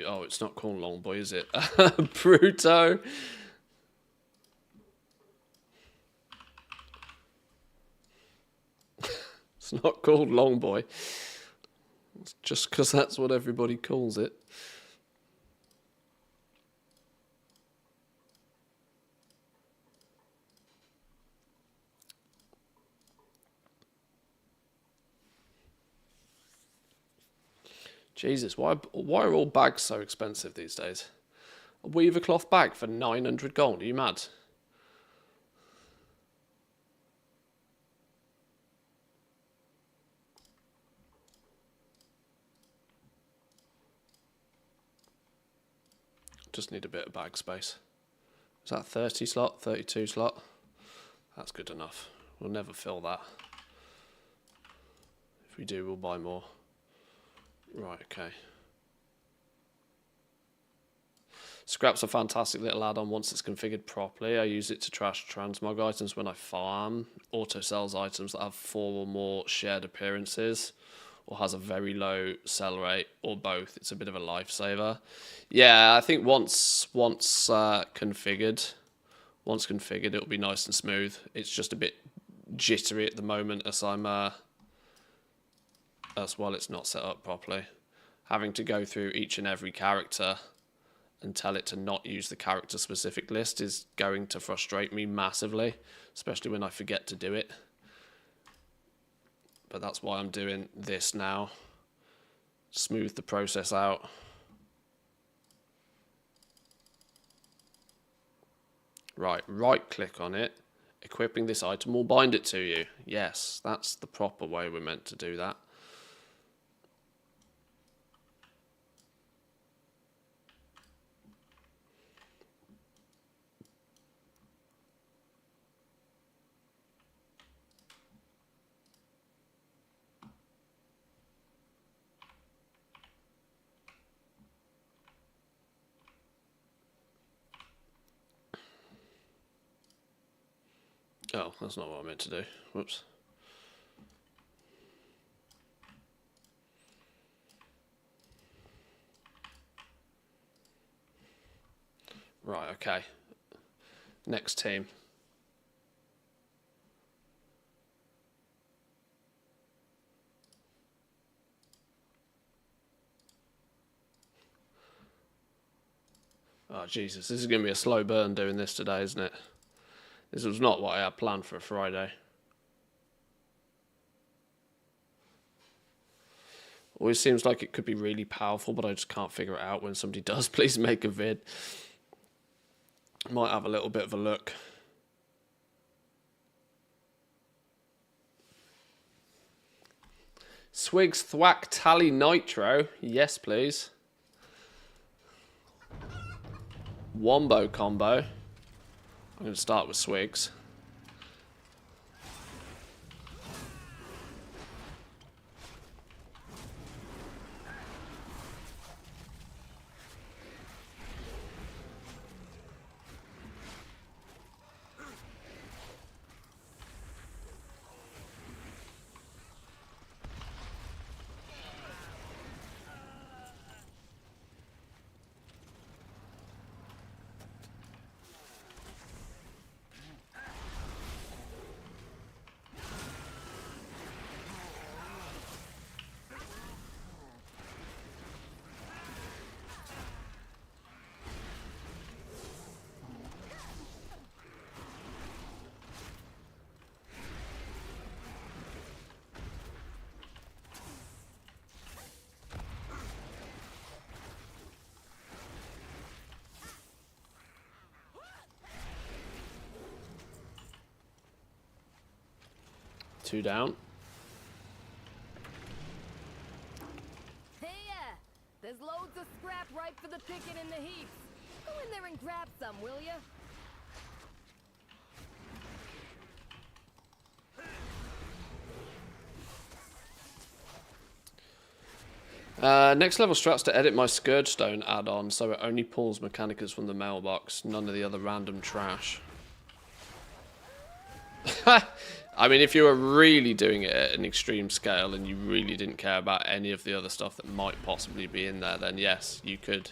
Oh, it's not called Long Boy, is it? Bruto. It's not called Long Boy. It's just because that's what everybody calls it. Jesus, why are all bags so expensive these days? A weaver cloth bag for 900 gold. Are you mad? Just need a bit of bag space. Is that 30 slot? 32 slot? That's good enough. We'll never fill that. If we do, we'll buy more. Right, okay. Scrap's a fantastic little add-on once it's configured properly. I use it to trash transmog items when I farm. Auto sells items that have 4 or more shared appearances, or has a very low sell rate, or both. It's a bit of a lifesaver. Yeah, I think once configured, it'll be nice and smooth. It's just a bit jittery at the moment as I'm as well. It's not set up properly. Having to go through each and every character and tell it to not use the character specific list is going to frustrate me massively, especially when I forget to do it. But that's why I'm doing this now. Smooth the process out. Right click on it. Equipping this item will bind it to you. Yes, that's the proper way we're meant to do that. Oh, that's not what I meant to do. Whoops. Right, okay. Next team. Oh, Jesus. This is going to be a slow burn doing this today, isn't it? This was not what I had planned for a Friday. Always seems like it could be really powerful, but I just can't figure it out. When somebody does, please make a vid. Might have a little bit of a look. Swigs Thwack Tally Nitro. Yes, please. Wombo combo. I'm going to start with Swigs. 2 down. Hey, there's loads of scrap ripe for the picking in the heaps. Go in there and grab some, will ya? Next level strats to edit my Scourge Stone add-on so it only pulls Mechanicas from the mailbox, none of the other random trash. I mean, if you were really doing it at an extreme scale and you really didn't care about any of the other stuff that might possibly be in there, then yes, you could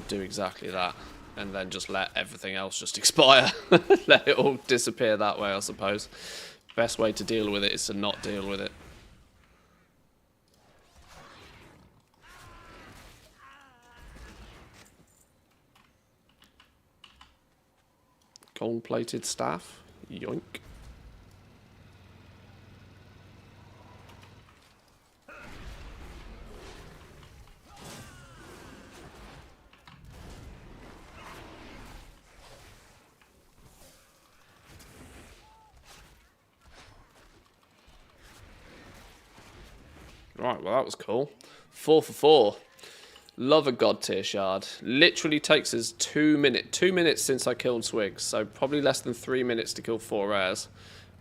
do exactly that. And then just let everything else just expire. Let it all disappear that way, I suppose. Best way to deal with it is to not deal with it. Gold-plated staff. Yoink. Right, well that was cool. 4 for 4. Love a god tier shard. Literally takes us 2 minutes. 2 minutes since I killed Swigs, so probably less than 3 minutes to kill 4 rares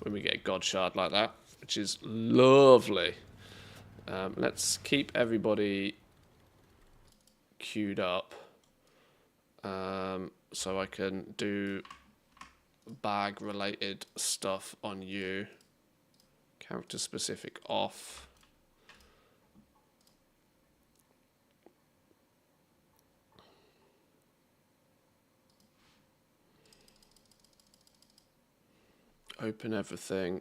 when we get a god shard like that, which is lovely. Let's keep everybody queued up so I can do bag related stuff on you. Character specific off. Open everything.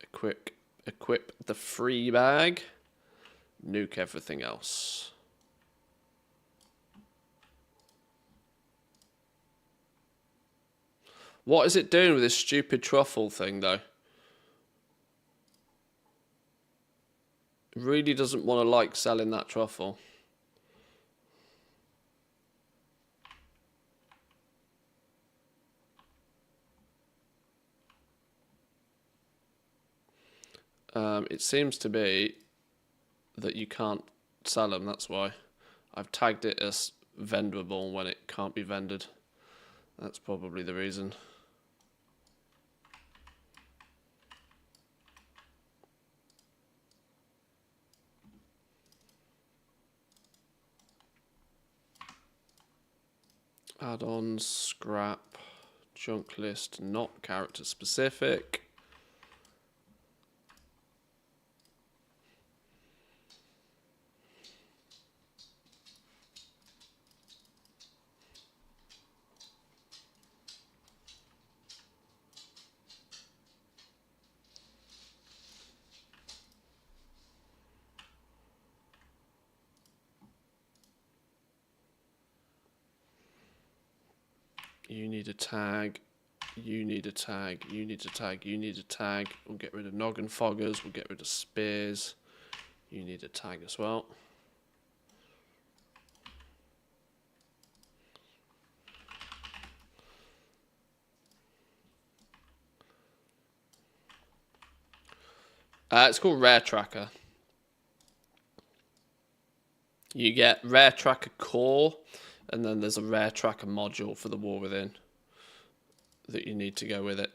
Equip the free bag. Nuke everything else. What is it doing with this stupid truffle thing, though? It really doesn't want to like selling that truffle. It seems to be that you can't sell them, that's why. I've tagged it as vendorable when it can't be vended. That's probably the reason. Add-ons, scrap, junk list, not character specific. You need a tag, you need a tag, you need a tag, you need a tag. We'll get rid of noggin foggers, we'll get rid of spears. You need a tag as well. It's called Rare Tracker. You get Rare Tracker Core, and then there's a Rare Tracker module for the War Within that you need to go with it.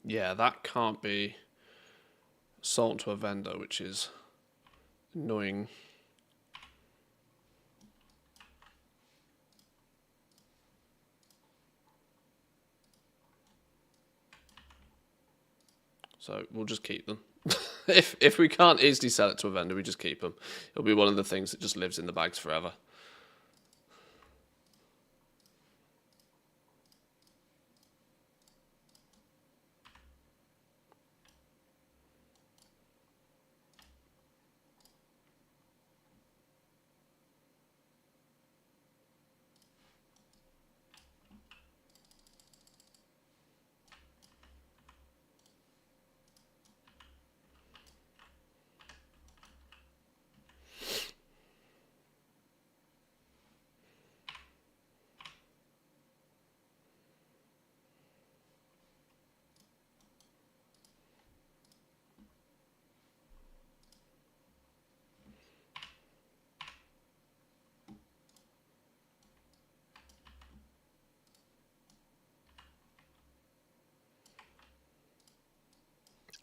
Yeah, that can't be sold to a vendor, which is annoying. So we'll just keep them. If we can't easily sell it to a vendor, we just keep them. It'll be one of the things that just lives in the bags forever.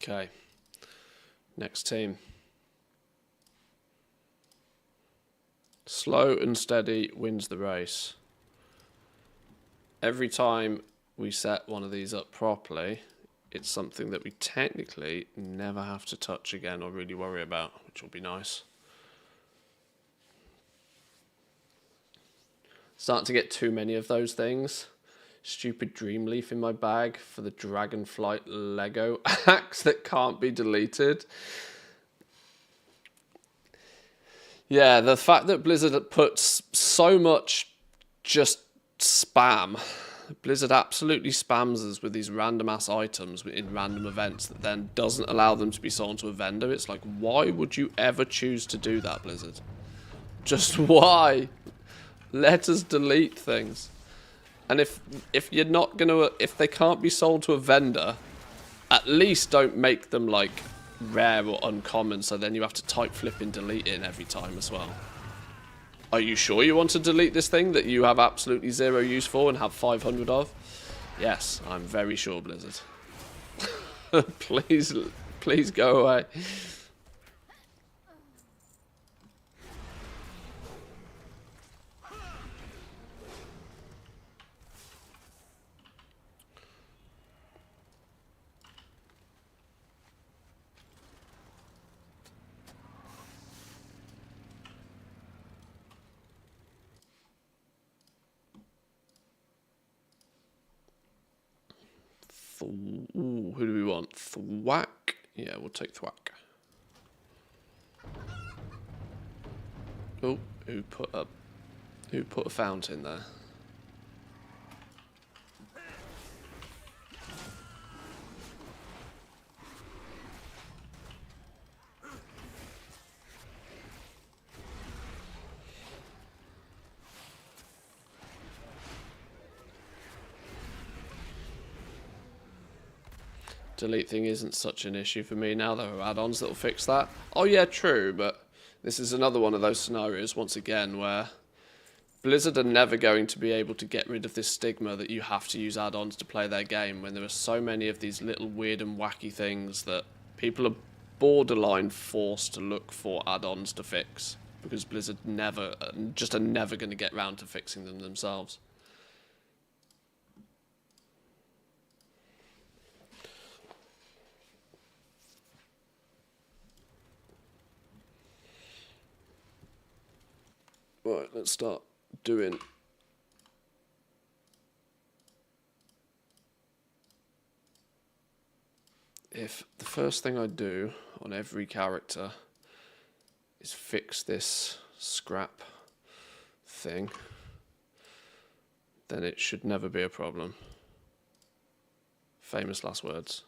Okay. Next team. Slow and steady wins the race. Every time we set one of these up properly, it's something that we technically never have to touch again or really worry about, which will be nice. Starting to get too many of those things. Stupid dream leaf in my bag for the Dragonflight Lego axe that can't be deleted. Yeah, the fact that Blizzard puts so much just spam. Blizzard absolutely spams us with these random ass items in random events that then doesn't allow them to be sold to a vendor. It's like, why would you ever choose to do that, Blizzard? Just why? Let us delete things. And if you're not gonna, if they can't be sold to a vendor, at least don't make them like rare or uncommon, so then you have to type flipping delete in every time as well. Are you sure you want to delete this thing that you have absolutely zero use for and have 500 of? Yes, I'm very sure, Blizzard. Please go away. Ooh, who do we want? Thwack? Yeah, we'll take Thwack. Oh, who put a fountain there? Delete thing isn't such an issue for me now. There are add-ons that will fix that. Oh yeah, true, but this is another one of those scenarios, once again, where Blizzard are never going to be able to get rid of this stigma that you have to use add-ons to play their game, when there are so many of these little weird and wacky things that people are borderline forced to look for add-ons to fix, because Blizzard just are never going to get round to fixing them themselves. Right, let's start doing if the first thing I do on every character is fix this scrap thing, then it should never be a problem. Famous last words.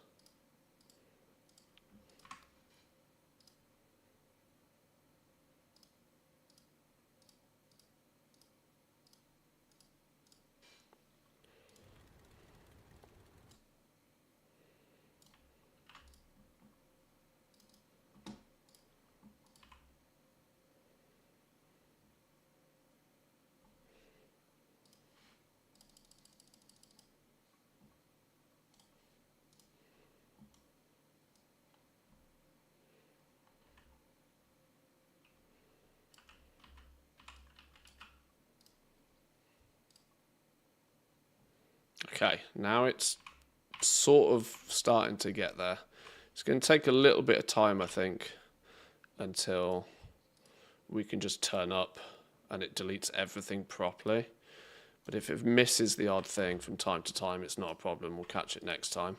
Okay, now it's sort of starting to get there. It's going to take a little bit of time, I think, until we can just turn up and it deletes everything properly. But if it misses the odd thing from time to time, it's not a problem. We'll catch it next time.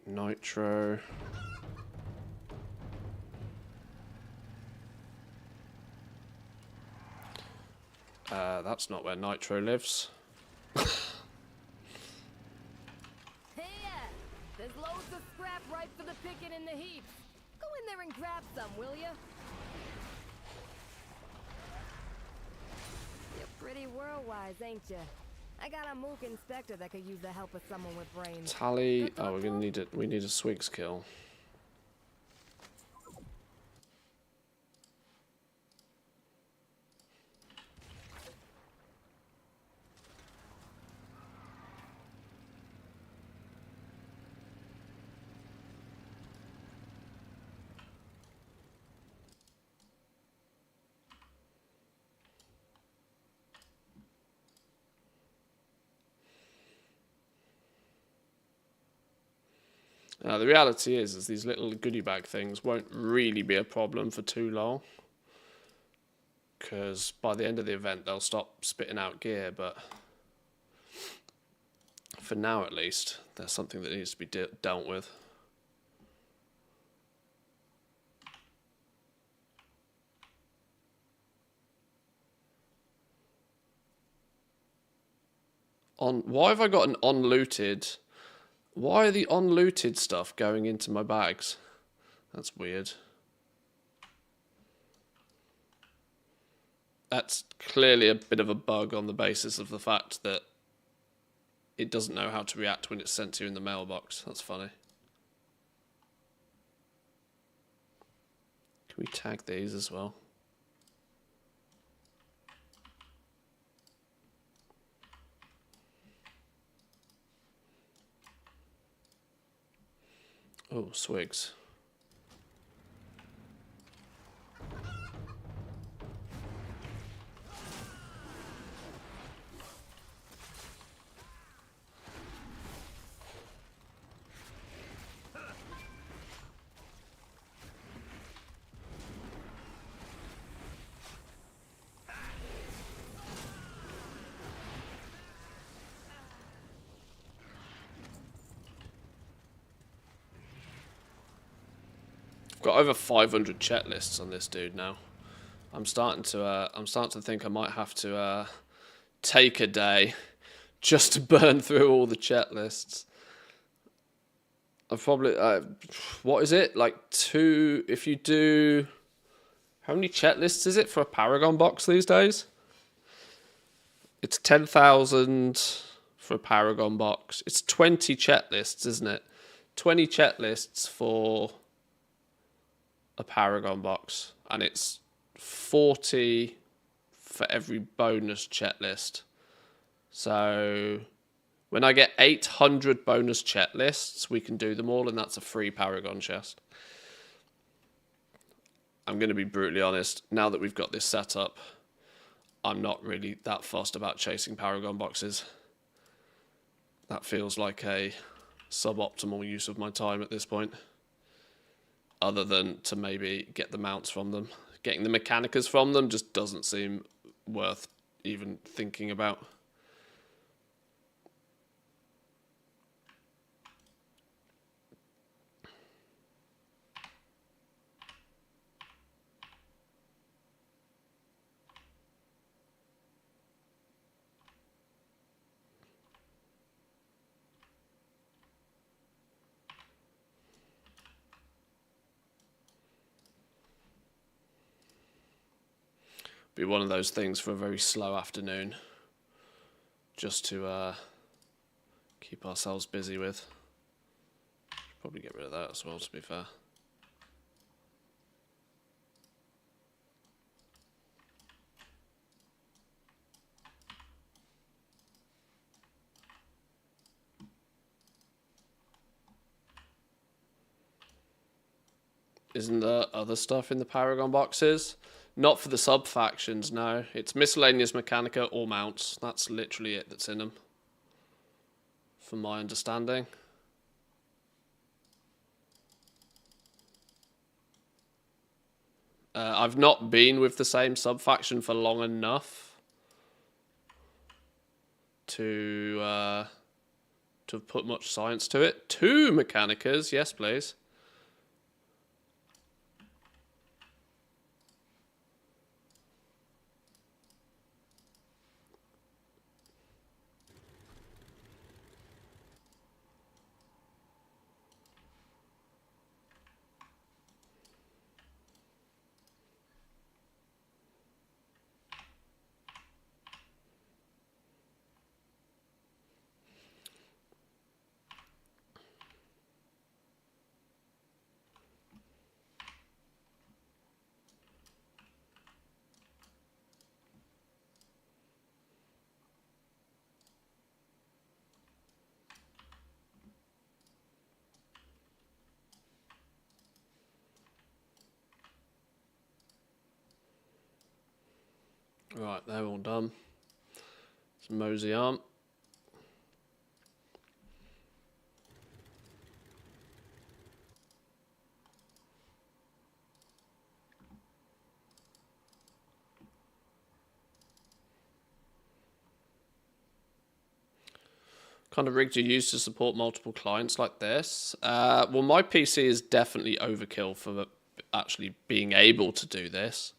Nitro. That's not where Nitro lives. Hey, there's loads of scrap ripe for the picking in the heaps. Go in there and grab some, will ya? You're pretty world-wise, ain't ya? I got a mook inspector that could use the help of someone with brains. Tally. Oh, we're gonna need it. We need a Swigs kill. Now, the reality is these little goodie bag things won't really be a problem for too long. Because by the end of the event, they'll stop spitting out gear. But for now, at least, there's something that needs to be dealt with. Why have I got an unlooted... Why are the unlooted stuff going into my bags? That's weird. That's clearly a bit of a bug on the basis of the fact that it doesn't know how to react when it's sent to you in the mailbox. That's funny. Can we tag these as well? Oh, Swigs. Got over 500 chat lists on this dude now. I'm starting to think I might have to take a day just to burn through all the chat lists. I've probably what is it, like 2? If you do, how many chat lists is it for a Paragon box these days? It's 10,000 for a Paragon box. It's 20 chat lists, isn't it? 20 chat lists for a Paragon box, and it's 40 for every bonus chat list. So when I get 800 bonus chat lists, we can do them all, and that's a free Paragon chest. I'm going to be brutally honest, now that we've got this set up, I'm not really that fussed about chasing Paragon boxes. That feels like a suboptimal use of my time at this point. Other than to maybe get the mounts from them. Getting the Mechanicas from them just doesn't seem worth even thinking about. Be one of those things for a very slow afternoon, just to keep ourselves busy with. Probably get rid of that as well, to be fair. Isn't there other stuff in the Paragon boxes? Not for the sub-factions, no. It's miscellaneous Mechanica or mounts. That's literally it that's in them, from my understanding. I've not been with the same sub-faction for long enough to have put much science to it. 2 Mechanicas, yes please. Right, they're all done. Let's mosey on. Kind of rig do you use to support multiple clients like this? Well, my PC is definitely overkill for actually being able to do this.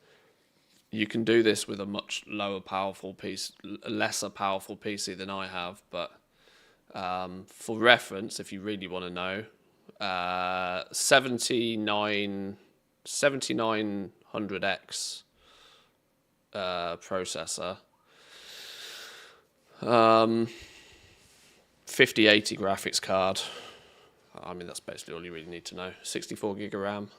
You can do this with a much lower powerful PC, lesser powerful PC than I have, but for reference, if you really want to know, 7900X processor, 5080 graphics card. I mean, that's basically all you really need to know. 64 gig of RAM.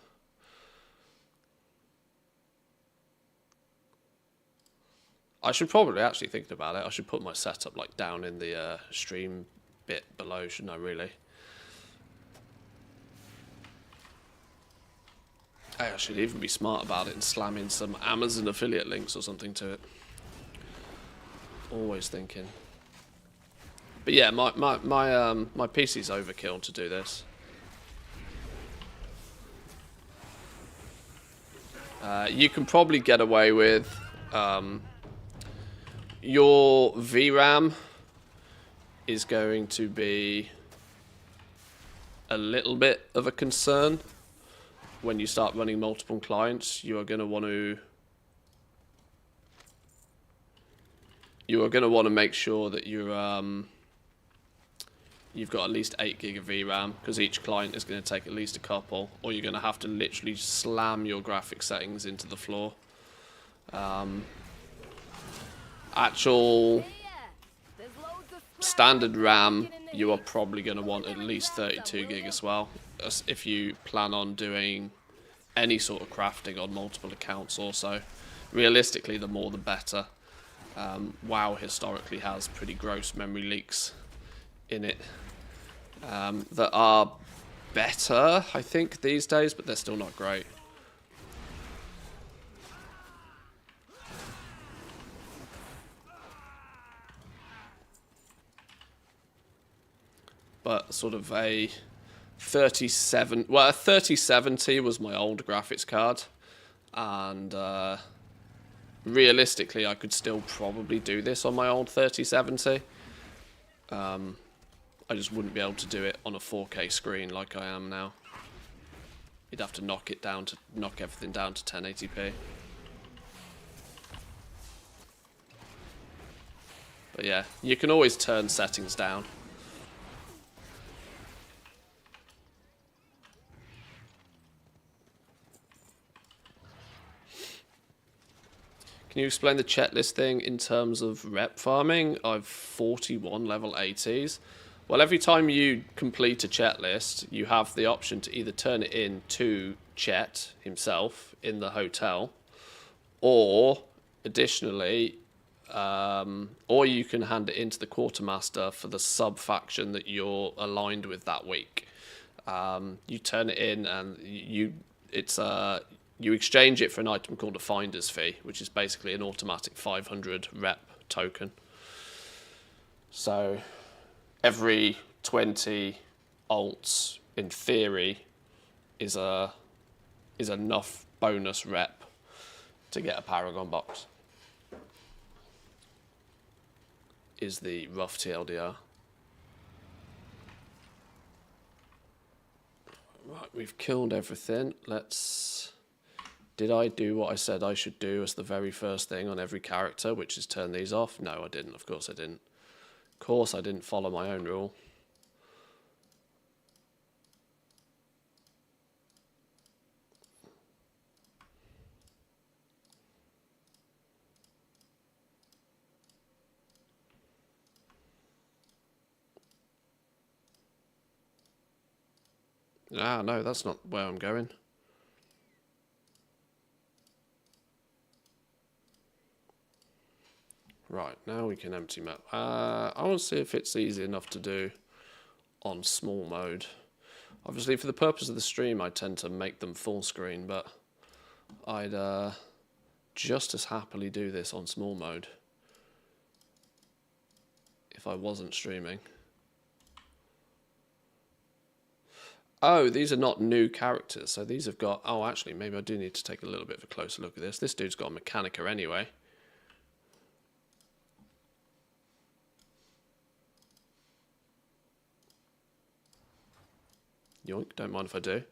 I should probably, actually thinking about it, I should put my setup like down in the stream bit below, shouldn't I really? I should even be smart about it and slam in some Amazon affiliate links or something to it. Always thinking. But yeah, my PC's overkill to do this. You can probably get away with your VRAM is going to be a little bit of a concern when you start running multiple clients. You are going to want to make sure that you've got at least 8 gig of VRAM, because each client is going to take at least a couple, or you're going to have to literally slam your graphic settings into the floor. Actual standard RAM, you are probably going to want at least 32 gig as well, if you plan on doing any sort of crafting on multiple accounts also. Realistically, the more the better. WoW historically has pretty gross memory leaks in it that are better, I think, these days, but they're still not great. But sort of a 3070 was my old graphics card, and realistically I could still probably do this on my old 3070. I just wouldn't be able to do it on a 4K screen like I am now. You'd have to knock everything down to 1080p. But yeah, you can always turn settings down. Can you explain the checklist thing in terms of rep farming? I've 41 level 80s. Well, every time you complete a checklist, you have the option to either turn it in to Chet himself in the hotel, or additionally, or you can hand it into the quartermaster for the sub-faction that you're aligned with that week. You turn it in and you exchange it for an item called a finder's fee, which is basically an automatic 500 rep token. So every 20 alts, in theory, is enough bonus rep to get a Paragon box. Is the rough TLDR. Right, we've killed everything. Let's... Did I do what I said I should do as the very first thing on every character, which is turn these off? No, I didn't. Of course I didn't. Of course I didn't follow my own rule. Ah, no, that's not where I'm going. Right, now we can empty map. I want to see if it's easy enough to do on small mode. Obviously, for the purpose of the stream, I tend to make them full screen, but I'd just as happily do this on small mode if I wasn't streaming. Oh, these are not new characters, so these have got... Oh, actually, maybe I do need to take a little bit of a closer look at this. This dude's got a Mechanica anyway. Yoink, don't mind if I do.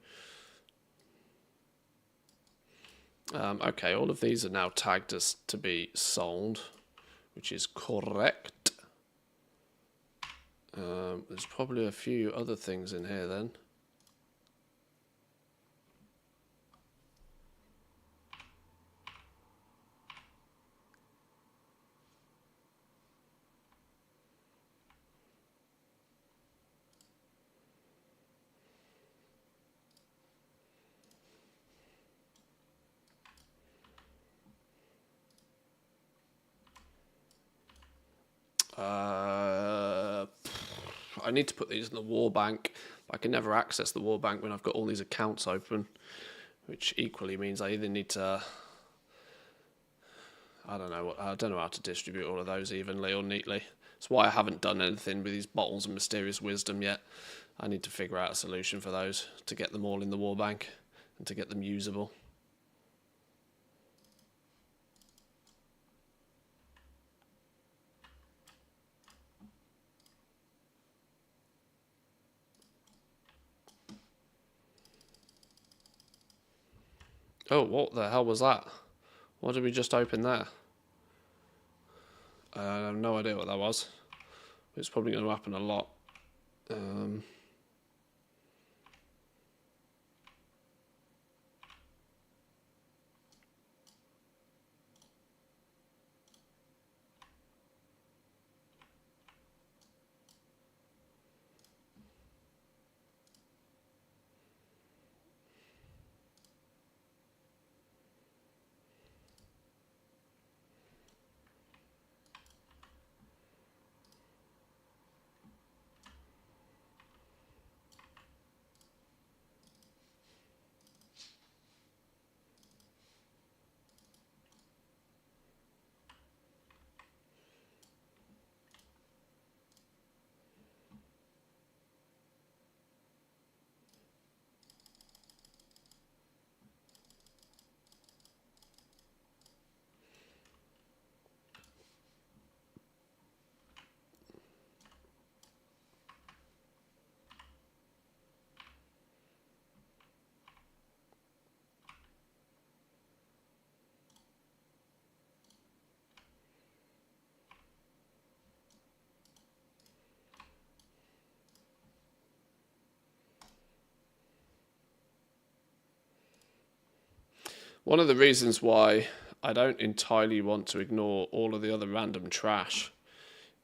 Okay, all of these are now tagged as to be sold, which is correct. There's probably a few other things in here then. I need to put these in the war bank. I can never access the war bank when I've got all these accounts open, which equally means I either need to... I don't know how to distribute all of those evenly or neatly. That's why I haven't done anything with these bottles of mysterious wisdom yet. I need to figure out a solution for those to get them all in the war bank and to get them usable. Oh, what the hell was that? What did we just open there? I have no idea what that was. It's probably going to happen a lot. One of the reasons why I don't entirely want to ignore all of the other random trash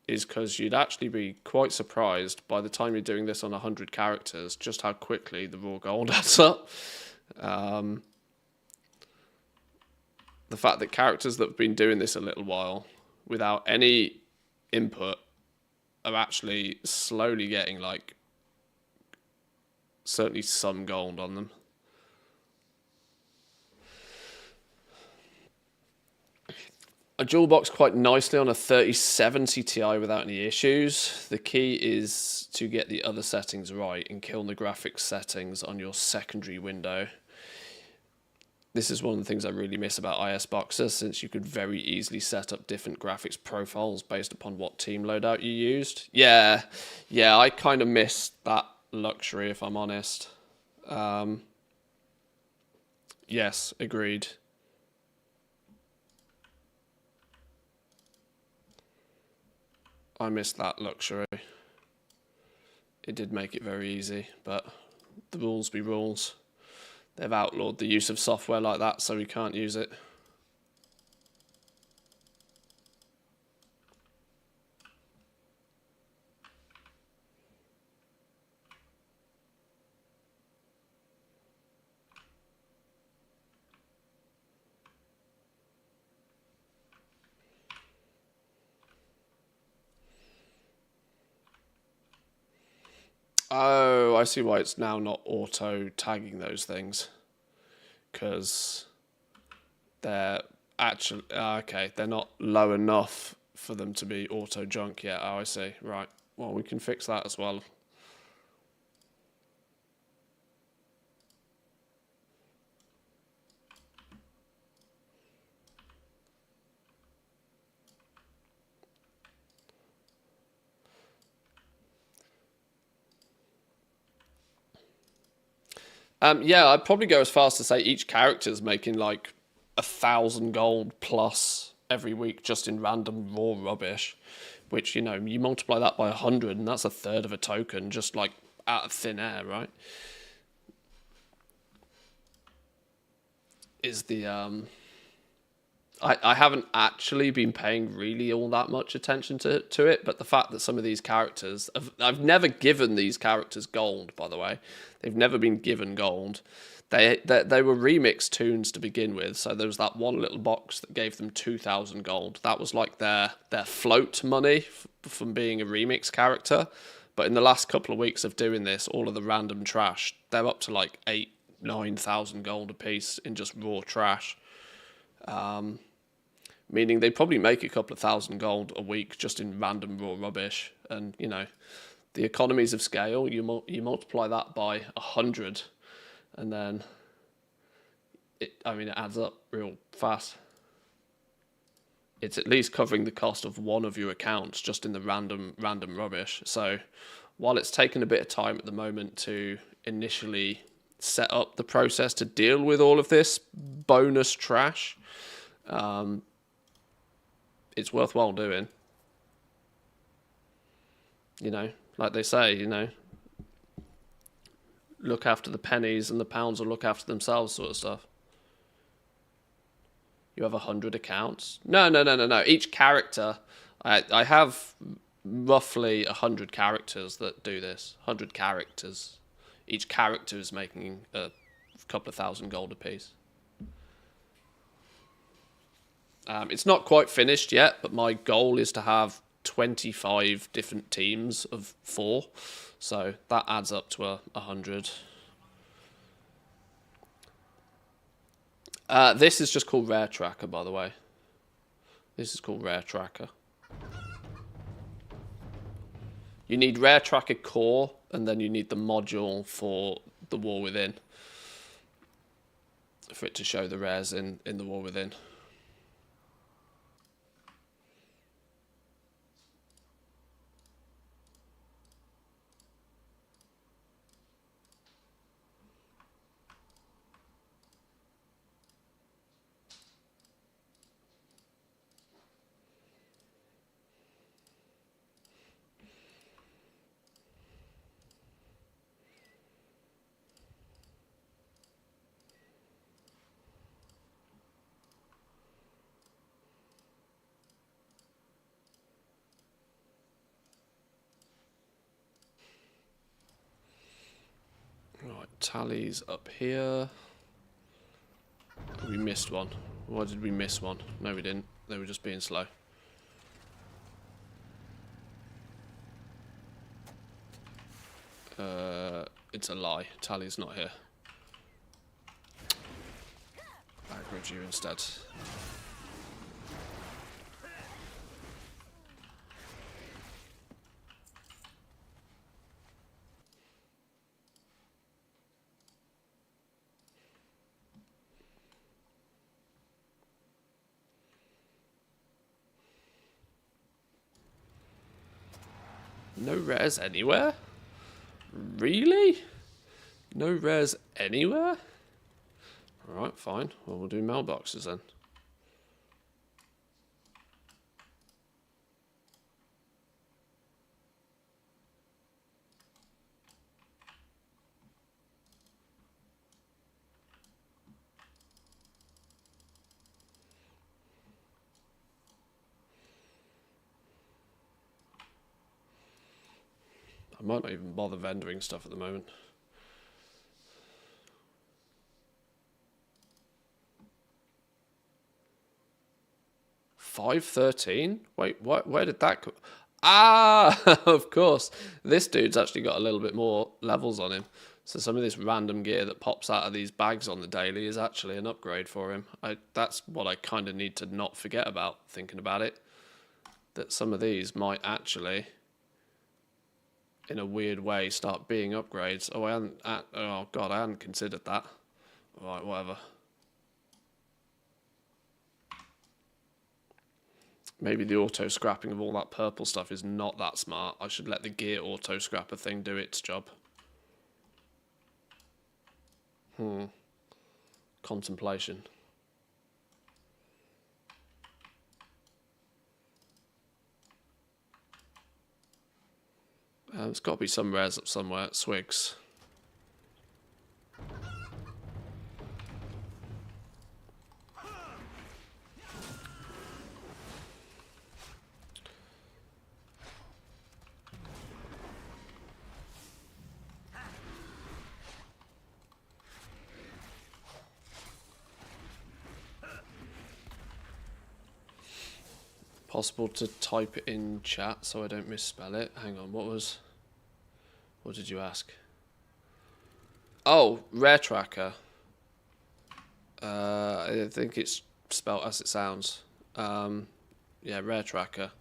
is because you'd actually be quite surprised by the time you're doing this on 100 characters just how quickly the raw gold adds up. The fact that characters that have been doing this a little while without any input are actually slowly getting like certainly some gold on them. A dual box quite nicely on a 3070 Ti without any issues. The key is to get the other settings right and kill the graphics settings on your secondary window. This is one of the things I really miss about IS Boxer, since you could very easily set up different graphics profiles based upon what team loadout you used. Yeah, I kind of miss that luxury, if I'm honest. Yes, agreed. I miss that luxury. It did make it very easy, but the rules be rules. They've outlawed the use of software like that, so we can't use it. Oh, I see why it's now not auto tagging those things. Because they're actually, okay, they're not low enough for them to be auto junk yet. Oh, I see. Right. Well, we can fix that as well. Yeah, I'd probably go as far as to say each character's making like 1,000 gold plus every week just in random raw rubbish, which, you know, you multiply that by 100 and that's a third of a token just like out of thin air, right? Is the I haven't actually been paying really all that much attention to it, but the fact that some of these characters, I've never given these characters gold, by the way. They've never been given gold. They were remix tunes to begin with, so there was that one little box that gave them 2,000 gold. That was like their float money from being a remix character. But in the last couple of weeks of doing this, all of the random trash, they're up to like 8,000-9,000 gold a piece in just raw trash. Meaning they probably make a couple of thousand gold a week just in random raw rubbish. And, you know, the economies of scale, you multiply that by 100, and then it adds up real fast. It's at least covering the cost of one of your accounts just in the random rubbish. So while it's taken a bit of time at the moment to initially set up the process to deal with all of this bonus trash, it's worthwhile doing. You know, like they say, you know, look after the pennies and the pounds will look after themselves, sort of stuff. You have 100 accounts? No. Each character, I have roughly 100 characters that do this. 100 characters. Each character is making a couple of thousand gold apiece. It's not quite finished yet, but my goal is to have 25 different teams of 4. So that adds up to 100. This is just called Rare Tracker, by the way. This is called Rare Tracker. You need Rare Tracker Core, and then you need the module for the War Within, for it to show the rares in the War Within. Right, tallies up here. We missed one. Why did we miss one? No, we didn't. They were just being slow. It's a lie. Tally's not here. Aggroed you instead. No rares anywhere? Really? No rares anywhere? Alright, fine. Well, we'll do mailboxes then. I might not even bother vendoring stuff at the moment. $5.13? Wait, what? Where did that go? Ah, of course. This dude's actually got a little bit more levels on him. So some of this random gear that pops out of these bags on the daily is actually an upgrade for him. That's what I kind of need to not forget about, thinking about it. That some of these might actually, in a weird way, start being upgrades. Oh, oh God, I hadn't considered that. Right, whatever. Maybe the auto-scrapping of all that purple stuff is not that smart. I should let the gear auto-scrapper thing do its job. Contemplation. There's got to be some rares up somewhere. Swigs. Possible to type it in chat so I don't misspell it. Hang on, what did you ask? Oh, Rare Tracker. I think it's spelled as it sounds. Yeah, Rare Tracker.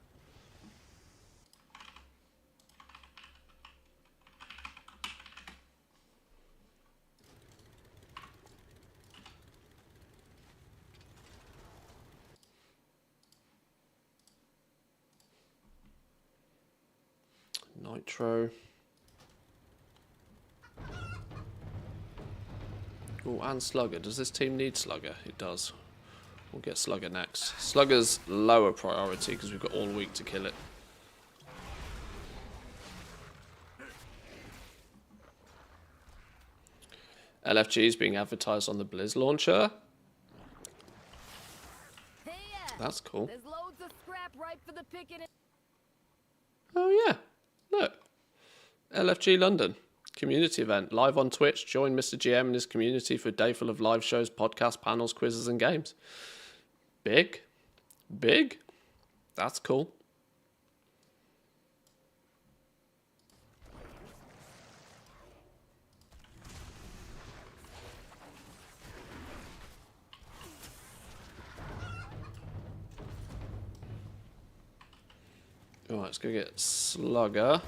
Nitro. Oh, and Slugger. Does this team need Slugger? It does. We'll get Slugger next. Slugger's lower priority because we've got all week to kill it. LFG is being advertised on the Blizz launcher. That's cool. There's loads of scrap ripe for the picking. Oh yeah, look. LFG London. Community event. Live on Twitch. Join Mr. GM and his community for a day full of live shows, podcasts, panels, quizzes and games. Big. Big. That's cool. Alright, let's go get Slugger.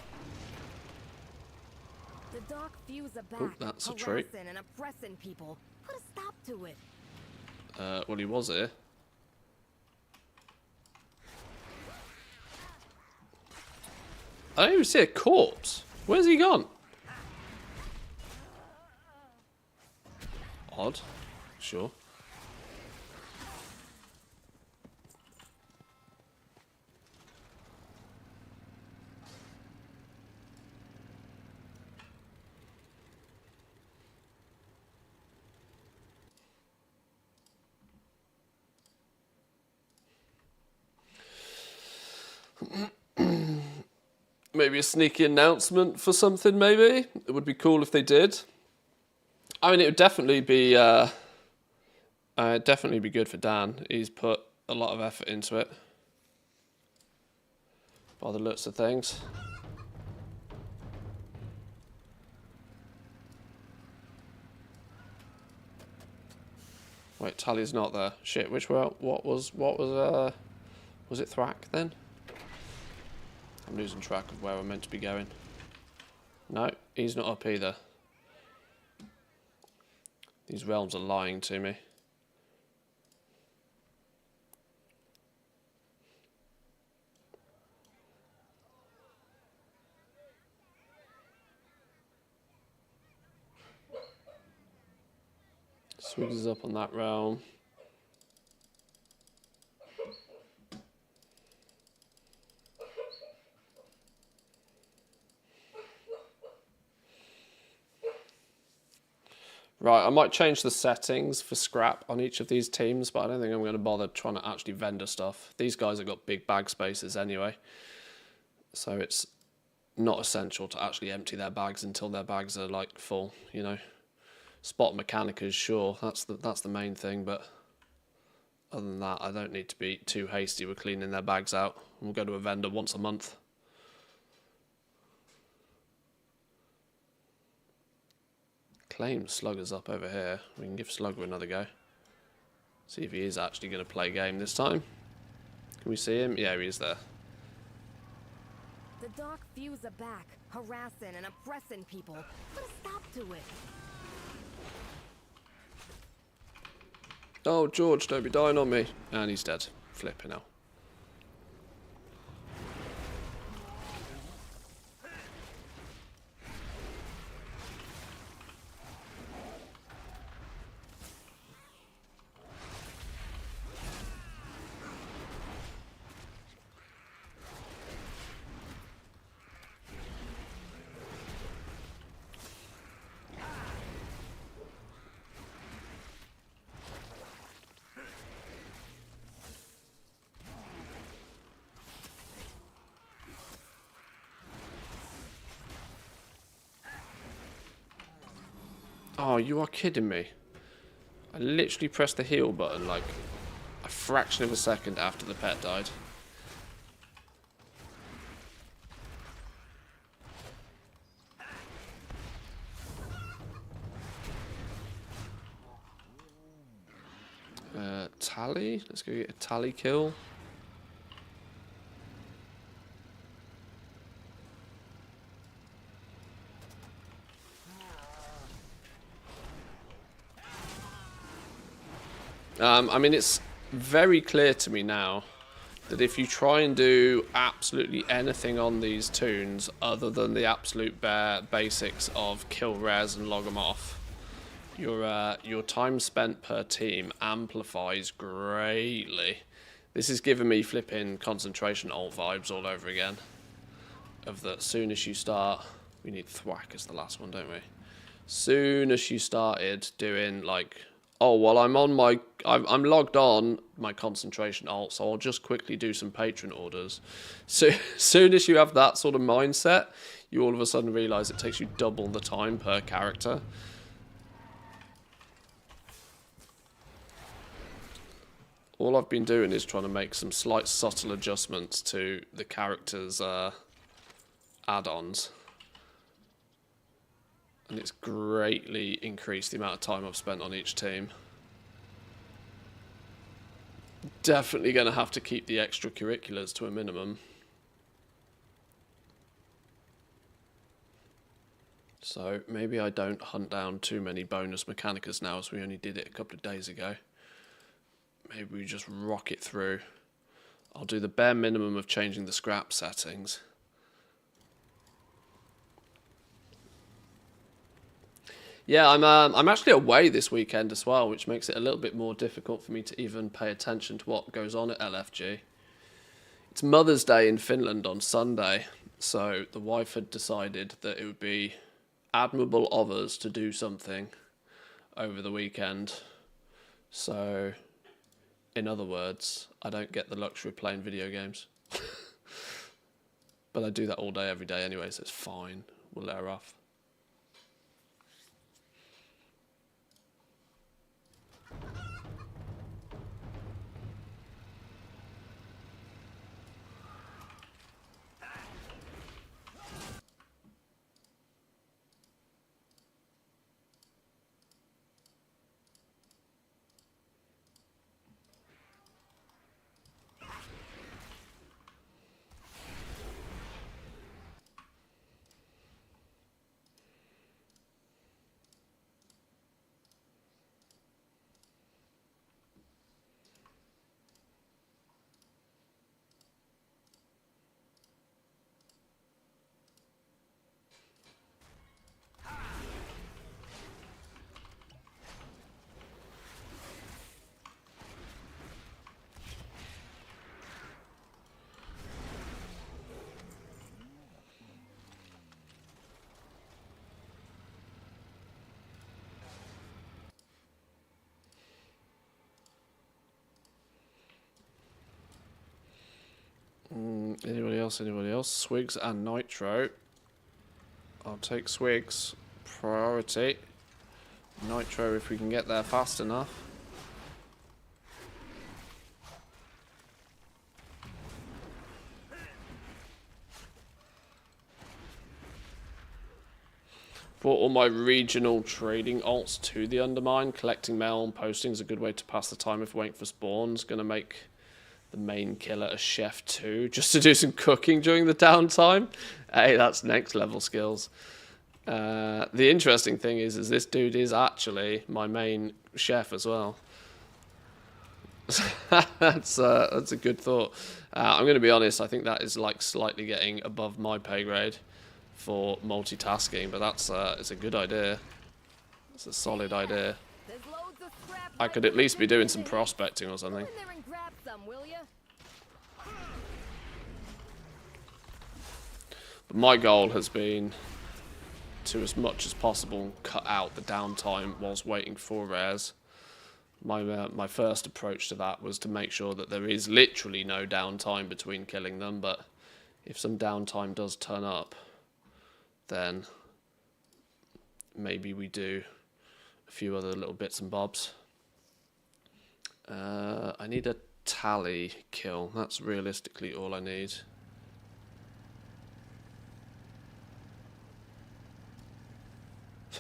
The dark fuse are back. Oh, that's a treat. Harassing and oppressing people. Put a stop to it. Well, he was here. I don't even see a corpse. Where's he gone? Odd. Sure. Maybe a sneaky announcement for something, maybe? It would be cool if they did. I mean, it would definitely be good for Dan. He's put a lot of effort into it. By the looks of things. Wait, Tally's not there. Shit, which were, what was it Thwack then? I'm losing track of where I'm meant to be going. No, he's not up either. These realms are lying to me. Swigs up on that realm. Right, I might change the settings for scrap on each of these teams, but I don't think I'm going to bother trying to actually vendor stuff. These guys have got big bag spaces anyway, so it's not essential to actually empty their bags until their bags are like full, you know. Spot Mechanicas, sure, that's the main thing, but other than that, I don't need to be too hasty with cleaning their bags out. We'll go to a vendor once a month. Claim Slugger's up over here. We can give Slugger another go. See if he is actually going to play game this time. Can we see him? Yeah, he is there. The dark fews are back, harassing and oppressing people. Put a stop to it. Oh, George, don't be dying on me. And he's dead. Flipping out. Oh, you are kidding me. I literally pressed the heal button like a fraction of a second after the pet died. Tally? Let's go get a tally kill. I mean, it's very clear to me now that if you try and do absolutely anything on these toons other than the absolute bare basics of kill res and log them off, your time spent per team amplifies greatly. This is giving me flipping concentration alt vibes all over again. Of that, soon as you start, we need thwack as the last one, don't we? Soon as you started doing like, oh well, I'm logged on my concentration alt, so I'll just quickly do some patron orders. So soon as you have that sort of mindset, you all of a sudden realise it takes you double the time per character. All I've been doing is trying to make some slight subtle adjustments to the characters' add-ons. And it's greatly increased the amount of time I've spent on each team. Definitely going to have to keep the extracurriculars to a minimum. So maybe I don't hunt down too many bonus Mechanicas now, as we only did it a couple of days ago. Maybe we just rock it through. I'll do the bare minimum of changing the scrap settings. Yeah, I'm actually away this weekend as well, which makes it a little bit more difficult for me to even pay attention to what goes on at LFG. It's Mother's Day in Finland on Sunday, so the wife had decided that it would be admirable of us to do something over the weekend. So, in other words, I don't get the luxury of playing video games. But I do that all day, every day anyway, so it's fine. We'll let her off. else? Anybody else? Swigs and Nitro. I'll take Swigs. Priority. Nitro if we can get there fast enough. Brought all my regional trading alts to the Undermine. Collecting mail and posting is a good way to pass the time if waiting for spawns. Gonna make the main killer a chef too, just to do some cooking during the downtime. Hey, that's next level skills. The interesting thing is this dude is actually my main chef as well. That's a good thought. I'm going to be honest, I think that is like slightly getting above my pay grade for multitasking, but that's it's a good idea. It's a solid idea. I could at least be doing some prospecting or something. But my goal has been to, as much as possible, cut out the downtime whilst waiting for rares. My first approach to that was to make sure that there is literally no downtime between killing them, but if some downtime does turn up, then maybe we do a few other little bits and bobs. I need a tally kill. That's realistically all I need.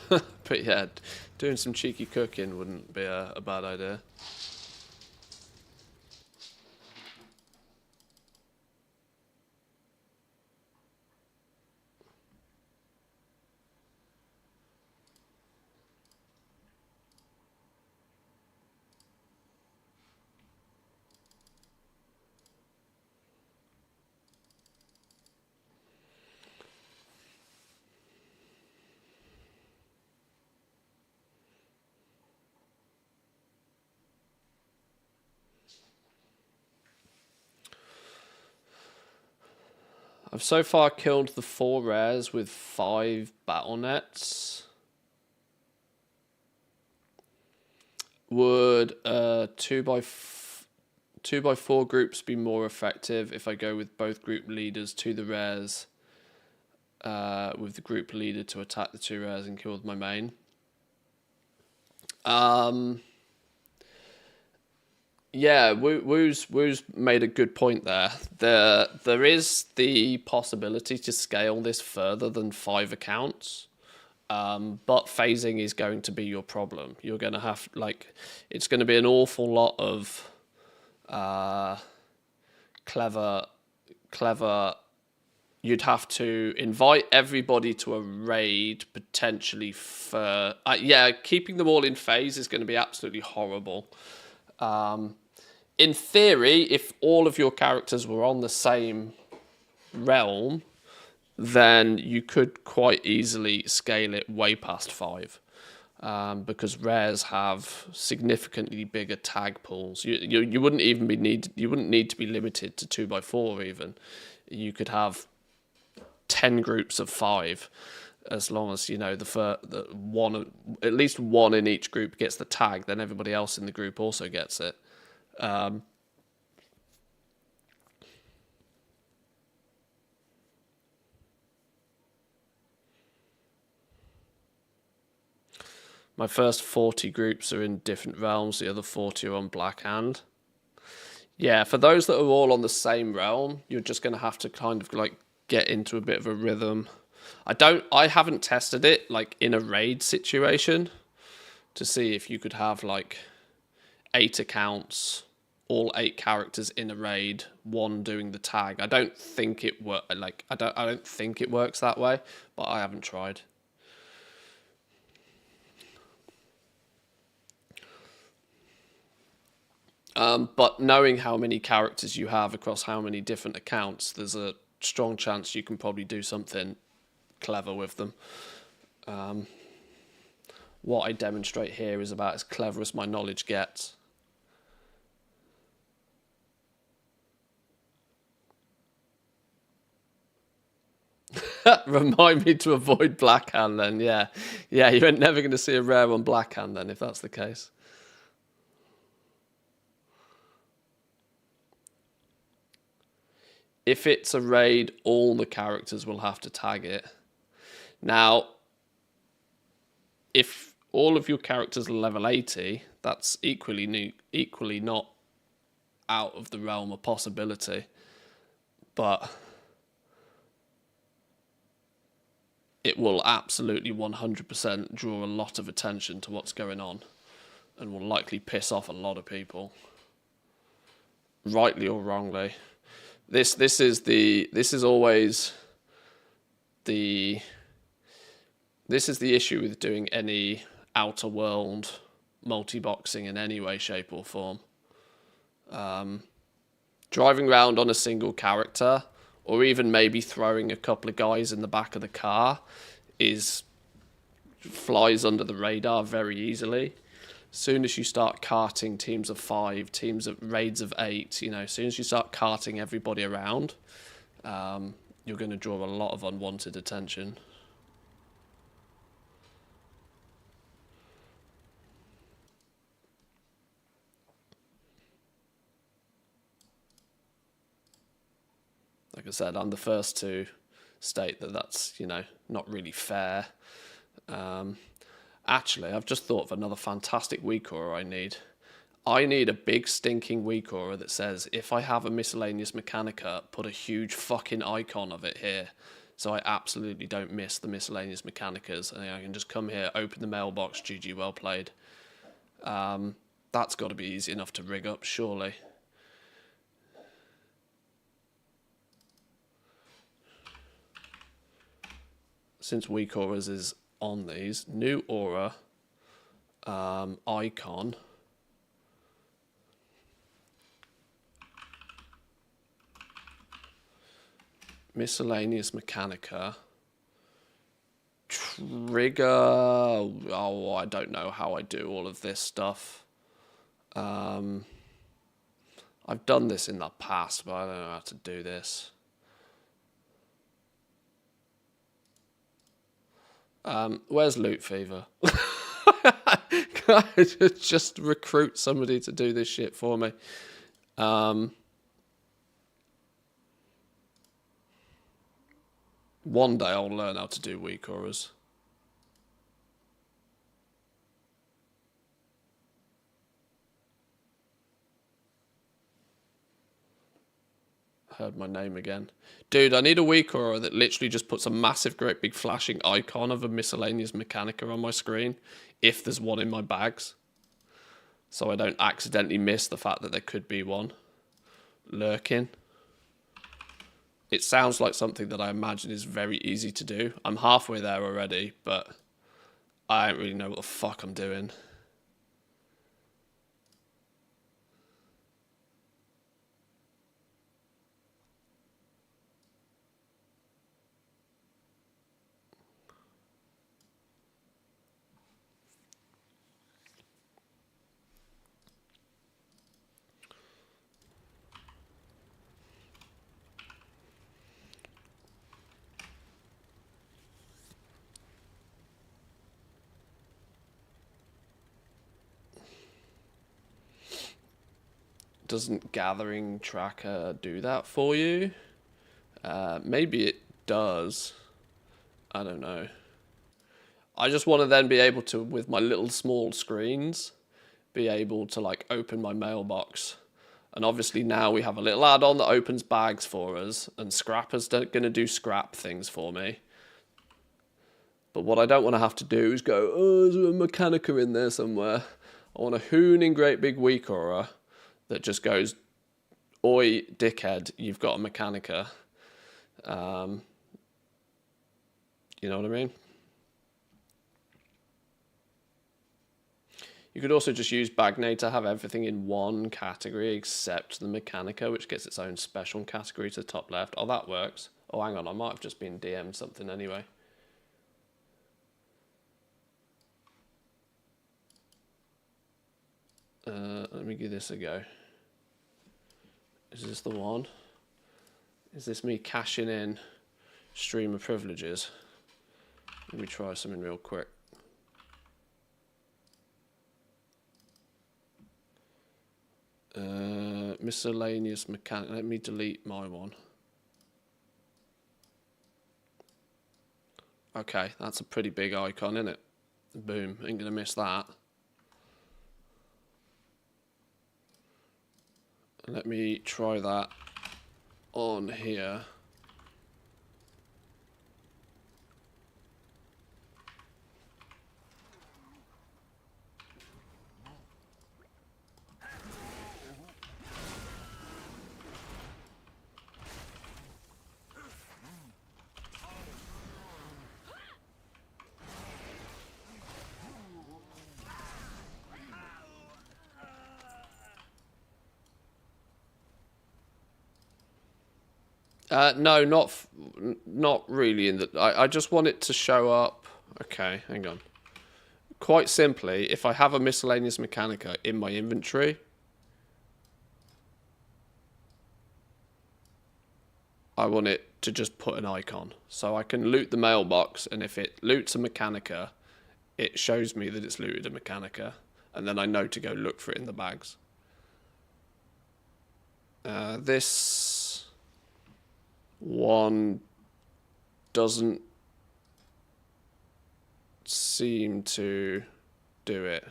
But yeah, doing some cheeky cooking wouldn't be a bad idea. I've so far killed the 4 rares with 5 battle nets. Would 2x4 groups be more effective if I go with both group leaders to the rares, with the group leader to attack the 2 rares and kill with my main? Yeah, Woo's made a good point there. There is the possibility to scale this further than 5 accounts, but phasing is going to be your problem. You're going to have, it's going to be an awful lot of clever. You'd have to invite everybody to a raid potentially for... yeah, keeping them all in phase is going to be absolutely horrible. In theory, if all of your characters were on the same realm, then you could quite easily scale it way past 5, because rares have significantly bigger tag pools. You wouldn't even you wouldn't need to be limited to 2x4 even. You could have 10 groups of 5, as long as the one, at least one in each group gets the tag, then everybody else in the group also gets it. My first 40 groups are in different realms, the other 40 are on Black Hand. Yeah, for those that are all on the same realm, you're just going to have to kind of get into a bit of a rhythm. I haven't tested it in a raid situation to see if you could have 8 accounts, all 8 characters in a raid, one doing the tag. I don't think it I don't think it works that way, but I haven't tried. But knowing how many characters you have across how many different accounts, there's a strong chance you can probably do something clever with them. What I demonstrate here is about as clever as my knowledge gets. Remind me to avoid Black Hand then, yeah. Yeah, you're never going to see a rare on Black Hand then, if that's the case. if it's a raid, all the characters will have to tag it. Now, if all of your characters are level 80, that's equally not out of the realm of possibility. But it will absolutely 100% draw a lot of attention to what's going on and will likely piss off a lot of people, rightly or wrongly. This is always the issue with doing any outer world multi-boxing in any way, shape or form. Driving around on a single character, or even maybe throwing a couple of guys in the back of the car, flies under the radar very easily. As soon as you start carting teams of 5, raids of 8, as soon as you start carting everybody around, you're going to draw a lot of unwanted attention. Like I said, I'm the first to state that that's, not really fair. Actually, I've just thought of another fantastic weak aura I need. I need a big stinking weak aura that says, if I have a miscellaneous Mechanica, put a huge fucking icon of it here. So I absolutely don't miss the miscellaneous Mechanicas. And I can just come here, open the mailbox, GG, well played. That's got to be easy enough to rig up, surely. Since weak auras is on these, new aura, icon, miscellaneous Mechanica, trigger, I don't know how I do all of this stuff. I've done this in the past, but I don't know how to do this. Where's Loot Fever? Can I just recruit somebody to do this shit for me? One day I'll learn how to do weak auras. Heard my name again. Dude, I need a weak aura that literally just puts a massive, great big flashing icon of a miscellaneous Mechanica on my screen, if there's one in my bags. So I don't accidentally miss the fact that there could be one lurking. It sounds like something that I imagine is very easy to do. I'm halfway there already, but I don't really know what the fuck I'm doing. Doesn't gathering tracker do that for you? Maybe it does. I don't know. I just want to then be able to, with my little small screens, be able to like open my mailbox. And obviously now we have a little add-on that opens bags for us, and Scrapper's going to do scrap things for me. But what I don't want to have to do is go, oh, there's a Mechanica in there somewhere. I want a hooning great big weak aura that just goes, oi, dickhead, you've got a Mechanica. You know what I mean? You could also just use Bagnate to have everything in one category except the Mechanica, which gets its own special category to the top left. Oh, that works. Oh, hang on, I might have just been DM'd something anyway. Let me give this a go. Is this the one? Is this me cashing in streamer privileges? Let me try something real quick. Miscellaneous mechanic. Let me delete my one. Okay, that's a pretty big icon, isn't it? Boom, ain't gonna miss that. Let me try that on here. No, not really. I just want it to show up. Okay, hang on. Quite simply, if I have a miscellaneous Mechanica in my inventory, I want it to just put an icon. So I can loot the mailbox, and if it loots a Mechanica, it shows me that it's looted a Mechanica, and then I know to go look for it in the bags. This one doesn't seem to do it.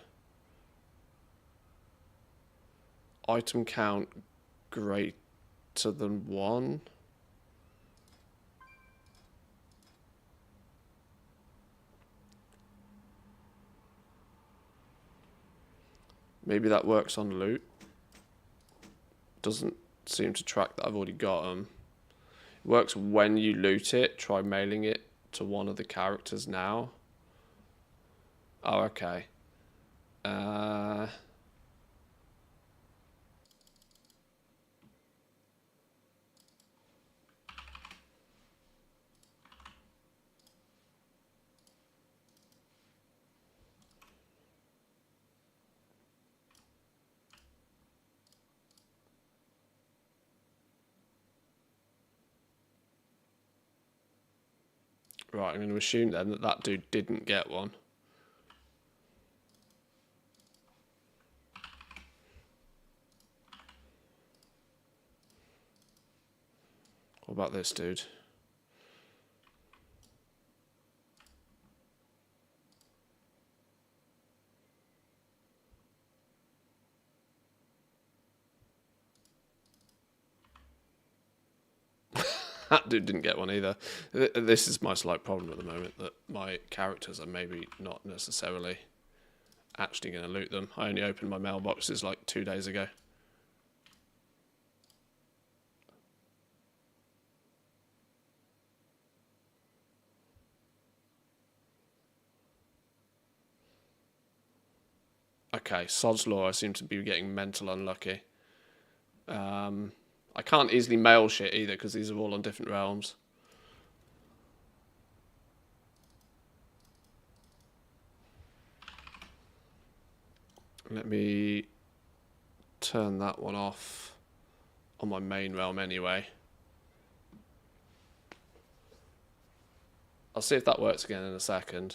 Item count greater than 1. Maybe that works on loot. Doesn't seem to track that I've already got them. It works when you loot it. Try mailing it to one of the characters now. Oh, okay. Right, I'm going to assume then that that dude didn't get one. What about this dude? That dude didn't get one either. This is my slight problem at the moment, that my characters are maybe not necessarily actually going to loot them. I only opened my mailboxes like 2 days ago. Okay, sod's law, I seem to be getting mental unlucky. I can't easily mail shit either because these are all on different realms. Let me turn that one off on my main realm anyway. I'll see if that works again in a second.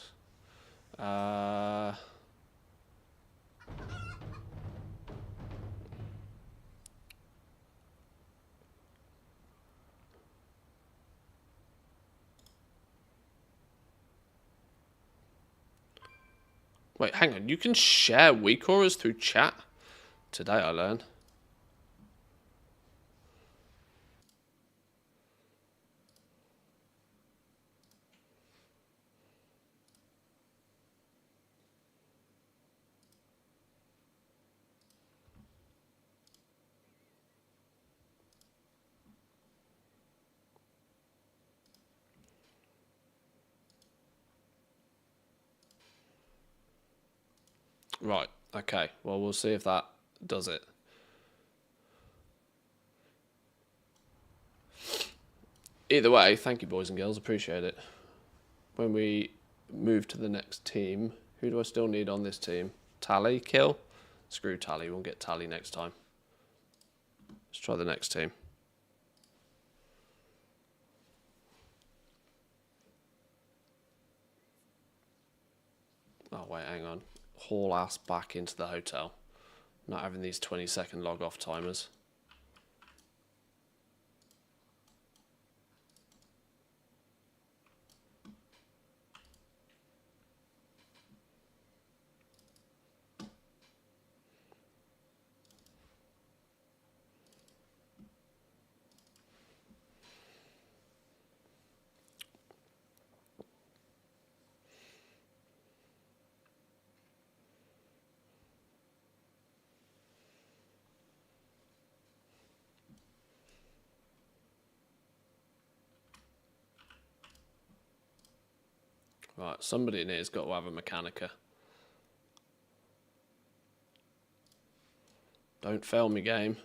Wait, hang on. You can share weak auras through chat? Today I learned. Right, okay. Well, we'll see if that does it. Either way, thank you, boys and girls. Appreciate it. When we move to the next team, who do I still need on this team? Tally, kill? Screw Tally. We'll get Tally next time. Let's try the next team. Oh, wait, hang on. Haul ass back into the hotel. Not having these 20-second log off timers. Right, somebody in here's got to have a Mechanica. Don't fail me, game.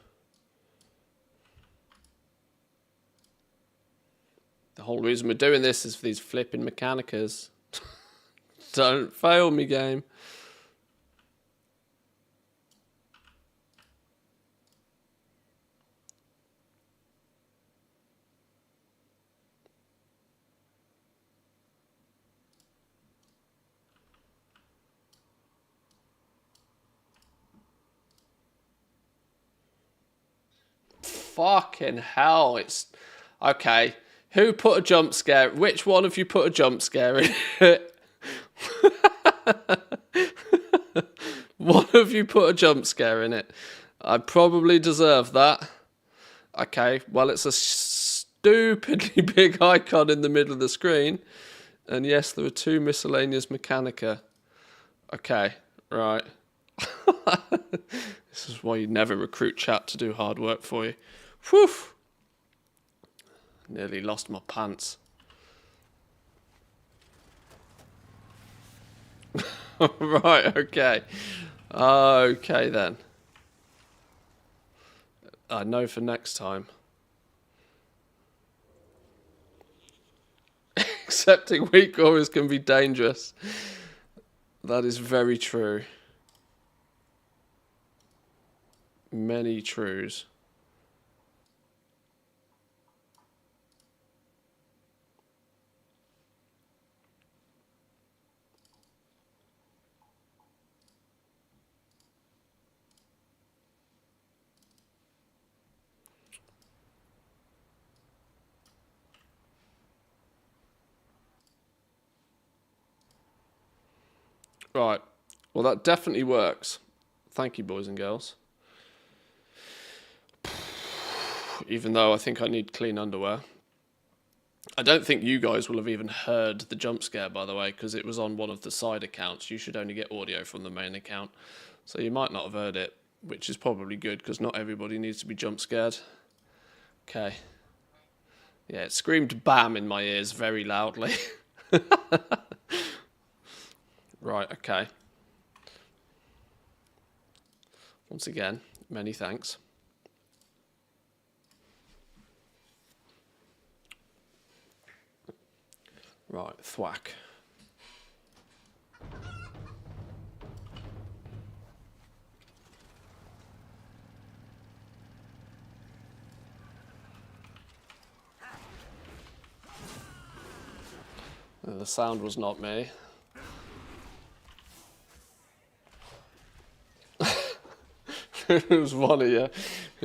The whole reason we're doing this is for these flipping Mechanicas. Don't fail me, game. Fucking hell, it's... Okay, who put a jump scare? Which one of you put a jump scare in it? One of you put a jump scare in it. I probably deserve that. Okay, well, it's a stupidly big icon in the middle of the screen. And yes, there are 2 miscellaneous Mechanica. Okay, right. This is why you never recruit chat to do hard work for you. Whew! Nearly lost my pants. Right, okay. Okay then. I know for next time. Accepting weak auras can be dangerous. That is very true. Many truths. Right. Well, that definitely works. Thank you, boys and girls. Even though I think I need clean underwear. I don't think you guys will have even heard the jump scare, by the way, because it was on one of the side accounts. You should only get audio from the main account. So you might not have heard it, which is probably good, because not everybody needs to be jump scared. Okay. Yeah, it screamed BAM in my ears very loudly. Right, okay. Once again, many thanks. Right, thwack. The sound was not me. It was one of you,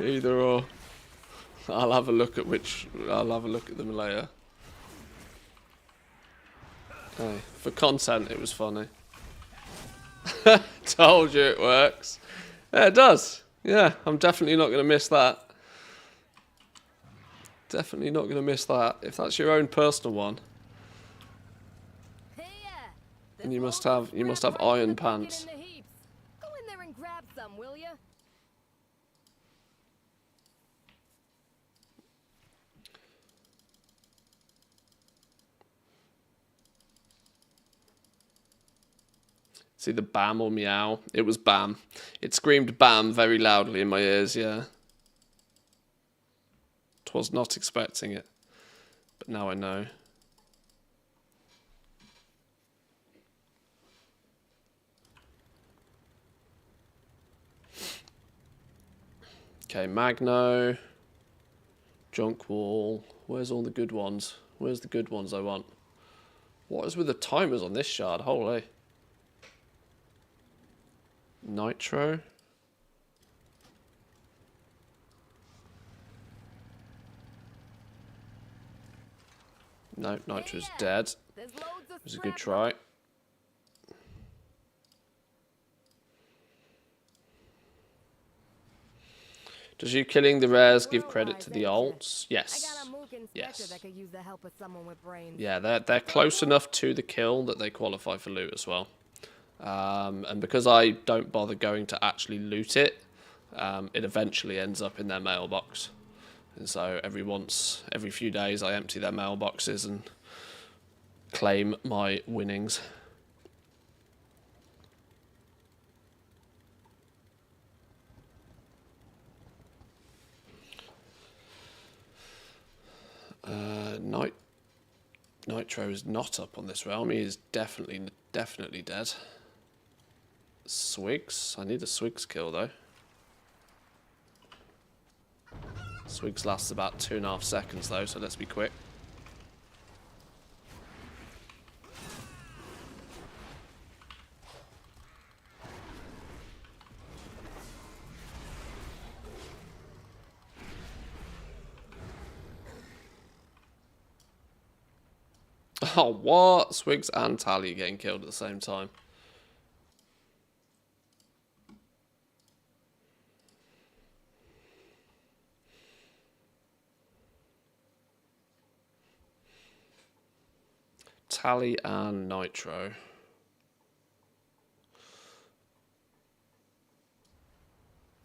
either or. I'll have a look at them later. Hey, for content, it was funny. Told you it works. Yeah, it does. Yeah, I'm definitely not going to miss that. Definitely not going to miss that. If that's your own personal one, then you must have iron pants. Go in there and grab some, will ya? See the BAM or meow? It was BAM. It screamed BAM very loudly in my ears, yeah. Was not expecting it, but now I know. Okay, Magno, Junk Wall. Where's all the good ones? Where's the good ones I want? What is with the timers on this shard? Holy. Nitro. No, Nitro's dead. It was a good try. Does you killing the rares give credit to the alts? Yes. Yes. Yeah, they're close enough to the kill that they qualify for loot as well. And because I don't bother going to actually loot it, it eventually ends up in their mailbox. And so every few days I empty their mailboxes and claim my winnings. Nitro is not up on this realm. He is definitely dead. Swigs. I need a Swigs kill though. Swigs lasts about 2.5 seconds though, so let's be quick. Oh, what? Swigs and Tally getting killed at the same time. Tally and Nitro.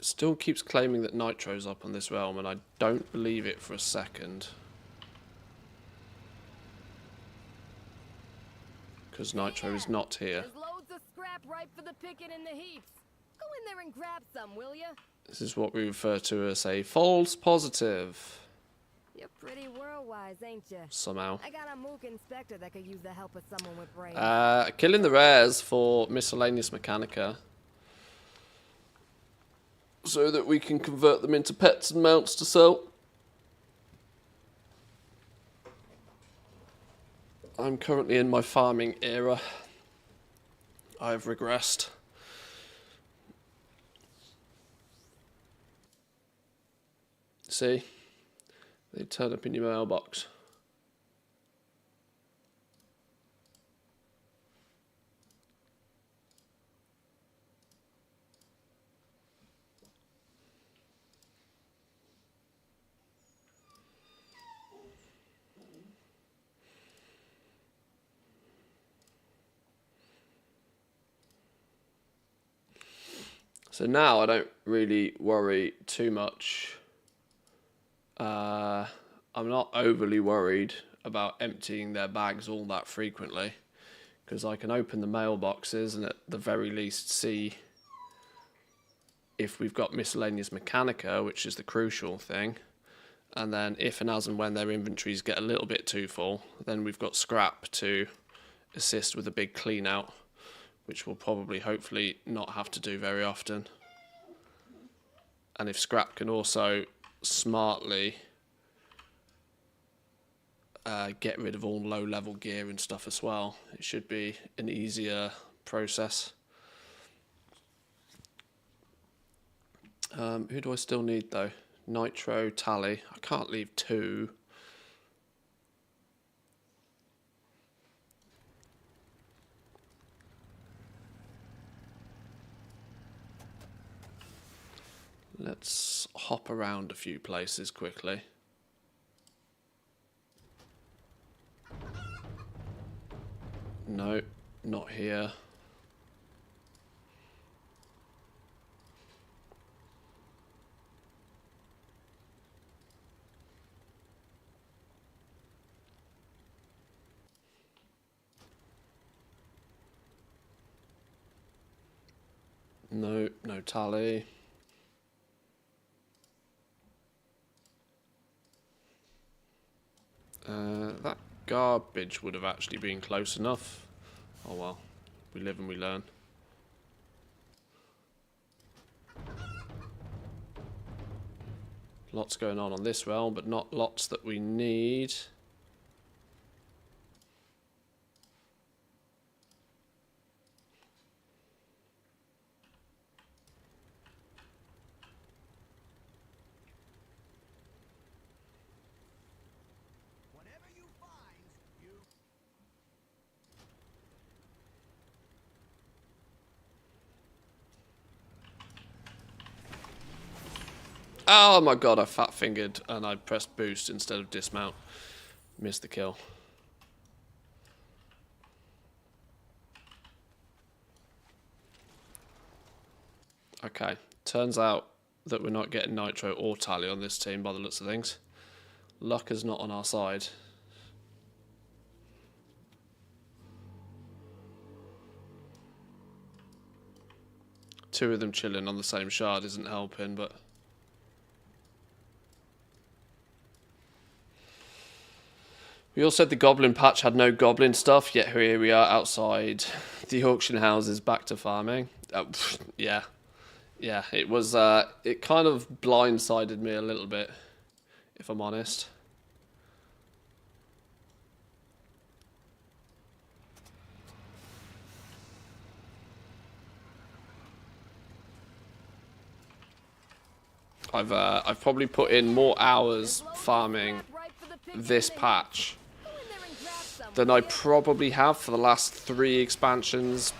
Still keeps claiming that Nitro's up on this realm, and I don't believe it for a second. Because Nitro is not here. There's loads of scrap ripe for the picking in the heaps. Go in there and grab some, will ya? This is what we refer to as a false positive. You're pretty world-wise, ain't ya? Somehow. I got a mook inspector that could use the help of someone with brains. Killing the rares for miscellaneous Mechanica. So that we can convert them into pets and mounts to sell. I'm currently in my farming era. I've regressed. See? They turn up in your mailbox. So now I don't really worry too much. I'm not overly worried about emptying their bags all that frequently, because I can open the mailboxes and at the very least see if we've got miscellaneous Mechanica, which is the crucial thing. And then if and as and when their inventories get a little bit too full, then we've got scrap to assist with a big clean out, which we'll probably hopefully not have to do very often. And if scrap can also smartly get rid of all low-level gear and stuff as well, it should be an easier process. Who do I still need though? Nitro, Tally. I can't leave 2. Let's hop around a few places quickly. No, not here. No, no Tally. That garbage would have actually been close enough. Oh well, we live and we learn. Lots going on this realm, but not lots that we need. Whatever you find, you... Oh my god, I fat fingered and I pressed boost instead of dismount. Missed the kill. Okay, turns out that we're not getting Nitro or Tally on this team by the looks of things. Luck is not on our side. Two of them chilling on the same shard isn't helping, but... We all said the goblin patch had no goblin stuff, yet here we are outside the auction houses back to farming. Yeah. Yeah, it was, it kind of blindsided me a little bit, if I'm honest. I've probably put in more hours farming this patch than I probably have for the last 3 expansions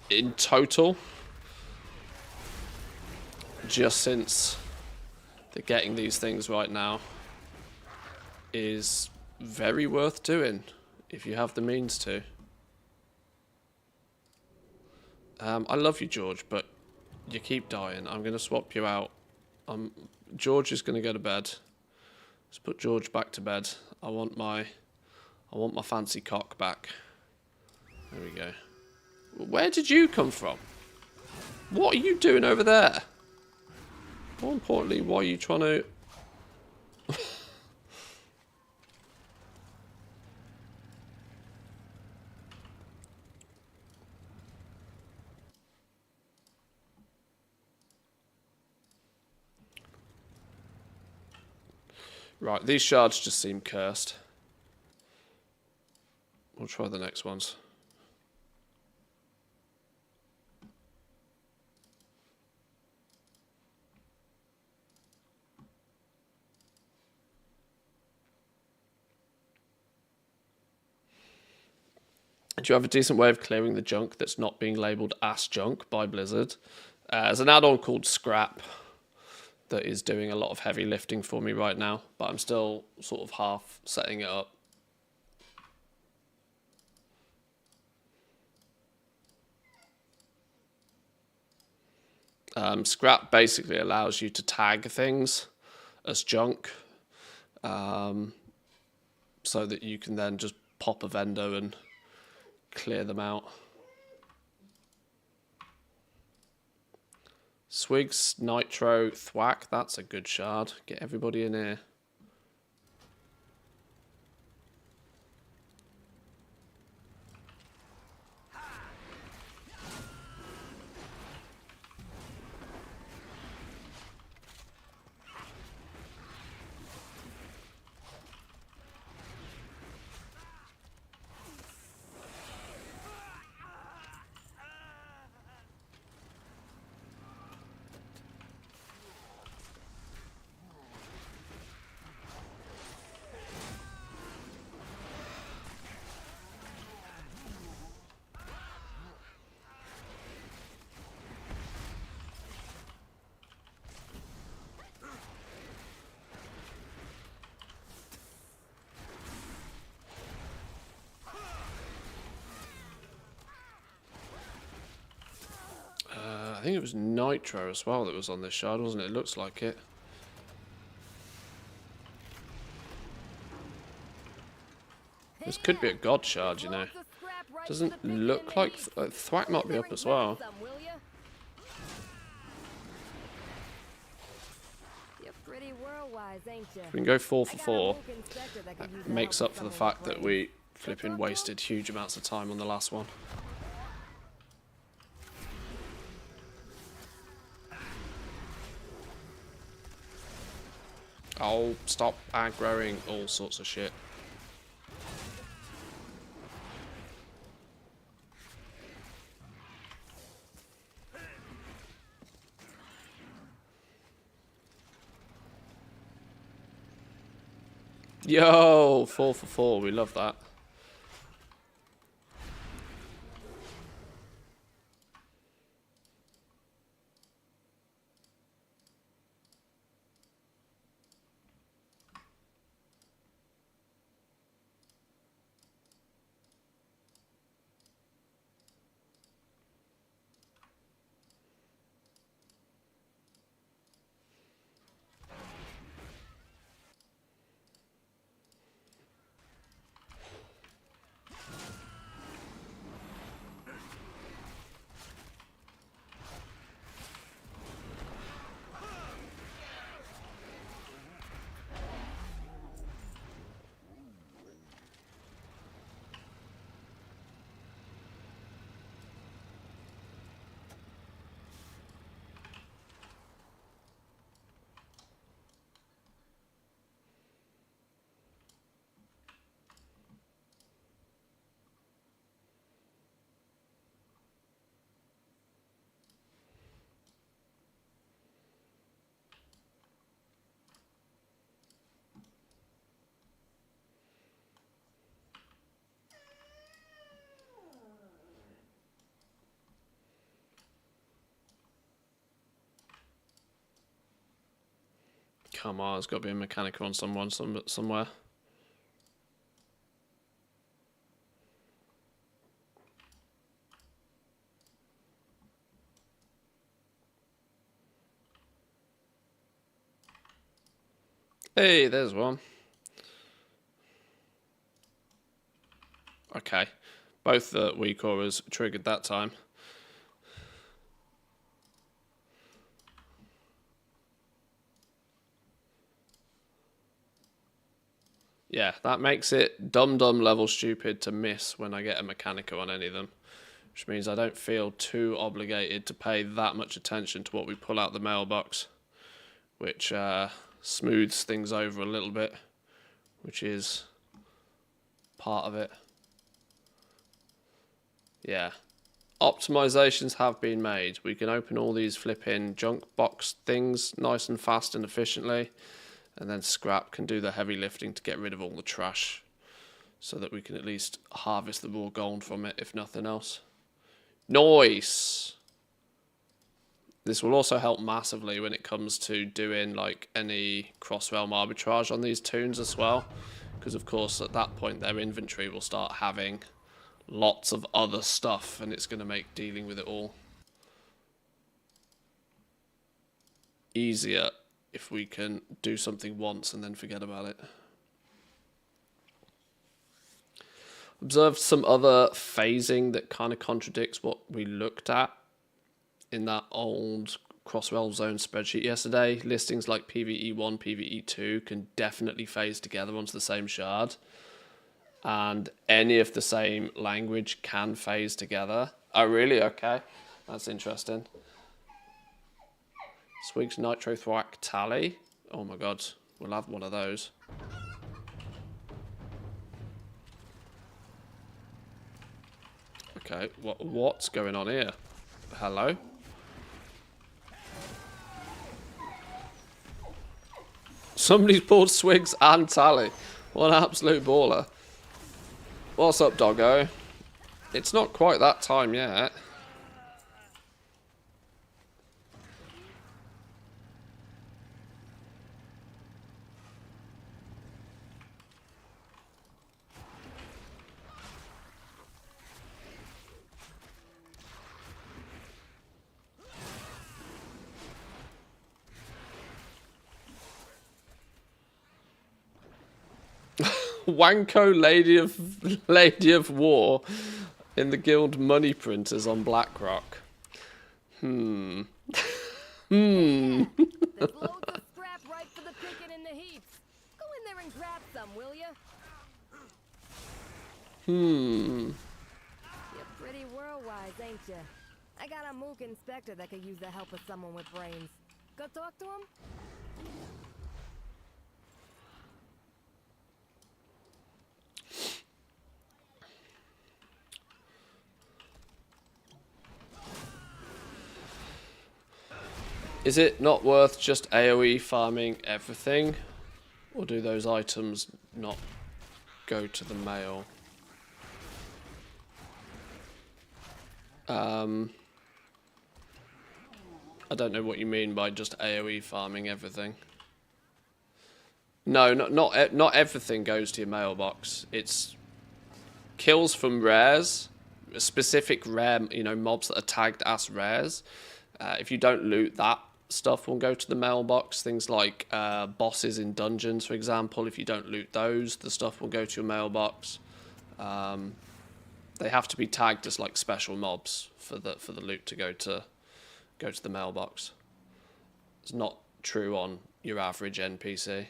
in total. Just since the getting these things right now is very worth doing if you have the means to. I love you, George, but you keep dying. I'm going to swap you out. George is going to go to bed. Let's put George back to bed. I want my fancy cock back. There we go. Where did you come from? What are you doing over there? More importantly, why are you trying to... Right, these shards just seem cursed. We'll try the next ones. Do you have a decent way of clearing the junk that's not being labelled as junk by Blizzard? There's an add-on called Scrap that is doing a lot of heavy lifting for me right now, but I'm still sort of half setting it up. Scrap basically allows you to tag things as junk, so that you can then just pop a vendor and clear them out. Swigs, Nitro, Thwack, that's a good shard. Get everybody in here. I think it was Nitro as well that was on this shard, wasn't it? It looks like it. This could be a god shard, you know. Doesn't look like... Thwack might be up as well. We can go 4 for 4. That makes up for the fact that we flipping wasted huge amounts of time on the last one. Oh, stop aggroing all sorts of shit. Yo, 4 for 4, we love that. Come on, there's got to be a Mechanica on somewhere. Hey, there's one. Okay. Both the weak auras triggered that time. Yeah, that makes it dumb level stupid to miss when I get a Mechanica on any of them. Which means I don't feel too obligated to pay that much attention to what we pull out the mailbox. Which smooths things over a little bit. Which is part of it. Yeah. Optimizations have been made. We can open all these flipping junk box things nice and fast and efficiently. And then Scrap can do the heavy lifting to get rid of all the trash. So that we can at least harvest the raw gold from it, if nothing else. Nice! This will also help massively when it comes to doing like any cross-realm arbitrage on these toons as well. Because of course at that point their inventory will start having lots of other stuff. And it's going to make dealing with it all easier if we can do something once and then forget about it. Observed some other phasing that kind of contradicts what we looked at in that old Crossrail Zone spreadsheet yesterday. Listings like PvE1, PvE2 can definitely phase together onto the same shard. And any of the same language can phase together. Oh, really? Okay. That's interesting. Swig's Nitro Thwack Tally. Oh my god, we'll have one of those. Okay, what's going on here? Hello? Somebody's pulled Swigs and Tally. What an absolute baller. What's up, doggo? It's not quite that time yet. Wanko Lady of War in the guild money printers on BlackRock. There's loads of scrap right for the picking in the heaps. Go in there and grab some, will ya? You're pretty world-wise, ain't ya? I got a mook inspector that could use the help of someone with brains. Go talk to him? Is it not worth just AoE farming everything? Or do those items not go to the mail? I don't know what you mean by just AoE farming everything. No, not everything goes to your mailbox. It's kills from rares, specific rare, mobs that are tagged as rares. If you don't loot that, stuff will go to the mailbox. Things like bosses in dungeons, for example. If you don't loot those, the stuff will go to your mailbox. They have to be tagged as like special mobs for the loot to go to the mailbox. It's not true on your average NPC.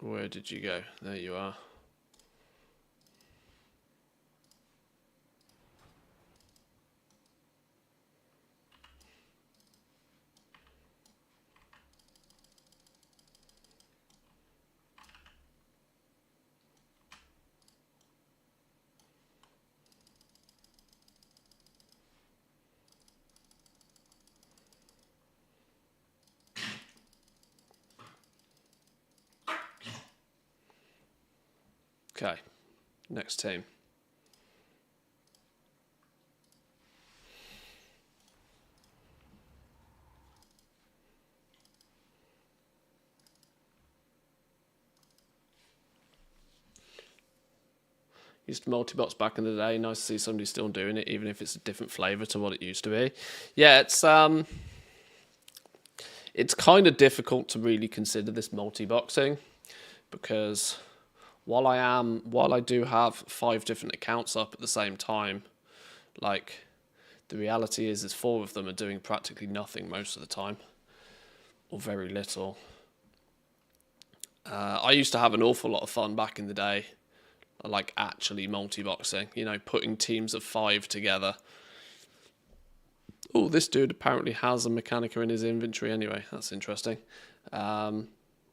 Where did you go? There you are. Okay, next team. Used to multi-box back in the day. Nice to see somebody still doing it, even if it's a different flavour to what it used to be. Yeah, it's kind of difficult to really consider this multi-boxing because while I do have 5 different accounts up at the same time, like the reality is 4 of them are doing practically nothing most of the time, or very little. I used to have an awful lot of fun back in the day, like actually multi-boxing, you know, putting teams of 5 together. Oh, this dude apparently has a Mechanica in his inventory anyway. That's interesting.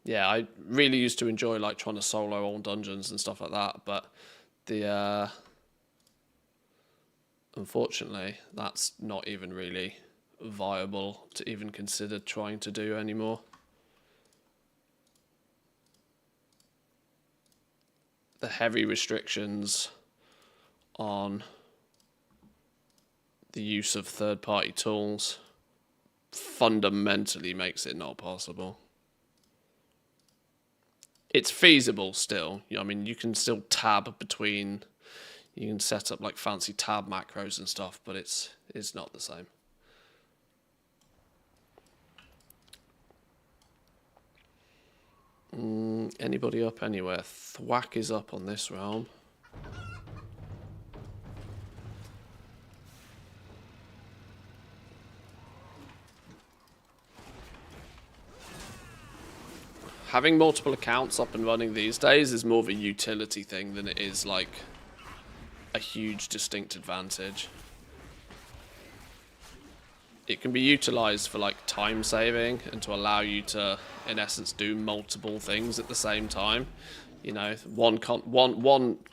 Yeah, I really used to enjoy like trying to solo all dungeons and stuff like that, but the unfortunately, that's not even really viable to even consider trying to do anymore. The heavy restrictions on the use of third-party tools fundamentally makes it not possible. It's feasible still. I mean, you can still tab between, you can set up like fancy tab macros and stuff, but it's not the same. Anybody up anywhere? Thwack is up on this realm. Having multiple accounts up and running these days is more of a utility thing than it is like a huge distinct advantage. It can be utilized for like time saving and to allow you to, in essence, do multiple things at the same time. You know, one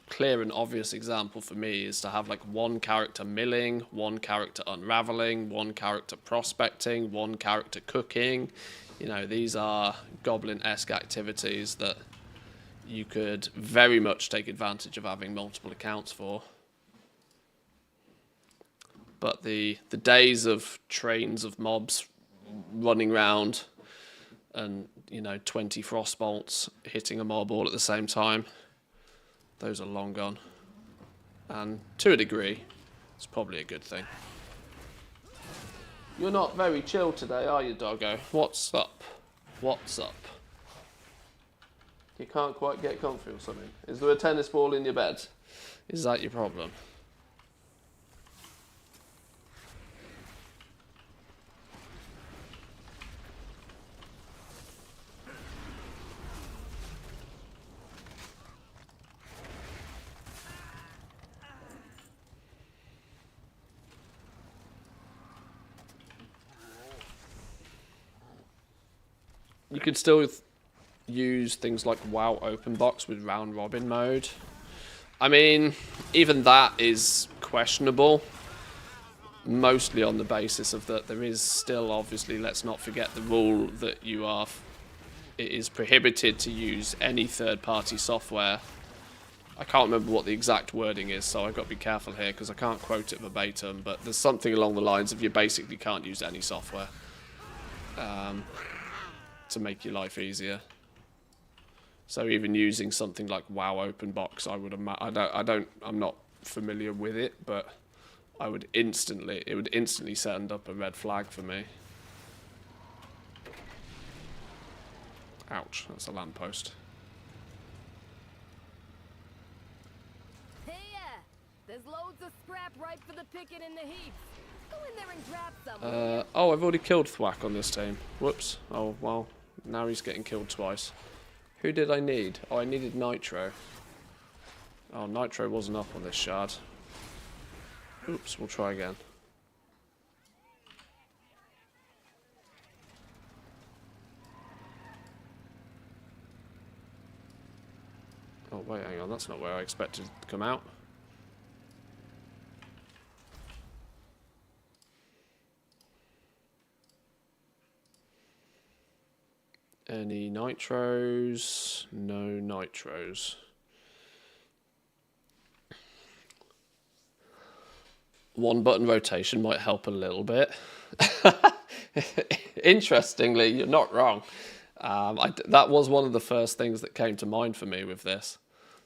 clear and obvious example for me is to have like one character milling, one character unraveling, one character prospecting, one character cooking. You know, these are goblin-esque activities that you could very much take advantage of having multiple accounts for. But the days of trains of mobs running round and, you know, 20 frostbolts hitting a mob all at the same time, those are long gone. And to a degree, it's probably a good thing. You're not very chill today, are you, doggo? What's up? What's up? You can't quite get comfy or something? Is there a tennis ball in your bed? Is that your problem? You could still use things like WoW Open Box with round robin mode. I mean, even that is questionable. Mostly on the basis of that there is still, obviously, let's not forget the rule that it is prohibited to use any third-party software. I can't remember what the exact wording is, so I've got to be careful here because I can't quote it verbatim, but there's something along the lines of you basically can't use any software to make your life easier. So even using something like WoW Open Box, I would I'm not familiar with it, but it would instantly send up a red flag for me. Ouch, that's a lamppost. Hey, there's loads of scrap ripe for the picking in the heaps. Go in there and grab some. Oh, I've already killed Thwack on this team. Whoops. Oh, well, now he's getting killed twice. Who did I need? Oh, I needed nitro. Oh, nitro wasn't up on this shard. Oops, we'll try again. Oh, wait, hang on. That's not where I expected it to come out. Any nitros? No nitros. One button rotation might help a little bit. Interestingly, you're not wrong. That was one of the first things that came to mind for me with this.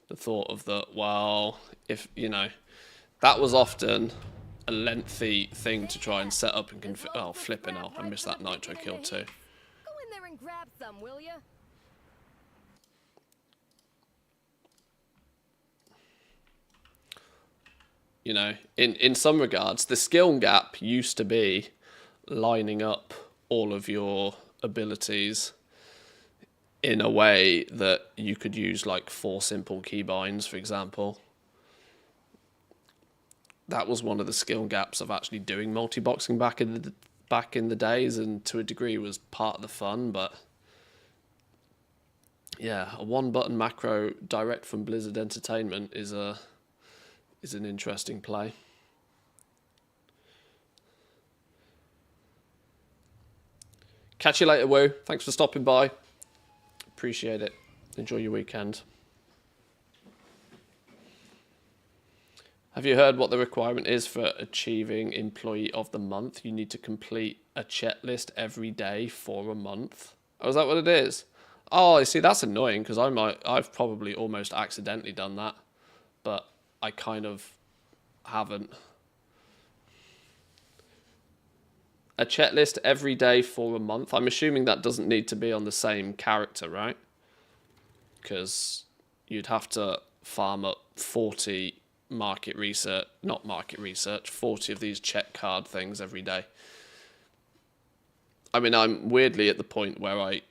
The thought of that, well, if, you know, that was often a lengthy thing to try and set up and configure. Oh, flipping hell, I missed that nitro kill too. Go in there and grab some, will ya? You know, in some regards, the skill gap used to be lining up all of your abilities in a way that you could use like 4 simple keybinds, for example. That was one of the skill gaps of actually doing multi-boxing back in the days, and to a degree was part of the fun. But yeah, a 1-button macro direct from Blizzard Entertainment is an interesting play. Catch you later, Woo. Thanks for stopping by. Appreciate it. Enjoy your weekend. Have you heard what the requirement is for achieving Employee of the Month? You need to complete a checklist every day for a month. Oh, is that what it is? Oh, I see. That's annoying because I've probably almost accidentally done that, but I kind of haven't. A checklist every day for a month. I'm assuming that doesn't need to be on the same character, right? Because you'd have to farm up 40 not market research, 40 of these check card things every day. I mean, I'm weirdly at the point where I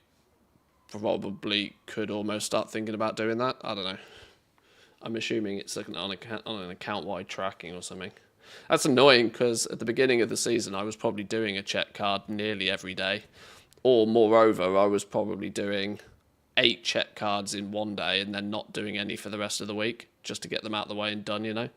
probably could almost start thinking about doing that. I don't know. I'm assuming it's like on an account-wide tracking or something. That's annoying because at the beginning of the season, I was probably doing a check card nearly every day. Or moreover, I was probably doing 8 check cards in one day and then not doing any for the rest of the week just to get them out of the way and done, you know?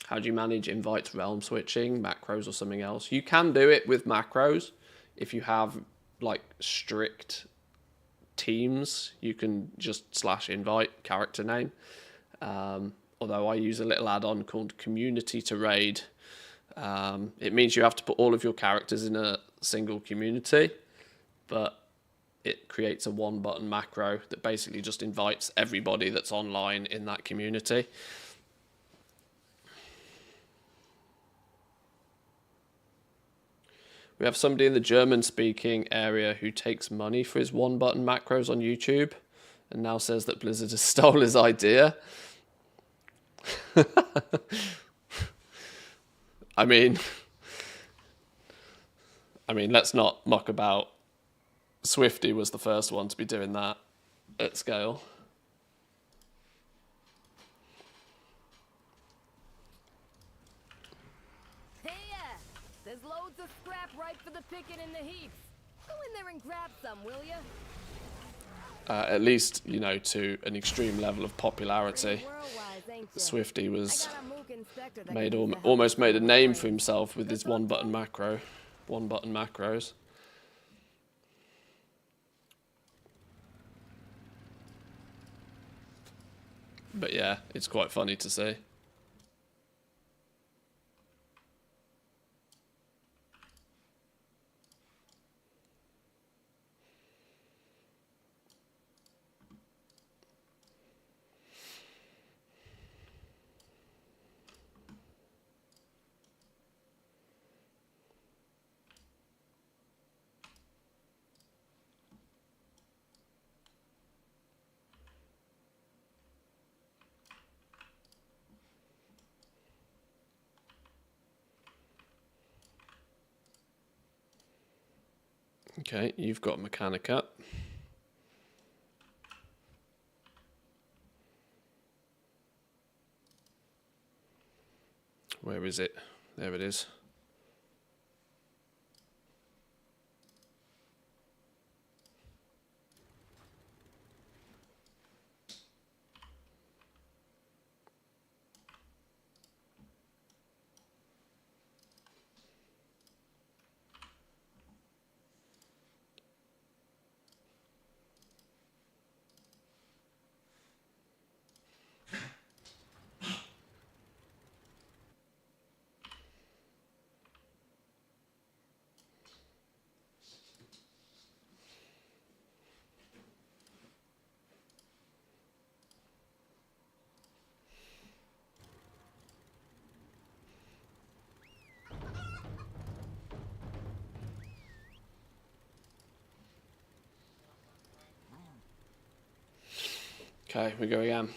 How do you manage invites, realm switching, macros or something else? You can do it with macros. If you have like strict teams, you can just /invite character name. Although I use a little add-on called community to raid. It means you have to put all of your characters in a single community, but it creates a 1-button macro that basically just invites everybody that's online in that community. We have somebody in the German-speaking area who takes money for his 1-button macros on YouTube and now says that Blizzard has stole his idea. I mean, let's not muck about. Swifty was the first one to be doing that at scale. Hey, there's loads of scrap right for the picking in the heaps. Go in there and grab some, will ya? At least, you know, to an extreme level of popularity. Swifty was almost made a name for himself with his 1-button macros. But yeah, it's quite funny to see. Okay, you've got Mechanica. Where is it? There it is. Okay, we go again.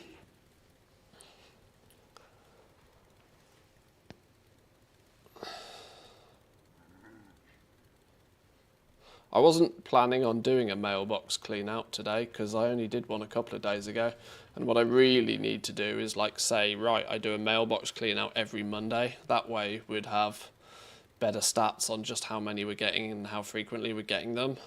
I wasn't planning on doing a mailbox clean out today because I only did one a couple of days ago. And what I really need to do is like say, right, I do a mailbox clean out every Monday. That way we'd have better stats on just how many we're getting and how frequently we're getting them.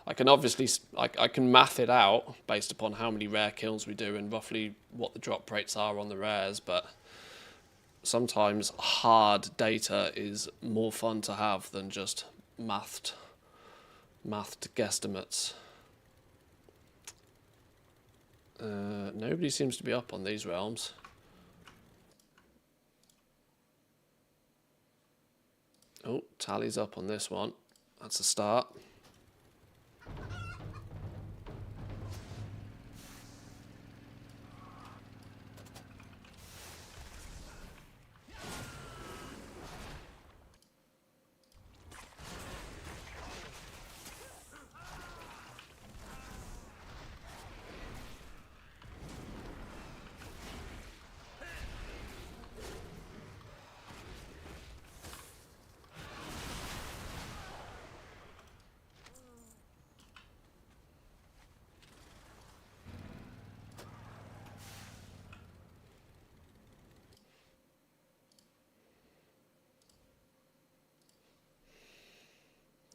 I can obviously, I can math it out based upon how many rare kills we do and roughly what the drop rates are on the rares, but sometimes hard data is more fun to have than just mathed guesstimates. Nobody seems to be up on these realms. Oh, tally's up on this one. That's a start.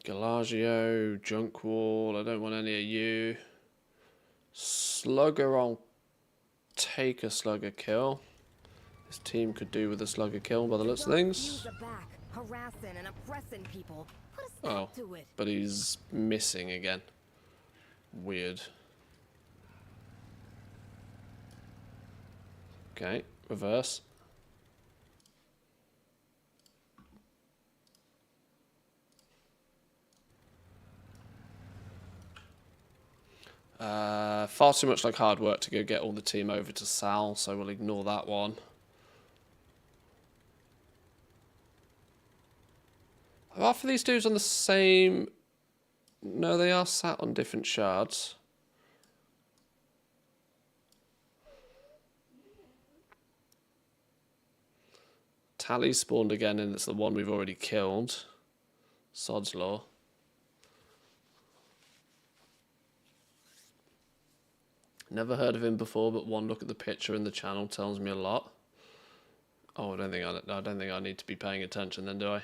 Galagio, Junk Wall, I don't want any of you. Slugger, I'll take a Slugger kill. This team could do with a Slugger kill by the looks of things. Harassing and oppressing people. Put a Oh, stop to it. but he's missing again. Weird. Okay, reverse. Far too much like hard work to go get all the team over to Sal, so we'll ignore that one. Are half of these dudes on the same... No, they are sat on different shards. Tally spawned again, and it's the one we've already killed. Sod's Law. Never heard of him before, but one look at the picture in the channel tells me a lot. Oh, I don't think I need to be paying attention then, do I?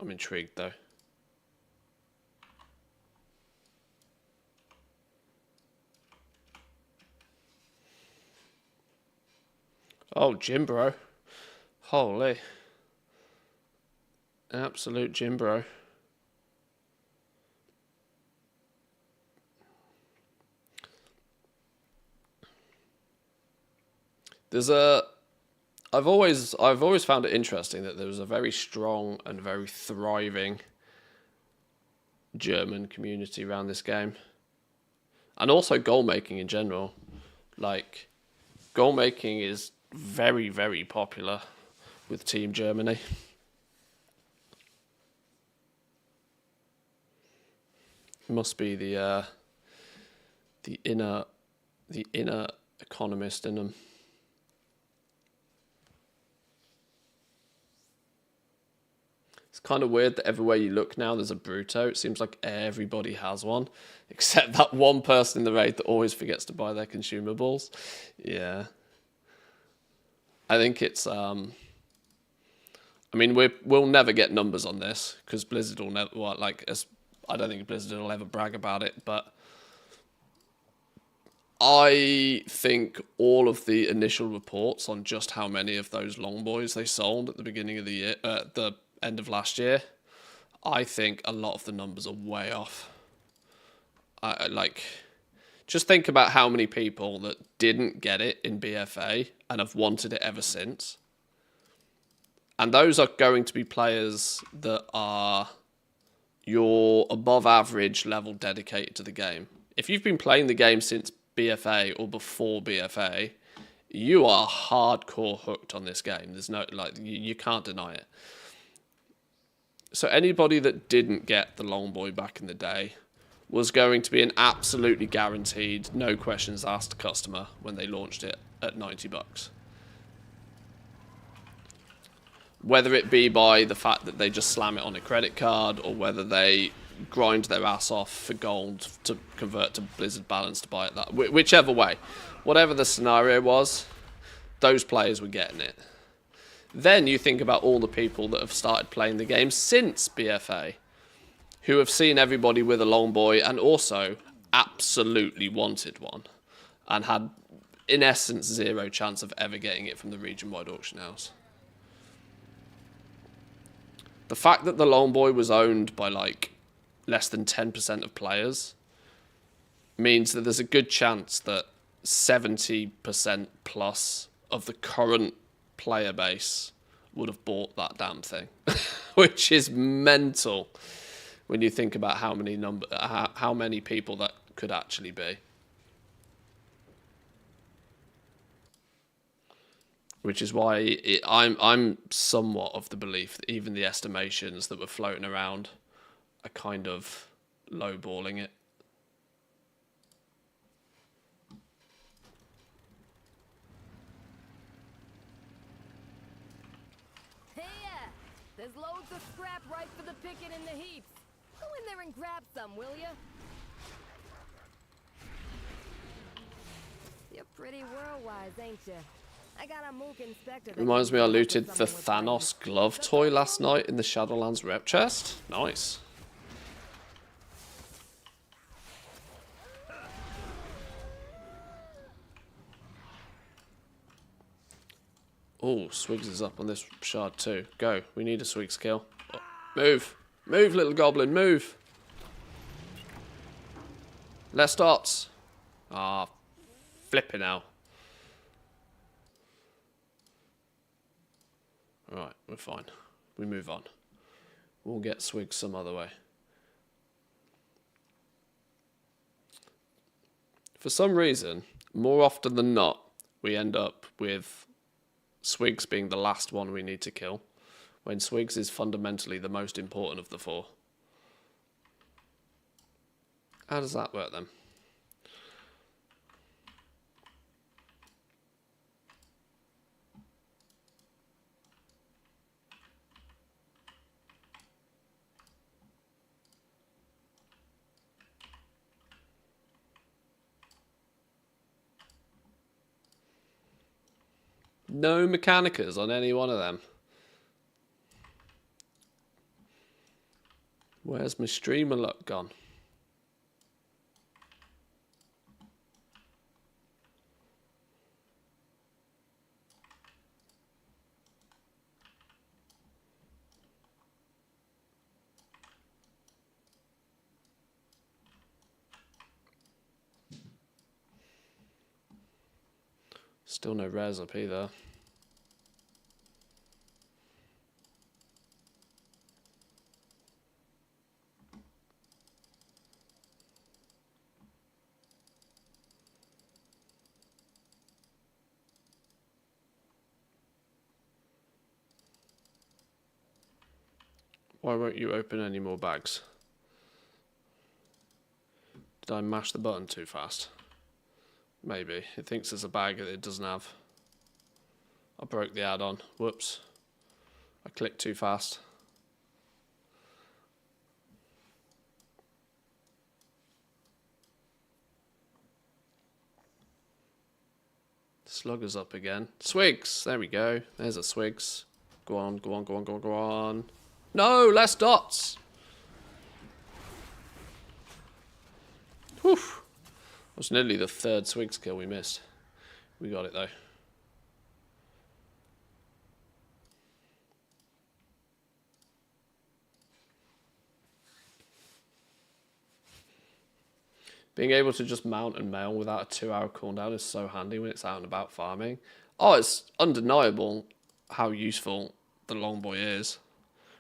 I'm intrigued though. Oh, Jimbro. Holy. Absolute Jimbro. There's a... I've always found it interesting that there was a very strong and very thriving German community around this game. And also goal making in general. Like, goal making is very, very popular with Team Germany. Must be the the inner economist in them. It's kind of weird that everywhere you look now, there's a Bruto. It seems like everybody has one, except that one person in the raid that always forgets to buy their consumables. Yeah. I think it's... I mean, we'll never get numbers on this, because Blizzard will never... Well, like, I don't think Blizzard will ever brag about it, but... I think all of the initial reports on just how many of those long boys they sold at the beginning of the year... the end of last year, I think a lot of the numbers are way off. Just think about how many people that didn't get it in BFA and have wanted it ever since. And those are going to be players that are your above average level dedicated to the game. If you've been playing the game since BFA or before BFA, you are hardcore hooked on this game. There's no, you can't deny it. So anybody that didn't get the long boy back in the day was going to be an absolutely guaranteed, no questions asked customer when they launched it at $90. Whether it be by the fact that they just slam it on a credit card, or whether they grind their ass off for gold to convert to Blizzard balance to buy it that, whichever way, whatever the scenario was, those players were getting it. Then you think about all the people that have started playing the game since BFA, who have seen everybody with a long boy and also absolutely wanted one, and had, in essence, zero chance of ever getting it from the region-wide auction house. The fact that the long boy was owned by like less than 10% of players means that there's a good chance that 70% plus of the current player base would have bought that damn thing, which is mental when you think about how many people that could actually be. Which is why I'm somewhat of the belief that even the estimations that were floating around are kind of lowballing it. Hey, there's loads of scrap right for the picking in the heaps. Go in there and grab some, will ya? You're pretty world-wise, ain't ya? I got a mook inspector. Reminds me I looted the Thanos glove toy last night in the Shadowlands rep chest. Nice. Oh, Swigs is up on this shard too. Go. We need a Swigs kill. Oh, move. Move, little goblin. Move. Less dots. Ah, flipping out. Alright, we're fine. We move on. We'll get Swigs some other way. For some reason, more often than not, we end up with Swigs being the last one we need to kill, when Swigs is fundamentally the most important of the four. How does that work then? No Mechanicas on any one of them. Where's my streamer luck gone? Still no rares up either. Why won't you open any more bags? Did I mash the button too fast? Maybe. It thinks there's a bag that it doesn't have. I broke the add-on. Whoops. I clicked too fast. Slugger's up again. Swigs! There we go. There's a Swigs. Go on, go on, go on, go on, go on. No! Less dots! Whew. That was nearly the third Swigs kill we missed. We got it though. Being able to just mount and mail without a 2-hour cooldown is so handy when it's out and about farming. Oh, it's undeniable how useful the Longboy is.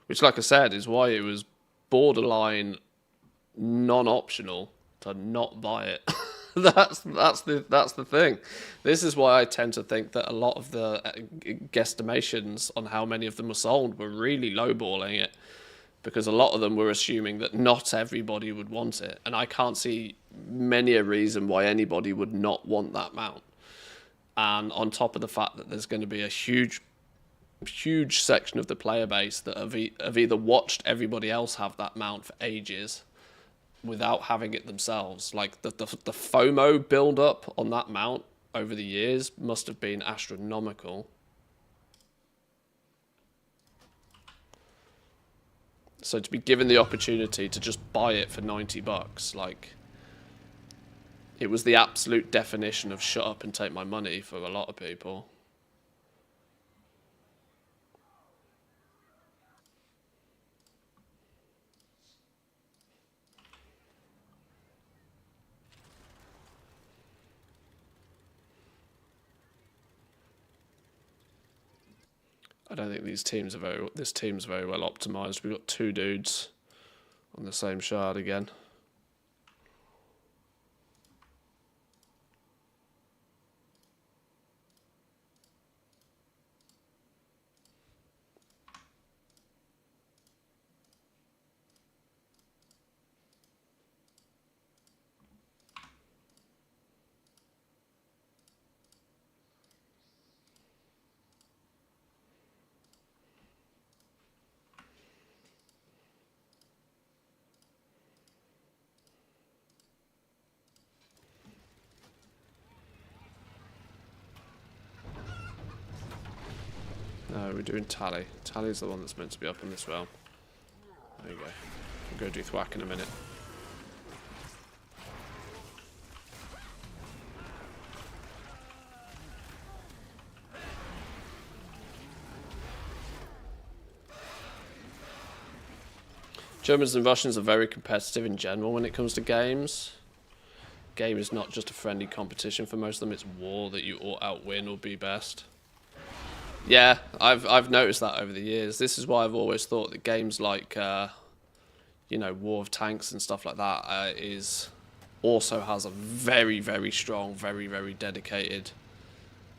Which, like I said, is why it was borderline non-optional to not buy it. that's the thing. This is why I tend to think that a lot of the guesstimations on how many of them were sold were really lowballing it. Because a lot of them were assuming that not everybody would want it. And I can't see many a reason why anybody would not want that mount. And on top of the fact that there's going to be a huge section of the player base that have either watched everybody else have that mount for ages without having it themselves. Like the FOMO build-up on that mount over the years must have been astronomical. So to be given the opportunity to just buy it for $90, like, it was the absolute definition of shut up and take my money for a lot of people. I don't think this team's very well optimized. We've got 2 dudes on the same shard again. No, we're doing Tally. Tally's the one that's meant to be up in this realm. There you go. We'll go do Thwack in a minute. Germans and Russians are very competitive in general when it comes to games. Game is not just a friendly competition for most of them, it's war that you ought outwin or be best. Yeah, I've noticed that over the years. This is why I've always thought that games like, you know, War of Tanks and stuff like that also has a very, very strong, very, very dedicated,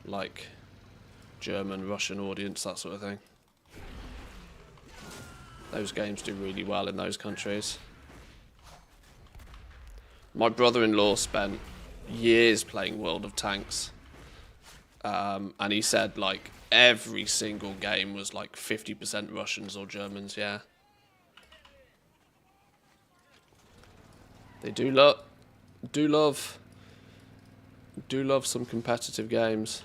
like, German, Russian audience, that sort of thing. Those games do really well in those countries. My brother-in-law spent years playing World of Tanks. And he said, like, every single game was like 50% Russians or Germans, yeah. They do love some competitive games.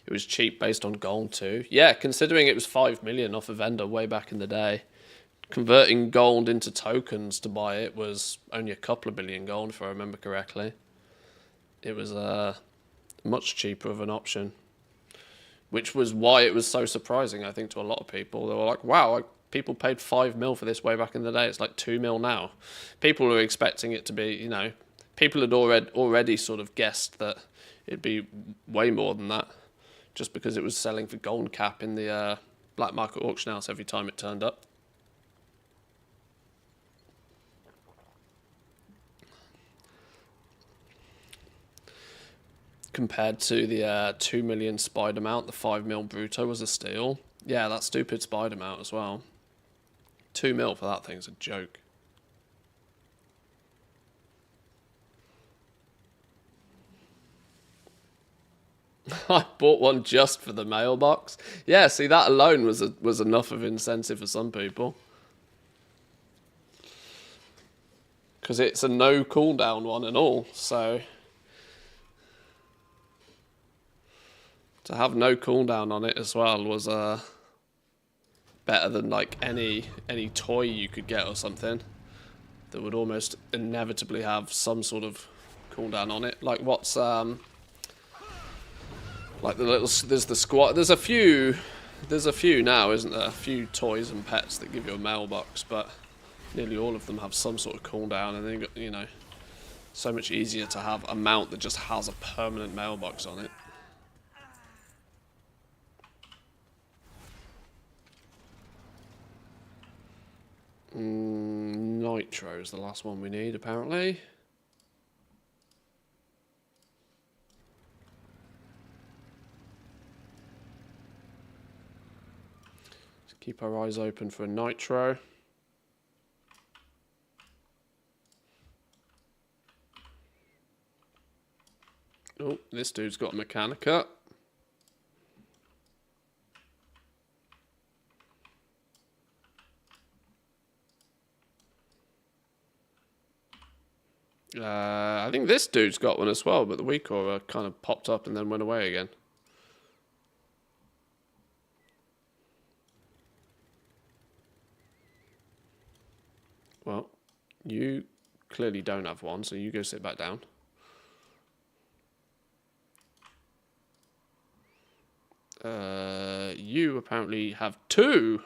It was cheap based on gold too. Yeah, considering it was 5 million off a vendor way back in the day. Converting gold into tokens to buy it was only a couple of billion gold, if I remember correctly. It was much cheaper of an option. Which was why it was so surprising, I think, to a lot of people. They were like, wow, people paid 5 mil for this way back in the day. It's like 2 mil now. People were expecting it to be, you know, people had already sort of guessed that it'd be way more than that. Just because it was selling for gold cap in the black market auction house every time it turned up. compared to the 2 million spider mount. The 5 mil Bruto was a steal. Yeah, that stupid spider mount as well. 2 mil for that thing's a joke. I bought one just for the mailbox. Yeah, see, that alone was enough of incentive for some people. Because it's a no cooldown one and all, so to have no cooldown on it as well was better than like any toy you could get or something that would almost inevitably have some sort of cooldown on it. Like what's like the little, there's the squat. There's a few now, isn't there? A few toys and pets that give you a mailbox, but nearly all of them have some sort of cooldown, and then you know, so much easier to have a mount that just has a permanent mailbox on it. Nitro is the last one we need, apparently. Keep our eyes open for a nitro. Oh, this dude's got a Mechanica. I think this dude's got one as well, but the weak aura kind of popped up and then went away again. Well, you clearly don't have one, so you go sit back down. You apparently have two.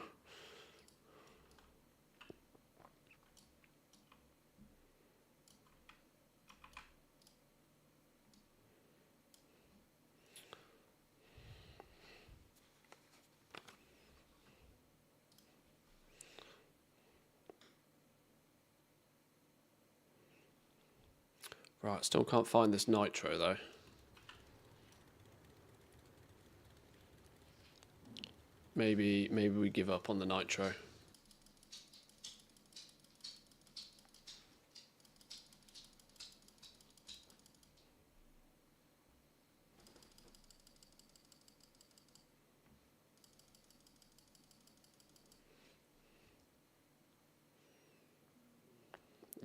Right, still can't find this nitro though. Maybe we give up on the nitro.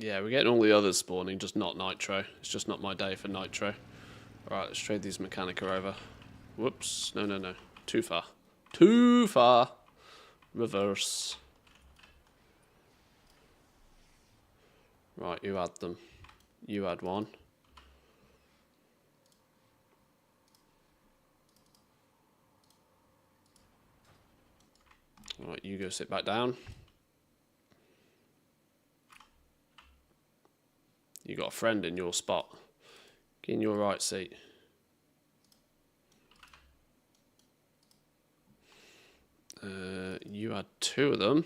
Yeah, we're getting all the others spawning, just not nitro. It's just not my day for nitro. Alright, let's trade these Mechanica over. Whoops, no. Too far. Too far. Reverse. Right, you add them. You add one. Alright, you go sit back down. You got a friend in your spot. Get in your right seat. You had two of them.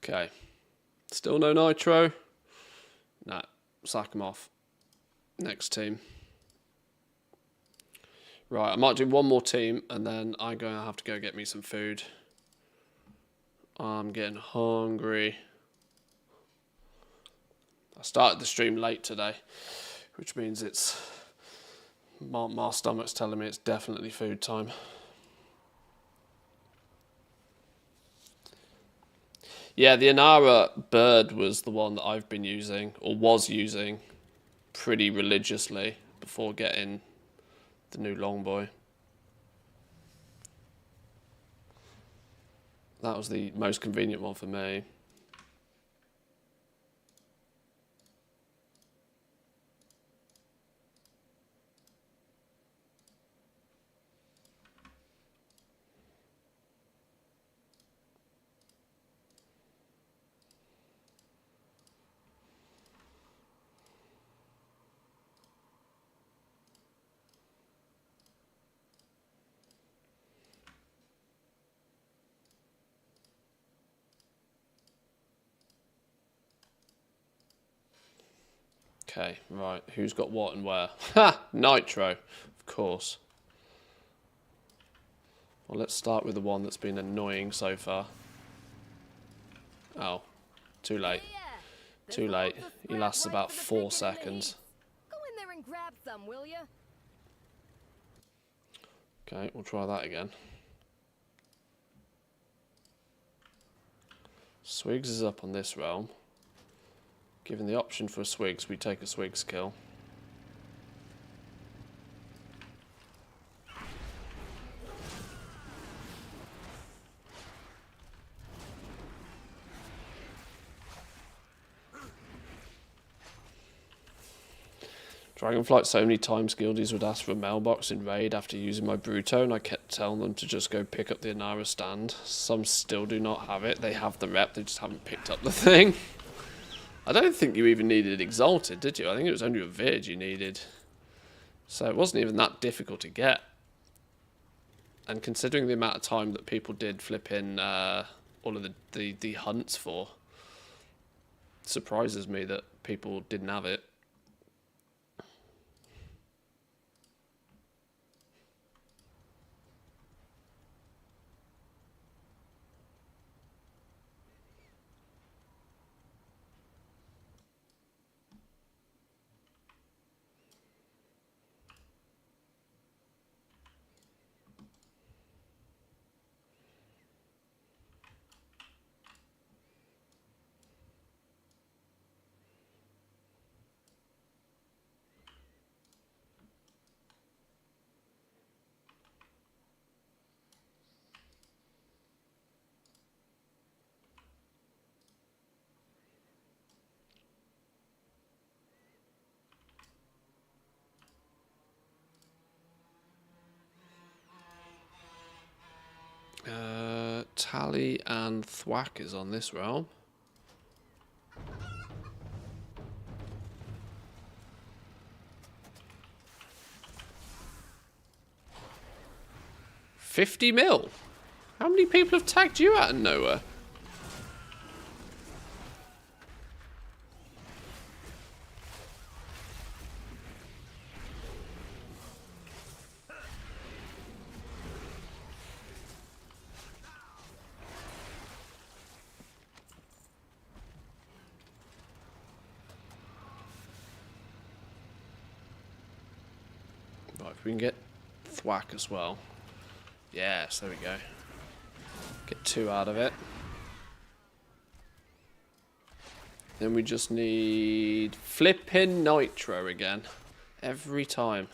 Okay. Still no nitro? Nah, sack them off. Next team. Right, I might do one more team and then I'm going to have to go get me some food. I'm getting hungry. I started the stream late today, which means it's... my stomach's telling me it's definitely food time. Yeah, the Inara bird was the one that I've been using, or was using, pretty religiously before getting the new longboy. That was the most convenient one for me. Okay, right. Who's got what and where? Ha! Nitro, of course. Well, let's start with the one that's been annoying so far. Oh, too late. Too late. He lasts about 4 seconds. Go in there and grab some, will ya? Okay, we'll try that again. Swigs is up on this realm. Given the option for a Swigs, we take a Swigs kill. Dragonflight so many times guildies would ask for a mailbox in raid after using my Bruto, and I kept telling them to just go pick up the Inara stand. Some still do not have it. They have the rep, they just haven't picked up the thing. I don't think you even needed Exalted, did you? I think it was only a Vid you needed. So it wasn't even that difficult to get. And considering the amount of time that people did flip in all of the hunts for, it surprises me that people didn't have it. Tally and Thwack is on this realm. $50 mil? How many people have tagged you out of nowhere? Right, if we can get Thwack as well. Yes, there we go. Get 2 out of it. Then we just need flipping Nitro again. Every time.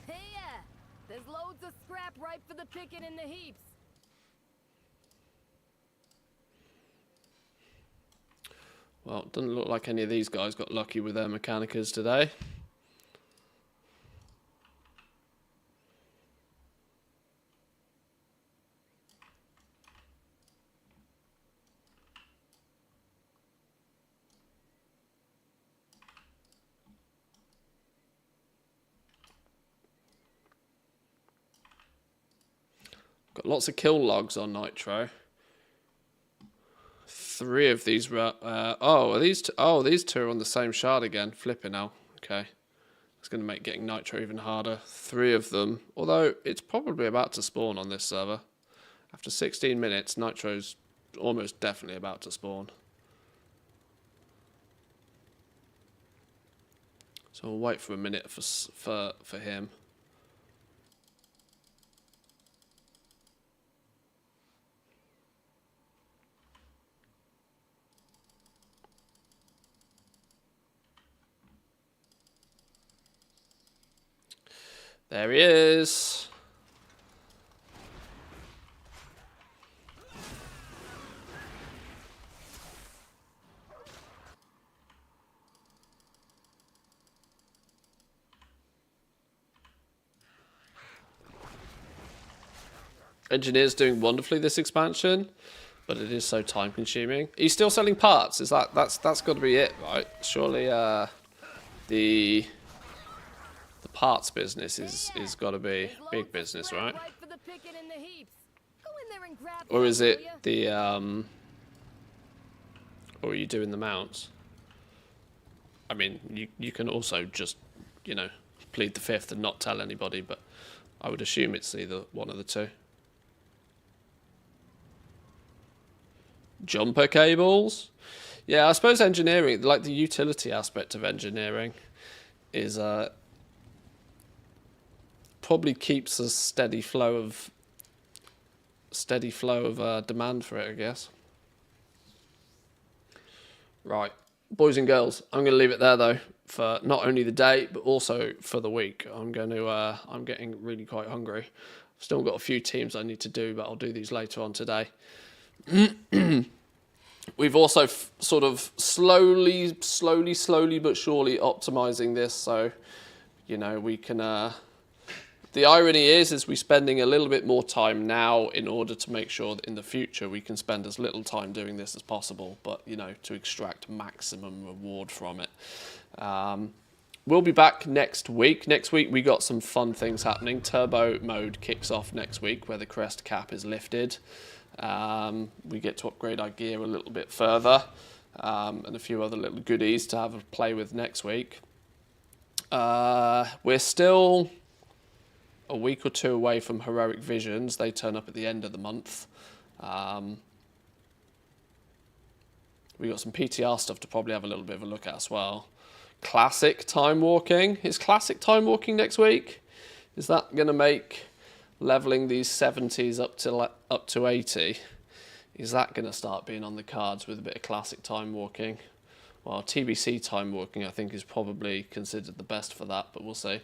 Hey, there's loads of scrap ripe for the picking in the heaps. Well, it doesn't look like any of these guys got lucky with their Mechanicas today. Got lots of kill logs on Nitro. 3 of these were... are these these 2 are on the same shard again. Flipping now. Okay. It's going to make getting Nitro even harder. 3 of them. Although, it's probably about to spawn on this server. After 16 minutes, Nitro's almost definitely about to spawn. So we'll wait for a minute for him. There he is. Engineer's doing wonderfully this expansion, but it is so time consuming. He's still selling parts. Is that's got to be it, right? Surely the parts business is got to be big business, right? For the picking and the heaps. Go in there and grab Or is some, it will ya? the or are you doing the mounts? I mean, you can also just, you know, plead the fifth and not tell anybody, but I would assume it's either one of the two. Jumper cables? Yeah, I suppose engineering, like the utility aspect of engineering, is probably keeps a steady flow of demand for it, I guess. Right, boys and girls, I'm going to leave it there though for not only the day but also for the week. I'm getting really quite hungry. I've still got a few teams I need to do, but I'll do these later on today. We've also sort of slowly but surely optimizing this, so you know we can. The irony is we're spending a little bit more time now in order to make sure that in the future we can spend as little time doing this as possible, but you know, to extract maximum reward from it. We'll be back next week. Next week we got some fun things happening. Turbo mode kicks off next week, where the crest cap is lifted. We get to upgrade our gear a little bit further, and a few other little goodies to have a play with next week. We're still a week or two away from Heroic Visions. They turn up at the end of the month. We got some PTR stuff to probably have a little bit of a look at as well. Classic time walking. Is classic time walking next week? Is that going to make leveling these 70s up to 80? Is that going to start being on the cards with a bit of classic time walking? Well, TBC time walking I think is probably considered the best for that, but we'll see.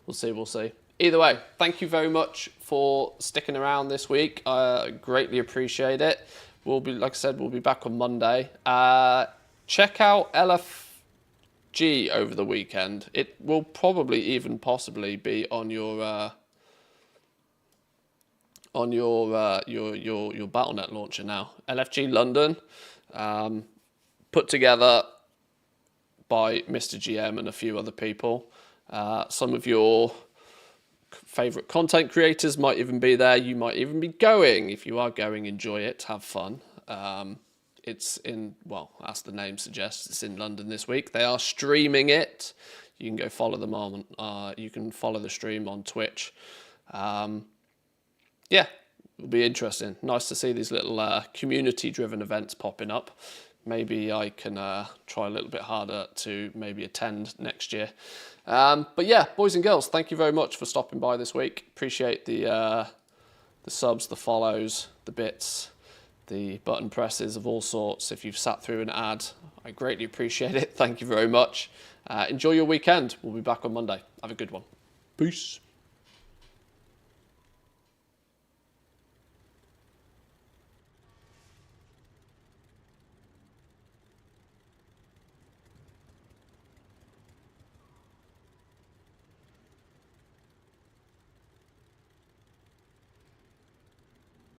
We'll see. Either way, thank you very much for sticking around this week. I greatly appreciate it. We'll be, like I said, we'll be back on Monday. Check out LFG over the weekend. It will probably even possibly be on your BattleNet launcher now. LFG London, put together by Mr. GM and a few other people. Some of your favourite content creators might even be there. You might even be going. If you are going, enjoy it, have fun. It's in, well, as the name suggests, it's in London this week. They are streaming it. You can go follow them on, you can follow the stream on Twitch. Yeah, it'll be interesting. Nice to see these little community-driven events popping up. Maybe I can try a little bit harder to maybe attend next year. But yeah, boys and girls, thank you very much for stopping by this week. Appreciate the subs, the follows, the bits, the button presses of all sorts. If you've sat through an ad, I greatly appreciate it. Thank you very much. Enjoy your weekend. We'll be back on Monday. Have a good one. Peace.